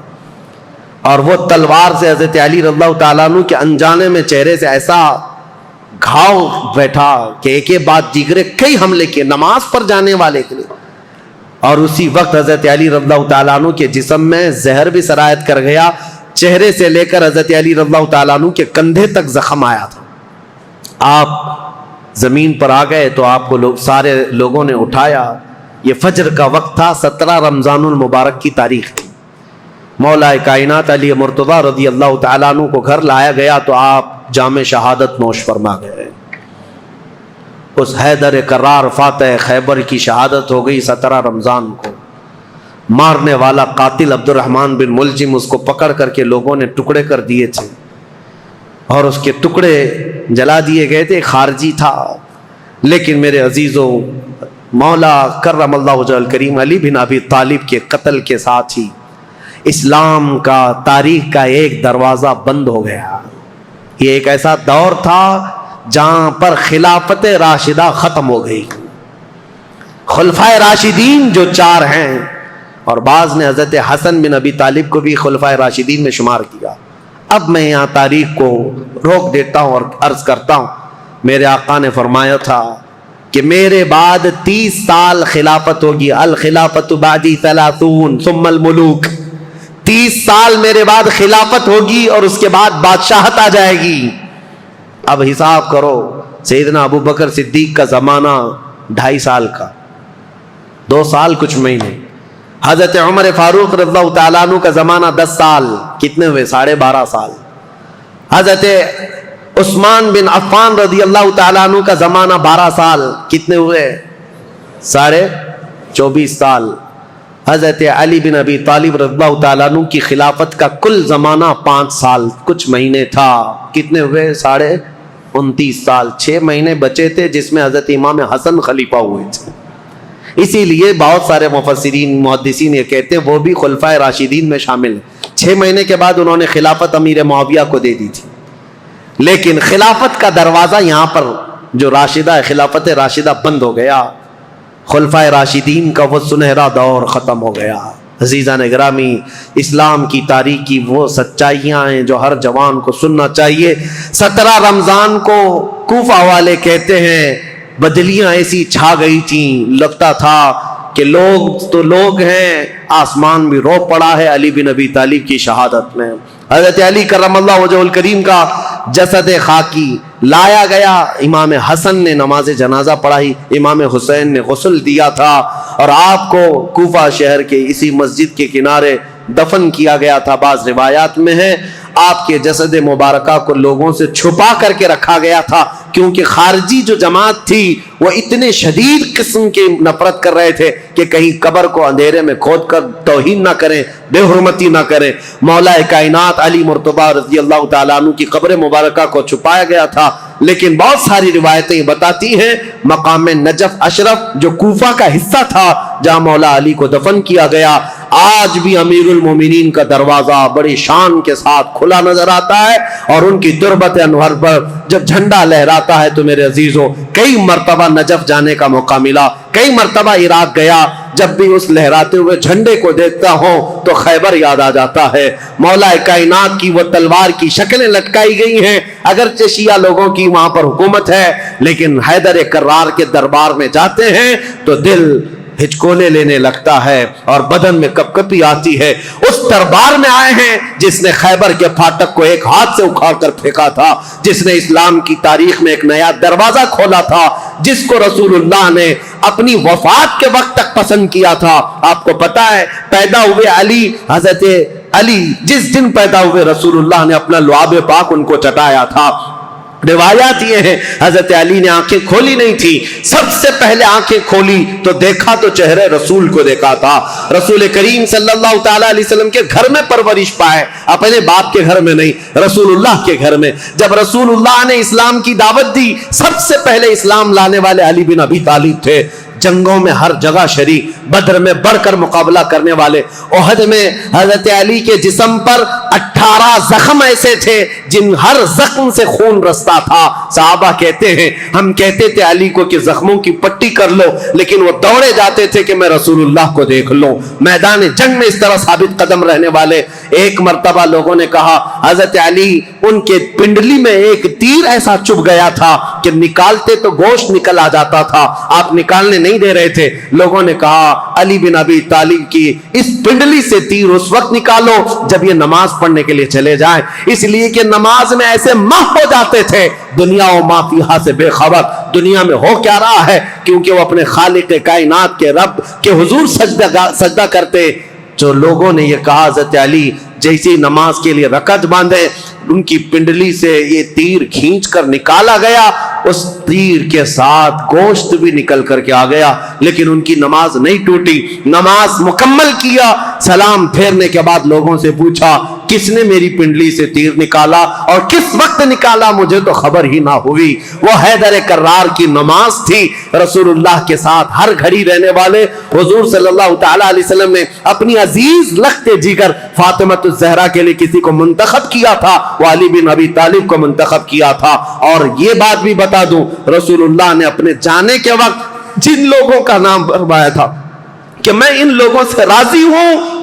اور وہ تلوار سے حضرت علی رضی اللہ تعالیٰ عنہ کے انجانے میں چہرے سے ایسا گھاؤ بیٹھا کہ ایک ایک بات دیگرے کئی حملے کیے نماز پر جانے والے کے لیے. اور اسی وقت حضرت علی رضی اللہ تعالیٰ عنہ کے جسم میں زہر بھی سرایت کر گیا, چہرے سے لے کر حضرت علی رضی اللہ تعالیٰ عنہ کے کندھے تک زخم آیا تھا. آپ زمین پر آ گئے تو آپ کو سارے لوگوں نے اٹھایا. یہ فجر کا وقت تھا, 17 رمضان المبارک کی تاریخ تھی. مولا کائنات علی مرتضیٰ رضی اللہ تعالیٰ عنہ کو گھر لایا گیا تو آپ جام شہادت نوش فرما گئے. اس حیدر کرار فاتح خیبر کی شہادت ہو گئی 17 رمضان کو. مارنے والا قاتل عبد الرحمن بن ملجم, اس کو پکڑ کر کے لوگوں نے ٹکڑے کر دیے تھے اور اس کے ٹکڑے جلا دیے گئے تھے. خارجی تھا, لیکن میرے عزیزوں مولا کرم اللہ وجہ الکریم علی بن ابی طالب کے قتل کے ساتھ ہی اسلام کا تاریخ کا ایک دروازہ بند ہو گیا. یہ ایک ایسا دور تھا جہاں پر خلافت راشدہ ختم ہو گئی. خلفائے راشدین جو 4 ہیں, اور بعض نے حضرت حسن بن ابی طالب کو بھی خلفائے راشدین میں شمار کیا. اب میں یہاں تاریخ کو روک دیتا ہوں اور عرض کرتا ہوں, میرے آقا نے فرمایا تھا کہ میرے بعد 30 سال خلافت ہوگی. الخلافت بعدی 30 ثم الملوک. 30 سال میرے بعد خلافت ہوگی اور اس کے بعد بادشاہت آ جائے گی. اب حساب کرو, سیدنا ابو بکر صدیق کا زمانہ 2.5 سال کا, 2 سال کچھ مہینے. حضرت عمر فاروق رضی اللہ تعالیٰ عنہ کا زمانہ 10 سال, کتنے ہوئے؟ 12.5 سال. حضرت عثمان بن عفان رضی اللہ تعالیٰ عنہ کا زمانہ 12 سال, کتنے ہوئے؟ 24 سال. حضرت علی بن ابی طالب رضی اللہ تعالیٰ عنہ کی خلافت کا کل زمانہ 5 سال کچھ مہینے تھا, کتنے ہوئے؟ 29 سال. 6 مہینے بچے تھے جس میں حضرت امام حسن خلیفہ ہوئے تھے. اسی لیے بہت سارے مفسرین محدثین یہ کہتے ہیں وہ بھی خلفائے راشدین میں شامل ہیں. 6 مہینے کے بعد انہوں نے خلافت امیر معاویہ کو دے دی تھی, لیکن خلافت کا دروازہ یہاں پر جو راشدہ ہے, خلافت راشدہ بند ہو گیا. خلفائے راشدین کا وہ سنہرا دور ختم ہو گیا. عزیزان گرامی, اسلام کی تاریخ کی وہ سچائیاں ہیں جو ہر جوان کو سننا چاہیے. 17 رمضان کو کوفہ والے کہتے ہیں بدلیاں ایسی چھا گئی تھیں, لگتا تھا کہ لوگ تو لوگ ہیں, آسمان بھی رو پڑا ہے علی بن ابی طالب کی شہادت میں. حضرت علی کرم اللہ وجہ الکریم کا جسد خاکی لایا گیا, امام حسن نے نماز جنازہ پڑھائی, امام حسین نے غسل دیا تھا, اور آپ کو کوفہ شہر کے اسی مسجد کے کنارے دفن کیا گیا تھا. بعض روایات میں ہے آپ کے جسد مبارکہ کو لوگوں سے چھپا کر کے رکھا گیا تھا, کیونکہ خارجی جو جماعت تھی وہ اتنے شدید قسم کی نفرت کر رہے تھے کہ کہیں قبر کو اندھیرے میں کھود کر توہین نہ کریں, بے حرمتی نہ کریں. مولا کائنات علی مرتضیٰ رضی اللہ تعالیٰ عنہ کی قبر مبارکہ کو چھپایا گیا تھا, لیکن بہت ساری روایتیں بتاتی ہیں مقام نجف اشرف جو کوفہ کا حصہ تھا جہاں مولا علی کو دفن کیا گیا, آج بھی امیر المومنین کا دروازہ بڑی شان کے ساتھ کھلا نظر آتا ہے. اور ان کی تربت انور پر جب جھنڈا لہراتا ہے تو میرے عزیزوں کئی مرتبہ نجف جانے کا موقع ملا, کئی مرتبہ عراق گیا. جب بھی اس لہراتے ہوئے جھنڈے کو دیکھتا ہوں تو خیبر یاد آ جاتا ہے. مولا کائنات کی وہ تلوار کی شکلیں لٹکائی گئی ہیں, اگرچہ شیعہ لوگوں کی وہاں پر حکومت ہے, لیکن حیدر کرار کے دربار میں جاتے ہیں تو دل ہچکولے لینے لگتا ہے اور بدن میں کپ کپی آتی ہے. اس دربار میں آئے ہیں جس نے خیبر کے پھاٹک کو ایک ہاتھ سے اکھاڑ کر پھینکا تھا, جس نے اسلام کی تاریخ میں ایک نیا دروازہ کھولا تھا, جس کو رسول اللہ نے اپنی وفات کے وقت تک پسند کیا تھا. آپ کو پتا ہے پیدا ہوئے علی, حضرت علی جس دن پیدا ہوئے رسول اللہ نے اپنا لعاب پاک ان کو چٹایا تھا. روایات یہ ہے حضرت علی نے آنکھیں کھولی نہیں تھی, سب سے پہلے آنکھیں کھولی تو دیکھا تو چہرے رسول کو دیکھا تھا. رسول کریم صلی اللہ تعالی علیہ وسلم کے گھر میں پرورش پائے, اپنے باپ کے گھر میں نہیں, رسول اللہ کے گھر میں. جب رسول اللہ نے اسلام کی دعوت دی, سب سے پہلے اسلام لانے والے علی بن ابی طالب تھے. جنگوں میں ہر جگہ شریک, بدر میں بڑھ کر مقابلہ کرنے والے. احد میں حضرت علی کے جسم پر 18 زخم ایسے تھے جن ہر زخم سے خون رستا تھا. صحابہ کہتے ہیں ہم کہتے تھے علی کو کہ زخموں کی پٹی کر لو, لیکن وہ دوڑے جاتے تھے کہ میں رسول اللہ کو دیکھ لوں. میدان جنگ میں اس طرح ثابت قدم رہنے والے. ایک مرتبہ لوگوں نے کہا حضرت علی ان کے پنڈلی میں ایک تیر ایسا چبھ گیا تھا کہ نکالتے تو گوشت نکل آ جاتا تھا, آپ نکالنے نہیں دے رہے تھے. لوگوں نے کہا علی بن ابی طالب کی اس پنڈلی سے تیر اس وقت نکالو جب یہ نماز پڑھنے کے لیے چلے جائیں, اس لیے کہ نماز میں ایسے مح ہو جاتے تھے دنیا و ما فیہا سے بے خبر, دنیا میں ہو کیا رہا ہے, کیونکہ وہ اپنے خالق کائنات کے رب کے حضور سجدہ کرتے. جو لوگوں نے یہ کہا حضرت علی جیسی نماز کے لیے رکعت باندھے, ان کی پنڈلی سے یہ تیر کھینچ کر نکالا گیا, اس تیر کے ساتھ گوشت بھی نکل کر کے آ گیا, لیکن ان کی نماز نہیں ٹوٹی. نماز مکمل کیا, سلام پھیرنے کے بعد لوگوں سے پوچھا کس نے میری پنڈلی سے تیر نکالا اور کس وقت نکالا, مجھے تو خبر ہی نہ ہوئی. وہ حیدر کرار کی نماز تھی. رسول اللہ کے ساتھ ہر گھڑی رہنے والے حضور صلی اللہ تعالی علیہ وسلم نے اپنی عزیز لخت جگر فاطمہ الزہرا کے لیے کسی کو منتخب کیا تھا, وہ علی بن ابی طالب کو منتخب کیا تھا. اور یہ بات بھی بتا دوں, رسول اللہ نے اپنے جانے کے وقت جن لوگوں کا نام فرمایا تھا کہ میں ان لوگوں سے راضی ہوں